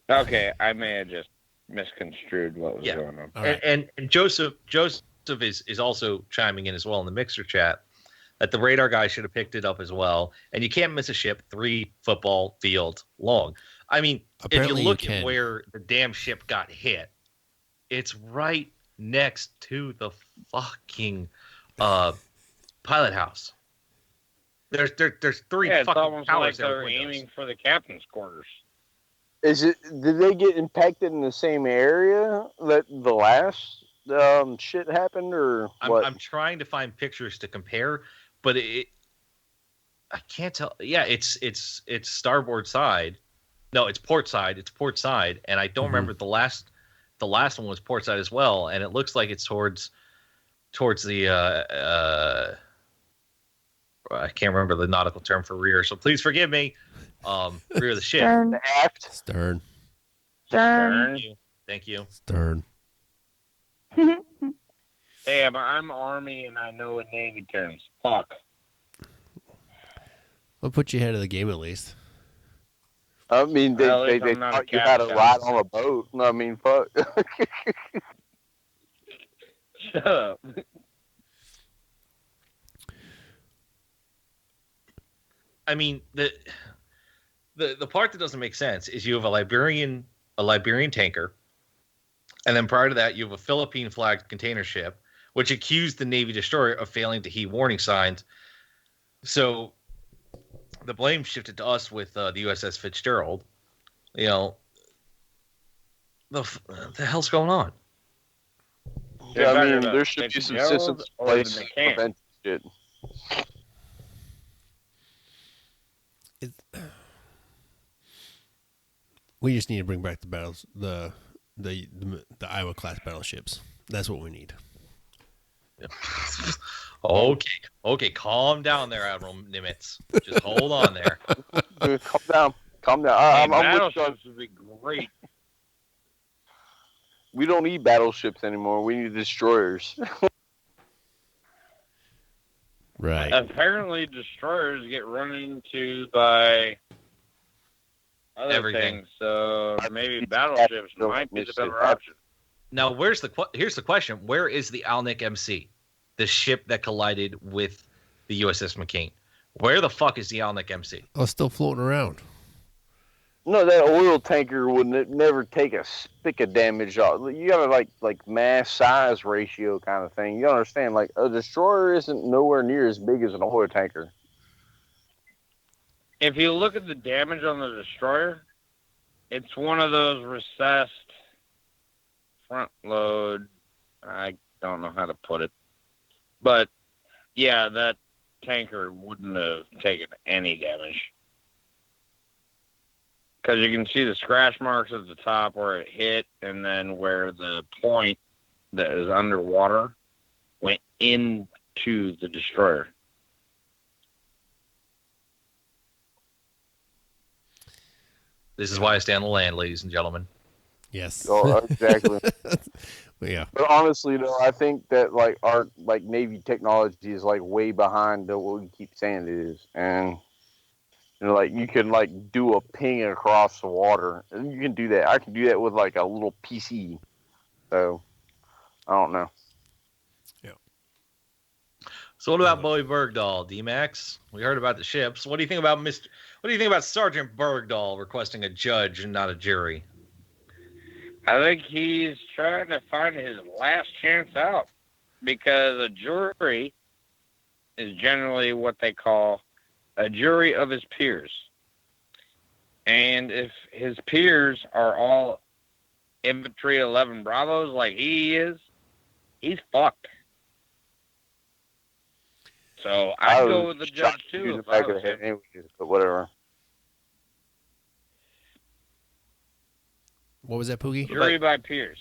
Okay, I may have just misconstrued what was going on. All right. And Joseph is also chiming in as well in the Mixer chat that the radar guy should have picked it up as well. And you can't miss a ship 3 football fields long. I mean, Apparently if you look you at can. where the damn ship got hit, it's right next to the fucking pilot house. There's 3 Yeah, it's fucking almost towers like there with they're windows. aiming for the captain's quarters. Did they get impacted in the same area that the last shit happened, or what? I'm trying to find pictures to compare, but I can't tell. Yeah, it's starboard side. No, it's port side. It's port side, and I don't remember the last one was port side as well, and it looks like it's towards the I can't remember the nautical term for rear, so please forgive me. Rear of the ship. Stern. The aft. Stern. Stern. Thank you. Stern. Damn, I'm Army and I know in Navy terms. Fuck. I'll put you ahead of the game at least. I mean, they Well, at least I'm not a taught you how to captain. ride on a boat. I mean, fuck. Shut up. I mean, the part that doesn't make sense is you have a Liberian tanker, and then prior to that, you have a Philippine flagged container ship, which accused the Navy destroyer of failing to heed warning signs. So the blame shifted to us with the USS Fitzgerald. You know, the hell's going on? Yeah, I You're mean, talking there about should be some Fitzgerald systems in or the place to McCann? prevent shit. We just need to bring back the battles, the Iowa class battleships. That's what we need. Okay, calm down there, Admiral Nimitz. Just hold on there. Dude, calm down. Hey, I'm with you. battleships would be great. We don't need battleships anymore. We need destroyers. Right. Apparently, destroyers get run into by other Everything. things, so maybe battleships might be the better option. Now, here's the question: where is the Alnick MC, the ship that collided with the USS McCain? Where the fuck is the Alnick MC? Oh, it's still floating around. No, that oil tanker would never take a spick of damage off. You got a like mass size ratio kind of thing. You understand? Like a destroyer isn't nowhere near as big as an oil tanker. If you look at the damage on the destroyer, it's one of those recessed front load. I don't know how to put it, but yeah, that tanker wouldn't have taken any damage. Because you can see the scratch marks at the top where it hit, and then where the point that is underwater went into the destroyer. This is why I stay on the land, ladies and gentlemen. Yes. Oh, exactly. Yeah. But honestly, though, I think that like our Navy technology is like way behind what we keep saying it is, and like you can like do a ping across the water, and you can do that. I can do that with like a little PC. So I don't know. So what about Bowie Bergdahl, D-Max? We heard about the ships. What do you think about Sergeant Bergdahl requesting a judge and not a jury? I think he's trying to find his last chance out, because a jury is generally what they call a jury of his peers. And if his peers are all infantry 11 Bravos like he is, he's fucked. So I'd go with the judge too. If I was him. Anyways, but whatever. What was that, Poogie? Jury by peers.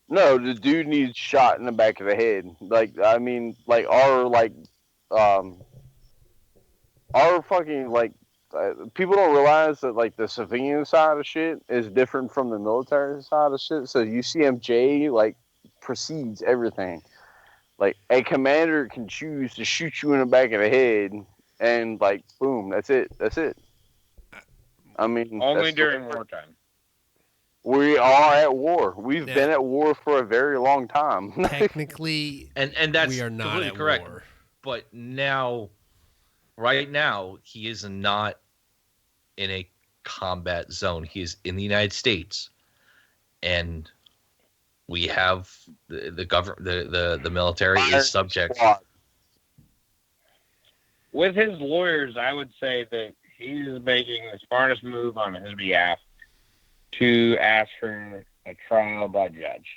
No, the dude needs shot in the back of the head. Like, I mean, like our fucking people don't realize that like the civilian side of shit is different from the military side of shit. So UCMJ like precedes everything. Like a commander can choose to shoot you in the back of the head, and like boom, that's it. I mean, Only during wartime. We are at war. We've Yeah. been at war for a very long time. Technically, and that's we are not completely at correct. war. But now, right now, he is not in a combat zone. He is in the United States, and we have the government, the military is subject. Squad. With his lawyers, I would say that he's making the smartest move on his behalf to ask for a trial by judge.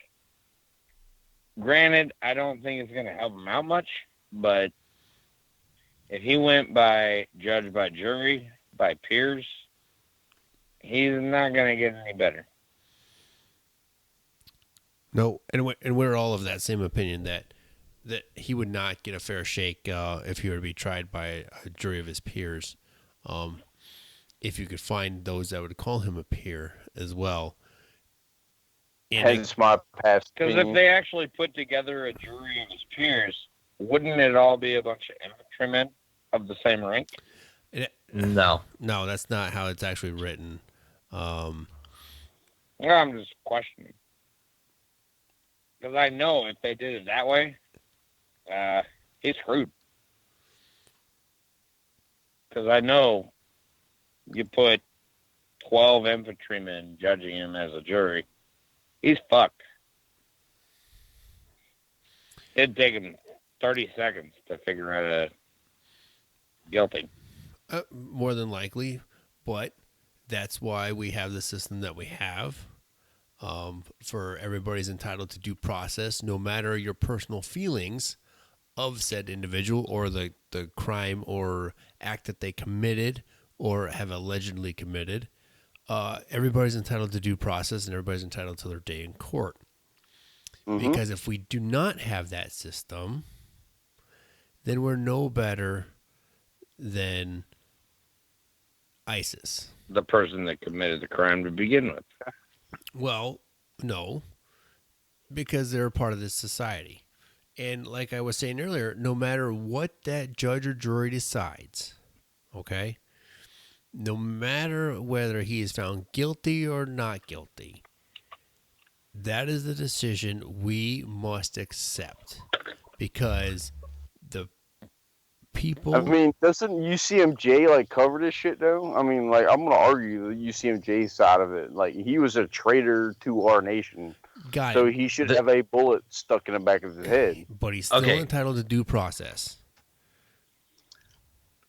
Granted, I don't think it's going to help him out much, but if he went by judge by jury, by peers, he's not going to get any better. No, and we're all of that same opinion that he would not get a fair shake if he were to be tried by a jury of his peers. If you could find those that would call him a peer as well. And Hence my past Because opinion. if they actually put together a jury of his peers, wouldn't it all be a bunch of infantrymen of the same rank? No, that's not how it's actually written. Well, I'm just questioning. Because I know if they did it that way, he's screwed. Because I know you put 12 infantrymen judging him as a jury, he's fucked. It'd take him 30 seconds to figure out a guilty. More than likely, but that's why we have the system that we have. For everybody's entitled to due process, no matter your personal feelings of said individual or the crime or act that they committed or have allegedly committed. Everybody's entitled to due process and everybody's entitled to their day in court. Mm-hmm. Because if we do not have that system, then we're no better than ISIS. The person that committed the crime to begin with. Well, no, because they're a part of this society. And like I was saying earlier, no matter what that judge or jury decides, okay, no matter whether he is found guilty or not guilty, that is the decision we must accept because the people. I mean, doesn't UCMJ like cover this shit though? I mean, like I'm gonna argue the UCMJ side of it. Like he was a traitor to our nation, so he should have a bullet stuck in the back of his head. But he's still entitled to due process.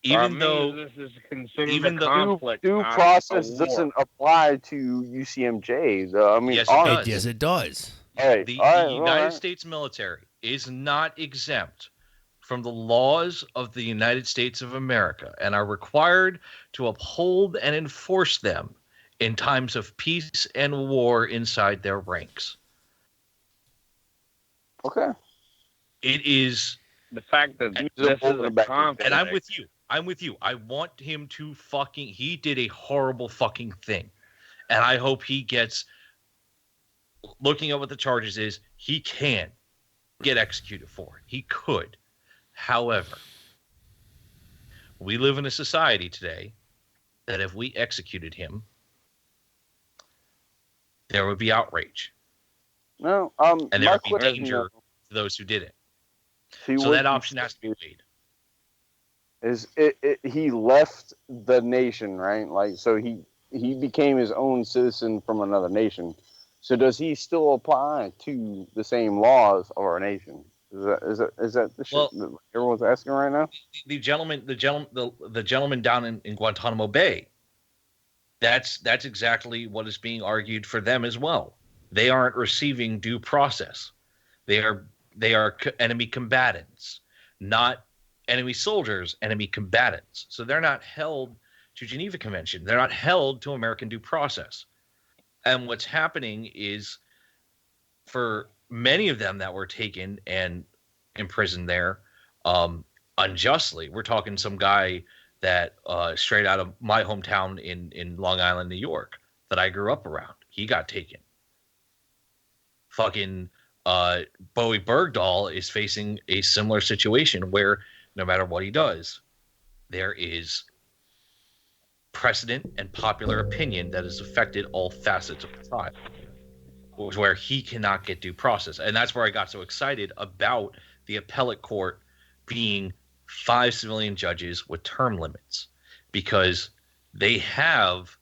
Even though this is considered even a the conflict, Due not process a war. doesn't apply to UCMJ. I mean, Yes, it honestly, does. Yes, it does. Hey, the all right, United all right. States military is not exempt from the laws of the United States of America and are required to uphold and enforce them in times of peace and war inside their ranks. Okay. It is, The fact that Use this a is bullet in a the back of his conflict. and I'm with you. I'm with you. I want him to fucking, he did a horrible fucking thing. And I hope he gets, looking at what the charges is, he can get executed for it. He could. However, we live in a society today that if we executed him, there would be outrage. No, And there my would be question, danger to those who did it. see, So what that you option has to be said weighed. is he left the nation, right? Like, so he became his own citizen from another nation. So does he still apply to the same laws of our nation? Is that the shit that everyone's asking right now? The gentleman down in Guantanamo Bay, that's exactly what is being argued for them as well. They aren't receiving due process. They are enemy combatants, not enemy soldiers, enemy combatants. So they're not held to Geneva Convention. They're not held to American due process. And what's happening is for many of them that were taken and imprisoned there unjustly, we're talking some guy that straight out of my hometown in Long Island, New York, that I grew up around. He got taken. Fucking Bowie Bergdahl is facing a similar situation where no matter what he does, there is precedent and popular opinion that has affected all facets of the trial, where he cannot get due process. And that's where I got so excited about the appellate court being 5 civilian judges with term limits, because they have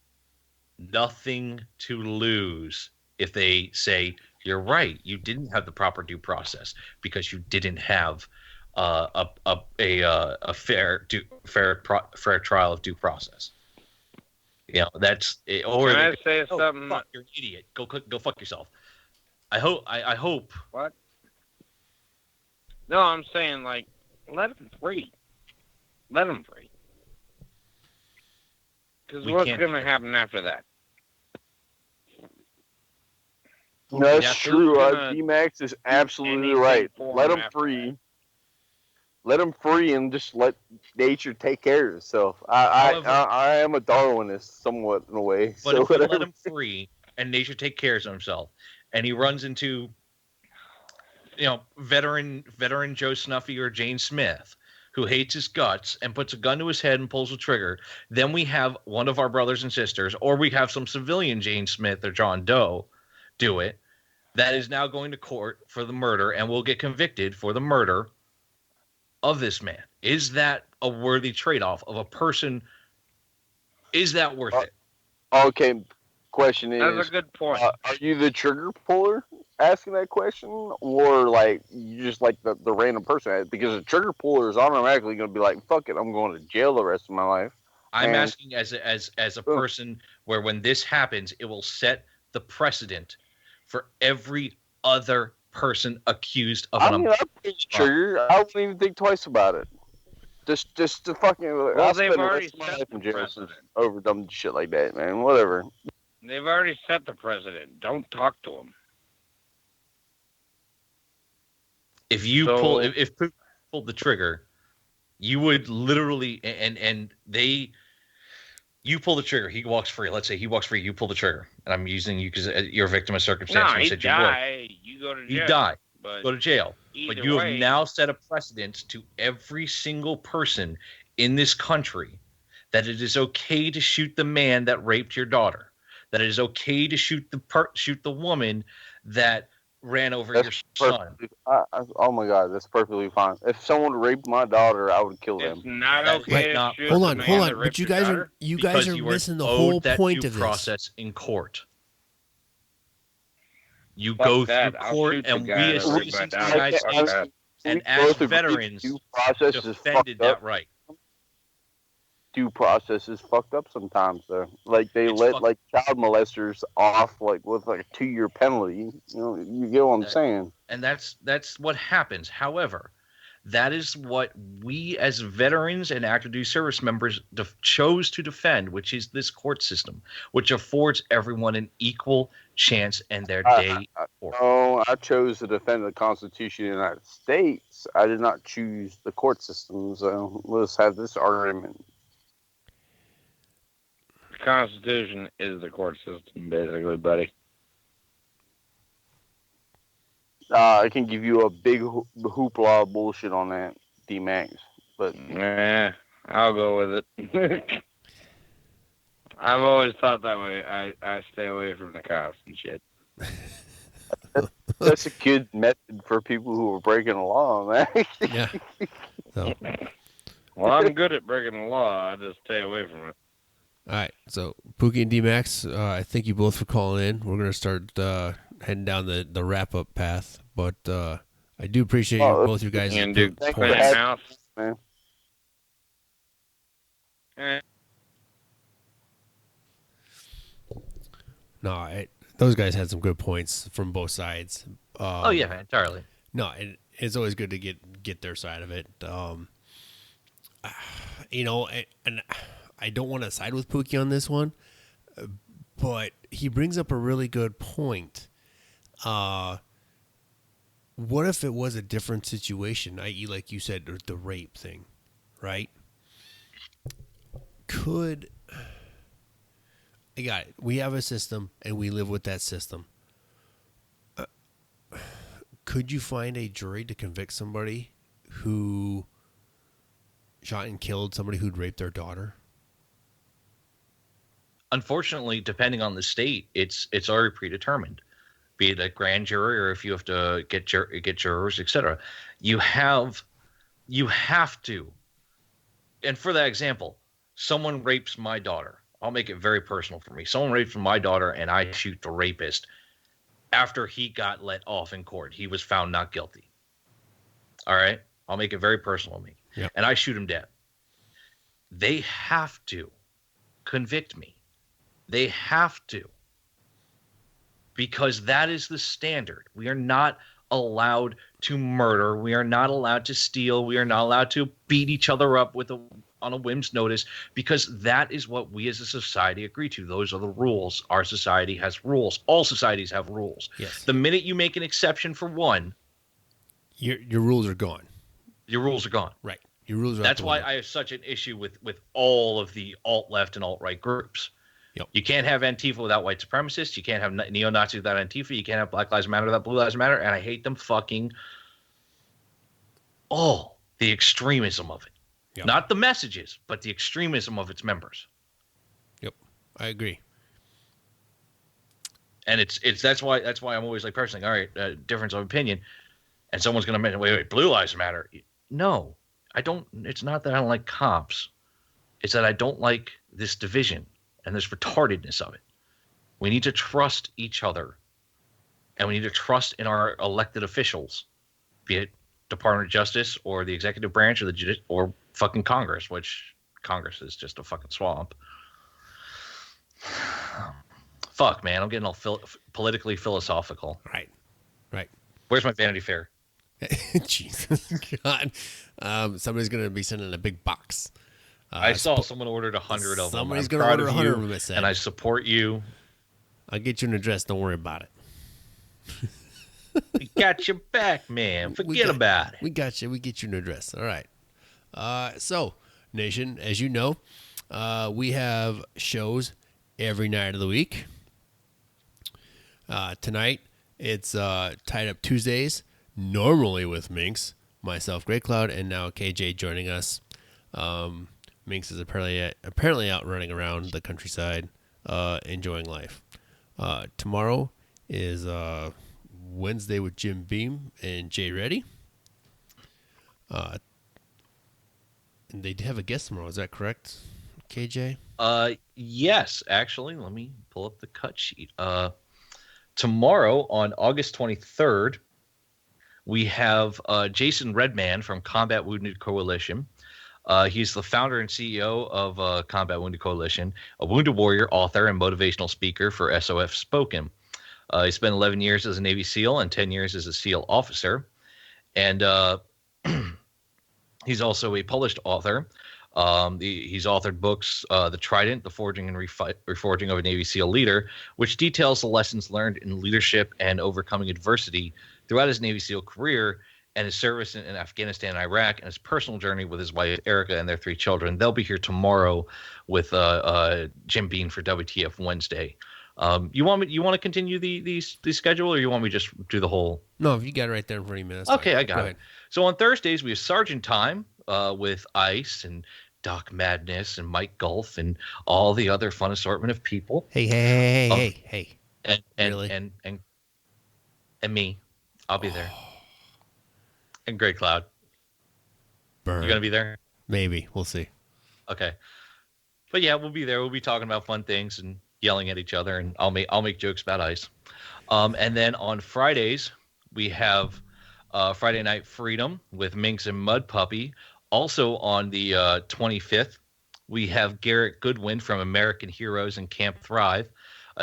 nothing to lose if they say, you're right, you didn't have the proper due process because you didn't have a fair trial of due process. You know, that's it. Or Can I they say oh, something? fuck, you're an idiot. Go fuck yourself. I hope. What? No, I'm saying, like, let him free. Let him free. Because We what's can't going do to that. happen after that? That's Yeah, true. who's gonna D-Max is absolutely anything right. for Let him him after free. Let him free and just let nature take care of itself. However, I am a Darwinist somewhat in a way. but So if we let whatever. him free and nature take care of himself, and he runs into, you know, veteran Joe Snuffy or Jane Smith, who hates his guts and puts a gun to his head and pulls the trigger, then we have one of our brothers and sisters, or we have some civilian Jane Smith or John Doe do it, that is now going to court for the murder and will get convicted for the murder of this man. Is that a worthy trade-off of a person? Is that worth it? Okay, question is, That's a good point. are you the trigger puller asking that question, or like you just like the random person? Because a trigger puller is automatically going to be like, "Fuck it, I'm going to jail the rest of my life." I'm And- asking as a person where when this happens, it will set the precedent for every other person accused of I an mean, I pull the trigger. I wouldn't even think twice about it. Just to fucking. Well, I'll they've spend the already rest of my set life the in jail precedent. over dumb shit like that, man. Whatever. They've already set the precedent. Don't talk to him. If you So- pull if Putin pulled the trigger, you would literally you pull the trigger, he walks free. Let's say he walks free, you pull the trigger, and I'm using you because you're a victim of circumstance. No, and you he said you would. die. You go to jail. You die, But go to jail. But either you way, have now set a precedent to every single person in this country that it is okay to shoot the man that raped your daughter, that it is okay to shoot the woman that ran over your son. Oh my god, that's perfectly fine. If someone raped my daughter, I would kill it's them. not That- okay Wait, to no, shoot Hold the on, man hold that on. raped But you your guys daughter. are you Because guys are you missing the owed whole that point due of this. process in court. You Fuck go that. through I'll court, shoot the and guy we as that raped my citizens of the daughter. United Fuck States that. and We as both agree veterans due process is defended fucked up. that right. Due process is fucked up sometimes, though. Like they It's let fucked- like child molesters off like with like a 2-year penalty. You know, you get what I'm That- saying? And that's what happens. However, that is what we as veterans and active duty service members chose to defend, which is this court system, which affords everyone an equal chance in their day. No, I chose to defend the Constitution of the United States. I did not choose the court system. So let's have this argument. The Constitution is the court system, basically, buddy. I can give you a big hoopla of bullshit on that, D-Max. But I'll go with it. I've always thought that way. I stay away from the cops and shit. that's a good method for people who are breaking the law, man. Yeah. So, Well, I'm good at breaking the law. I just stay away from it. all right. So, Pookie and D-Max, I thank you both for calling in. We're going to start heading down the wrap-up path. But I do appreciate both you guys' And do Thanks for points. having- Penthouse. man. No, those guys had some good points from both sides. Oh yeah, entirely. No, and it's always good to get their side of it. You know, and I don't want to side with Pookie on this one, but he brings up a really good point. What if it was a different situation, i.e., like you said, the rape thing, right? I got it. We have a system, and we live with that system. Could you find a jury to convict somebody who shot and killed somebody who'd raped their daughter? unfortunately, depending on the state, it's already predetermined. Be it a grand jury or if you have to get jurors, etc. You have to. And for that example, someone rapes my daughter. I'll make it very personal for me. Someone rapes my daughter, and I shoot the rapist after he got let off in court. He was found not guilty. All right? I'll make it very personal to me. Yep. And I shoot him dead. They have to convict me. They have to. Because that is the standard. We are not allowed to murder. We are not allowed to steal. We are not allowed to beat each other up on a whim's notice, because that is what we as a society agree to. Those are the rules. Our society has rules. All societies have rules. Yes. The minute you make an exception for one, your rules are gone. your rules are gone. Right. Your rules are. That's why I have such an issue with all of the alt-left and alt-right groups. Yep. You can't have Antifa without white supremacists. You can't have neo-Nazis without Antifa. You can't have Black Lives Matter without Blue Lives Matter. And I hate them fucking all. The extremism of it. Yep. Not the messages, but the extremism of its members. Yep. I agree. And that's why I'm always like personally, all right, difference of opinion. And someone's going to mention, wait, Blue Lives Matter. No, I don't. It's not that I don't like cops. It's that I don't like this division and this retardedness of it. We need to trust each other, and we need to trust in our elected officials, be it Department of Justice or the executive branch or fucking Congress, which Congress is just a fucking swamp. Fuck, man, I'm getting all politically philosophical. Right. Right. Where's my Vanity Fair? Jesus God. Somebody's gonna be sending a big box. I saw someone ordered 100 of them. Somebody's gonna order 100 of them. It said. And I support you. I'll get you an address. Don't worry about it. We got your back, man. Forget about it. We got you. We get you an address. All right. So, Nation, as you know, we have shows every night of the week. Tonight, it's Tied Up Tuesdays, normally with Minx, myself, Great Cloud, and now KJ joining us. Minx is apparently out running around the countryside, enjoying life. Tomorrow is Wednesday with Jim Beam and Jay Reddy. And they have a guest tomorrow. Is that correct, KJ? Yes, actually. Let me pull up the cut sheet. Tomorrow on August 23rd, we have Jason Redman from Combat Wounded Coalition. He's the founder and CEO of Combat Wounded Coalition, a wounded warrior, author, and motivational speaker for SOF Spoken. He spent 11 years as a Navy SEAL and 10 years as a SEAL officer. And he's also a published author. He's authored books, The Trident, The Forging and Reforging of a Navy SEAL Leader, which details the lessons learned in leadership and overcoming adversity throughout his Navy SEAL career and his service in Afghanistan and Iraq, and his personal journey with his wife, Erica, and their 3 children. They'll be here tomorrow with Jim Bean for WTF Wednesday. You want to continue the schedule, or you want me to just do the whole? No, if you got it right there in front of me. That's okay, fine. I got it. So on Thursdays we have Sergeant Time with Ice and Doc Madness and Mike Gulf and all the other fun assortment of people. Hey. And Really? and me, I'll be there. And Great Cloud, Burn. you gonna be there? Maybe. We'll see. Okay, but yeah, we'll be there. We'll be talking about fun things and yelling at each other, and I'll make jokes about Ice. And then on Fridays we have Friday Night Freedom with Minx and Mud Puppy. Also on the 25th, we have Garrett Goodwin from American Heroes and Camp Thrive.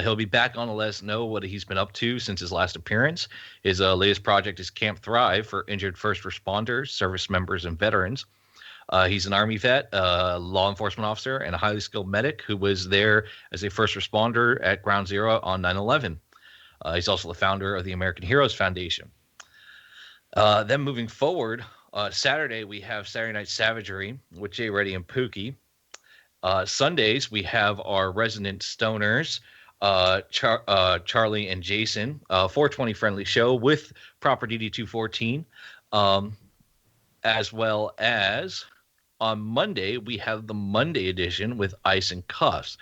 He'll be back on to let us know what he's been up to since his last appearance. His latest project is Camp Thrive for injured first responders, service members, and veterans. He's an Army vet, law enforcement officer, and a highly skilled medic who was there as a first responder at Ground Zero on 9/11. He's also the founder of the American Heroes Foundation. Then moving forward, Saturday we have Saturday Night Savagery with Jay Reddy and Pookie. Sundays we have our resident stoners, Charlie and Jason, 420 friendly show with Proper DD 214, as well as on Monday we have the Monday edition with Ice and Cuffs.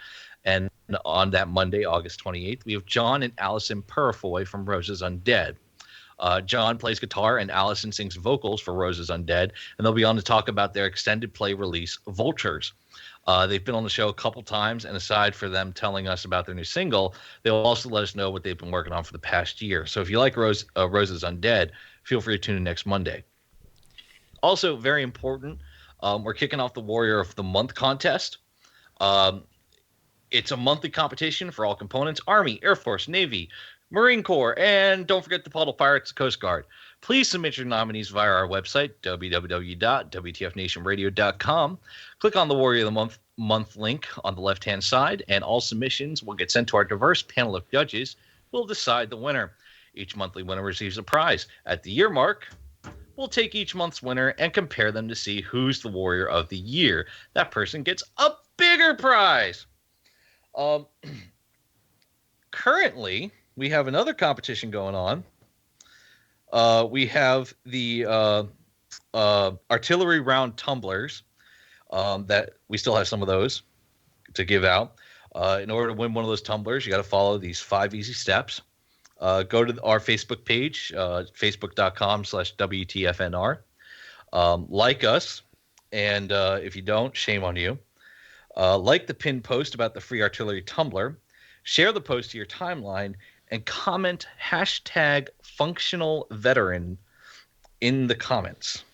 And on that Monday, August 28th, we have John and Allison Purifoy from Roses Undead. John plays guitar and Allison sings vocals for Roses Undead, and they'll be on to talk about their extended play release, Vultures. They've been on the show a couple times, and aside for them telling us about their new single, they'll also let us know what they've been working on for the past year. So if you like Roses Undead, feel free to tune in next Monday. Also, very important, we're kicking off the Warrior of the Month contest. It's a monthly competition for all components: Army, Air Force, Navy, Marine Corps, and don't forget the Puddle Pirates, Coast Guard. Please submit your nominees via our website, www.wtfnationradio.com. Click on the Warrior of the Month link on the left-hand side, and all submissions will get sent to our diverse panel of judges who will decide the winner. Each monthly winner receives a prize. At the year mark, we'll take each month's winner and compare them to see who's the Warrior of the Year. That person gets a bigger prize. Currently, we have another competition going on. We have the artillery round tumblers that we still have some of those to give out. In order to win one of those tumblers, you got to follow these 5 easy steps. Go to our Facebook page, facebook.com/WTFNR. Like us, and if you don't, shame on you. Like the pinned post about the free artillery tumbler, share the post to your timeline, and comment #functionalveteran in the comments.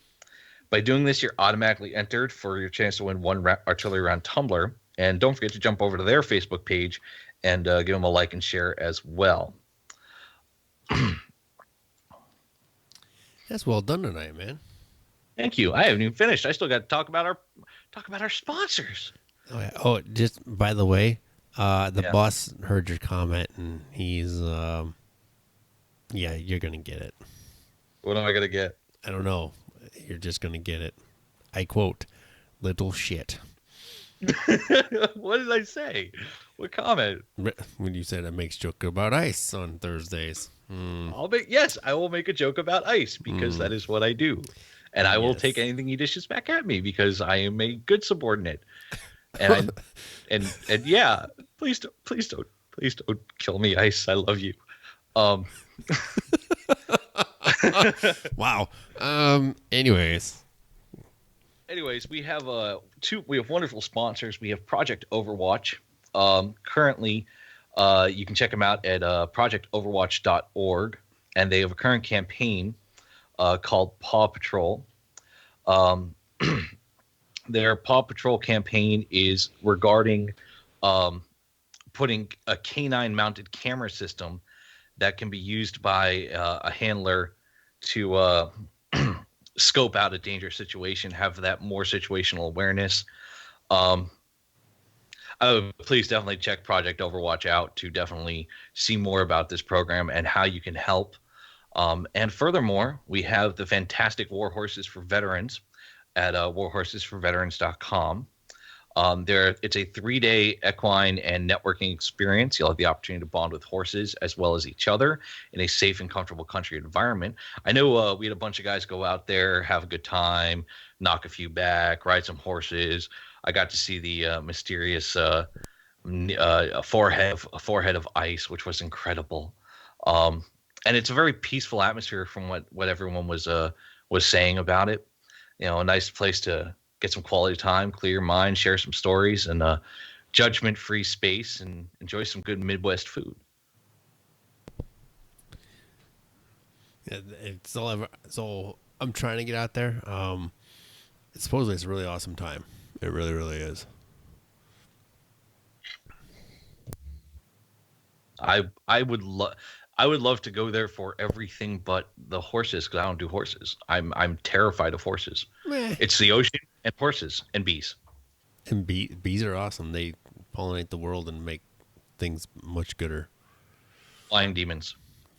By doing this, you're automatically entered for your chance to win one artillery round tumbler. And don't forget to jump over to their Facebook page and give them a like and share as well. That's well done tonight, man. Thank you. I haven't even finished. I still got to talk about our sponsors. Oh, yeah. Oh, just by the way, the boss heard your comment, and he's, yeah, you're gonna get it. What am I gonna get? I don't know. You're just gonna get it. I quote, "Little shit." What did I say? What comment? When you said it makes joke about ice on Thursdays. I will make a joke about ice because that is what I do, and I will take anything he dishes back at me because I am a good subordinate. And and yeah, please don't kill me, Ice. I love you. Wow. Anyways, we have wonderful sponsors. We have Project Overwatch. Currently, you can check them out at projectoverwatch.org, and they have a current campaign called Paw Patrol. Their Paw Patrol campaign is regarding putting a canine-mounted camera system that can be used by a handler to scope out a dangerous situation, have that more situational awareness. Please definitely check Project Overwatch out to definitely see more about this program and how you can help. And furthermore, we have the fantastic War Horses for Veterans at warhorsesforveterans.com. It's a 3-day equine and networking experience. You'll have the opportunity to bond with horses as well as each other in a safe and comfortable country environment. I know we had a bunch of guys go out there, have a good time, knock a few back, ride some horses. I got to see the mysterious forehead of ice, which was incredible. And it's a very peaceful atmosphere from what everyone was saying about it. You know, a nice place to get some quality time, clear your mind, share some stories, and judgment-free space, and enjoy some good Midwest food. Yeah, so I'm trying to get out there. Supposedly it's a really awesome time. It really, really is. I would love to go there for everything but the horses, because I don't do horses. I'm terrified of horses. Meh. It's the ocean and horses and bees. And bees are awesome. They pollinate the world and make things much gooder. Flying demons.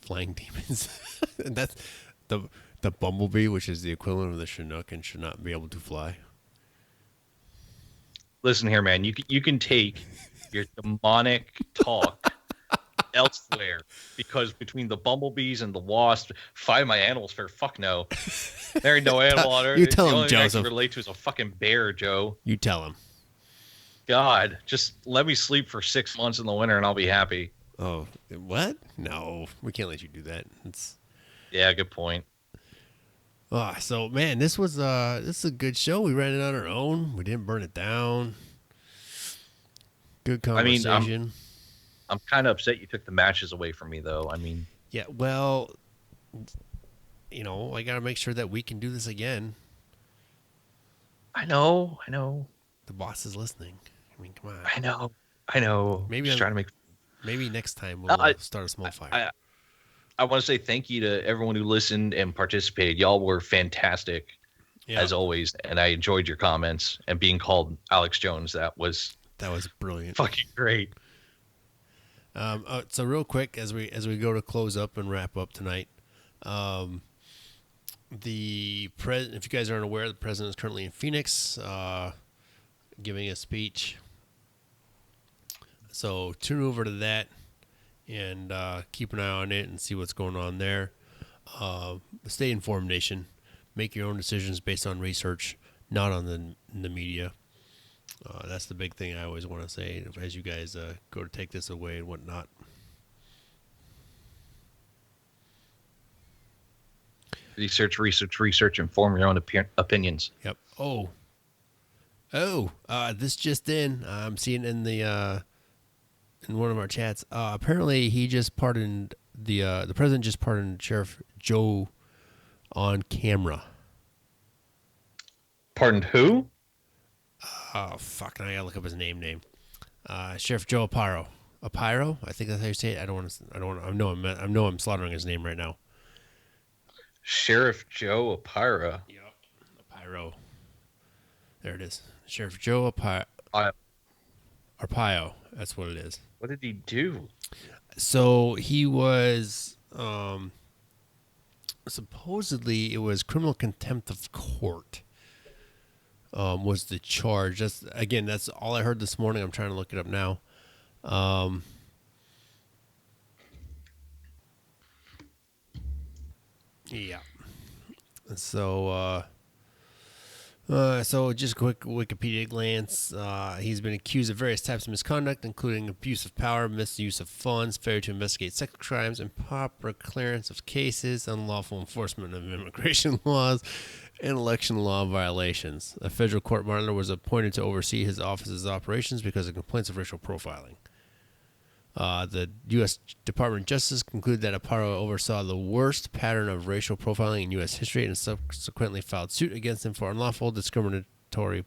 And that's the bumblebee, which is the equivalent of the Chinook and should not be able to fly. Listen here, man. You can take your demonic talk elsewhere, because between the bumblebees and the wasps, find my animals fair. Fuck no. There ain't no animal on earth. You tell the him, only thing I Joseph. can relate to is a fucking bear, Joe. You tell him. God, just let me sleep for 6 months in the winter and I'll be happy. Oh, what? No, we can't let you do that. It's Yeah, good point. so man, this is a good show. We ran it on our own. We didn't burn it down. Good I mean, conversation. I'm kind of upset you took the matches away from me, though. I mean, Yeah, well, I got to make sure that we can do this again. I know. The boss is listening. I mean, come on. I know. Maybe Just trying to make. maybe next time we'll start a small fire. I want to say thank you to everyone who listened and participated. Y'all were fantastic, as always, and I enjoyed your comments and being called Alex Jones. That was brilliant. Fucking great. So real quick, as we go to close up and wrap up tonight, if you guys aren't aware, the president is currently in Phoenix, giving a speech. So tune over to that and keep an eye on it and see what's going on there. Stay informed, nation. Make your own decisions based on research, not on the media. That's the big thing I always want to say as you guys go to take this away and whatnot. Research, and form your own opinions. Yep. This just in. I'm seeing in the in one of our chats. Apparently, he just pardoned the president just pardoned Sheriff Joe on camera. Pardoned who? Oh fuck! I gotta look up his name. Sheriff Joe Aparo. Aparo? I think that's how you say it. I know I'm slaughtering his name right now. Sheriff Joe Aparo. Yep. Aparo. There it is. Sheriff Joe Arpaio. That's what it is. What did he do? So he was supposedly it was criminal contempt of court. Was the charge. That's all I heard this morning. I'm trying to look it up now. Yeah. So just a quick Wikipedia glance. He's been accused of various types of misconduct, including abuse of power, misuse of funds, failure to investigate sex crimes, improper clearance of cases, unlawful enforcement of immigration laws, and election law violations. A federal court monitor was appointed to oversee his office's operations because of complaints of racial profiling. The U.S. Department of Justice concluded that Aparo oversaw the worst pattern of racial profiling in U.S. history and subsequently filed suit against him for unlawful discriminatory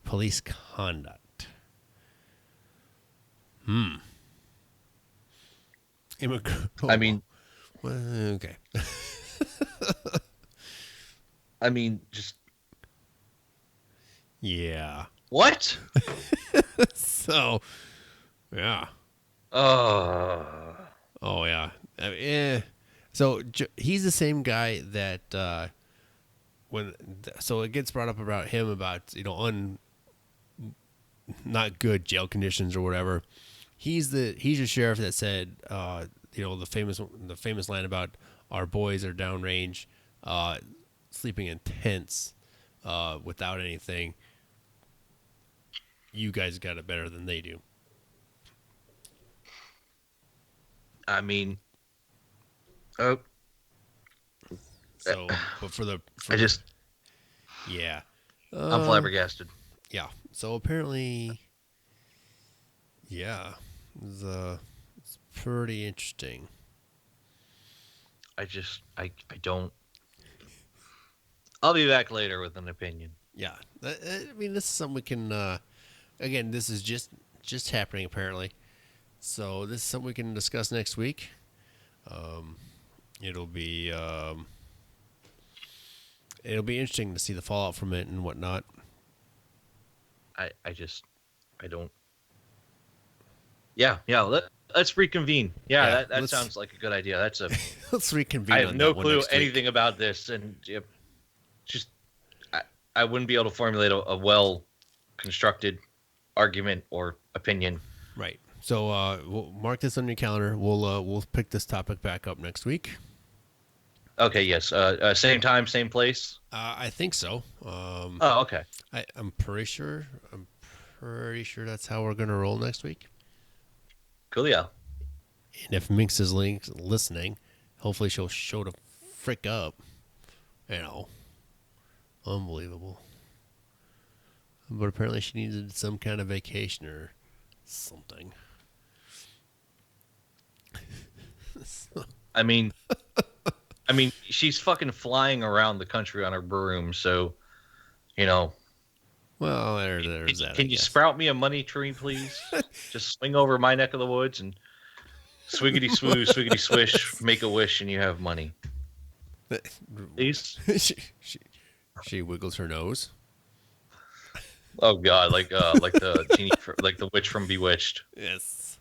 police conduct. I mean, okay. I mean, just yeah. What? So, yeah. Oh yeah. So he's the same guy that so it gets brought up about him about not good jail conditions or whatever. He's the sheriff that said the famous line about our boys are downrange, sleeping in tents without anything. You guys got it better than they do. I mean, so, but yeah, I'm flabbergasted. Yeah. So apparently, yeah, it's pretty interesting. I don't. I'll be back later with an opinion. Yeah, I mean, this is something we can. Again, this is just happening apparently. So this is something we can discuss next week. It'll be interesting to see the fallout from it and whatnot. I don't. Yeah. Let's reconvene. Yeah, that sounds like a good idea. That's a. Let's reconvene. I have no clue anything about this, and I wouldn't be able to formulate a well constructed argument or opinion. Right. So we'll mark this on your calendar. We'll pick this topic back up next week. Okay. Yes. Same time, same place. I think so. Oh, okay. I'm pretty sure. pretty sure that's how we're going to roll next week. Cool, yeah. And if Minx is listening, hopefully she'll show the frick up. You know, unbelievable. But apparently she needed some kind of vacation or something. I mean, she's fucking flying around the country on her broom, so, you know. Well, there's that. Can you sprout me a money tree, please? Just swing over my neck of the woods and swiggity swoo, swiggity swish, make a wish, and you have money. Please? She wiggles her nose. Oh God, like the genie, like the witch from Bewitched. Yes.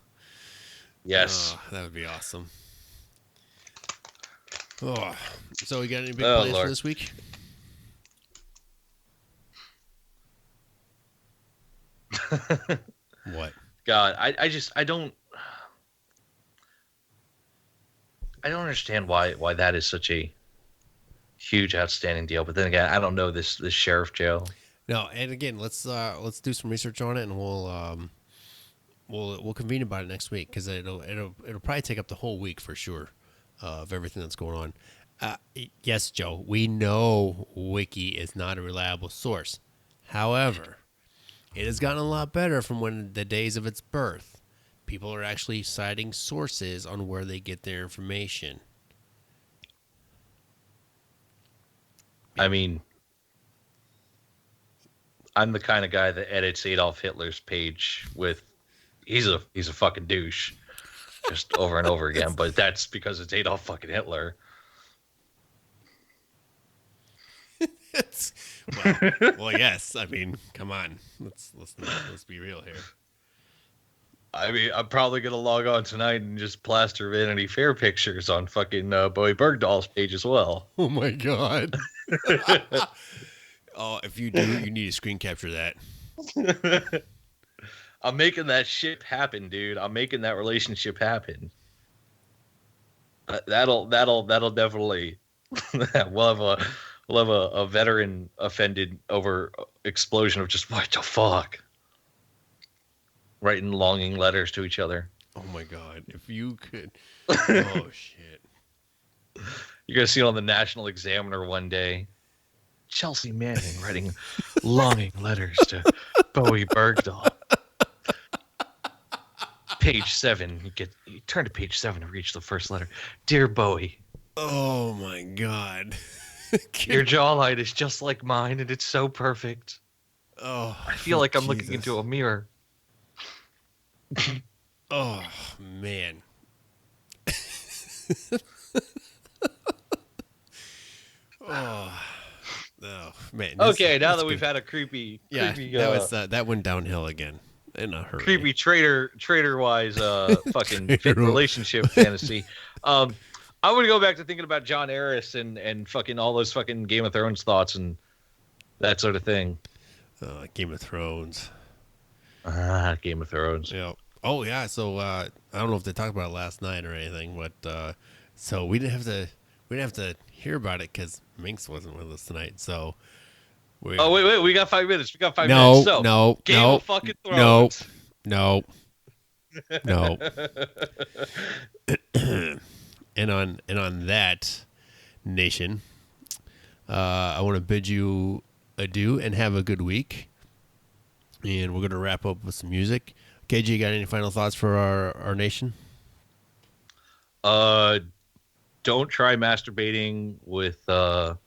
Yes. Oh, that would be awesome. Oh, so we got any big plans Lord. for this week? What? God, I don't understand why that is such a huge outstanding deal. But then again, I don't know this sheriff jail. No, and again, let's do some research on it, and we'll convene about it next week because it'll probably take up the whole week for sure of everything that's going on. Yes, Joe, we know Wiki is not a reliable source. However, it has gotten a lot better from when the days of its birth. People are actually citing sources on where they get their information. I mean, I'm the kind of guy that edits Adolf Hitler's page with he's a fucking douche just over and over again, but that's because it's Adolf fucking Hitler. Well, yes. I mean, come on. Let's be real here. I mean, I'm probably gonna log on tonight and just plaster Vanity Fair pictures on fucking Bowie Bergdahl's page as well. Oh my God. Oh, if you do, you need to screen capture that. I'm making that shit happen, dude. I'm making that relationship happen. That'll definitely. We'll have a veteran offended over explosion of just what the fuck, writing longing letters to each other. Oh my God! If you could, oh shit! You're gonna see it on the National Examiner one day. Chelsea Manning writing longing letters to Bowie Bergdahl. Page 7. You turn to page 7 to reach the first letter. Dear Bowie. Oh my God. Your jawline is just like mine, and it's so perfect. Oh, I feel like I'm looking into a mirror. Oh man. Oh man. Okay, now that we've had a creepy, that went downhill again in a hurry. Creepy traitor wise fucking relationship fantasy. I'm gonna go back to thinking about John Eris and fucking all those fucking Game of Thrones thoughts and that sort of thing. Game of Thrones. Game of Thrones. Yeah. Oh yeah. So I don't know if they talked about it last night or anything, but so we didn't have to hear about it because Minx wasn't with us tonight. So. Wait, we got 5 minutes. Minutes. So, No. Game of fucking Thrones. No. And on that, nation, I want to bid you adieu and have a good week. And we're gonna wrap up with some music. KG, you got any final thoughts for our nation? Don't try masturbating with the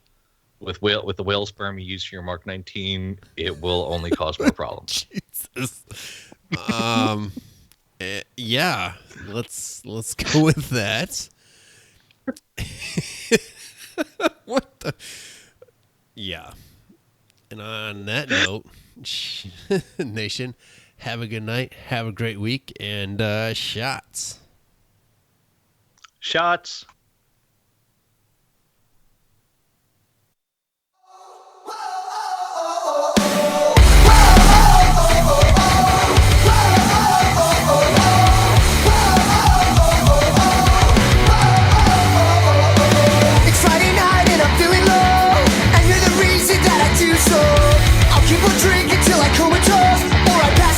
whale sperm you use for your Mark 19. It will only cause more problems. Jesus. Yeah. Let's go with that. What the? Yeah. And on that note, nation, have a good night, have a great week, and shots. Shots. It's Friday night and I'm feeling low, and you're the reason that I do so. I'll keep on drinking till I comatose, or I pass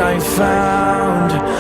I found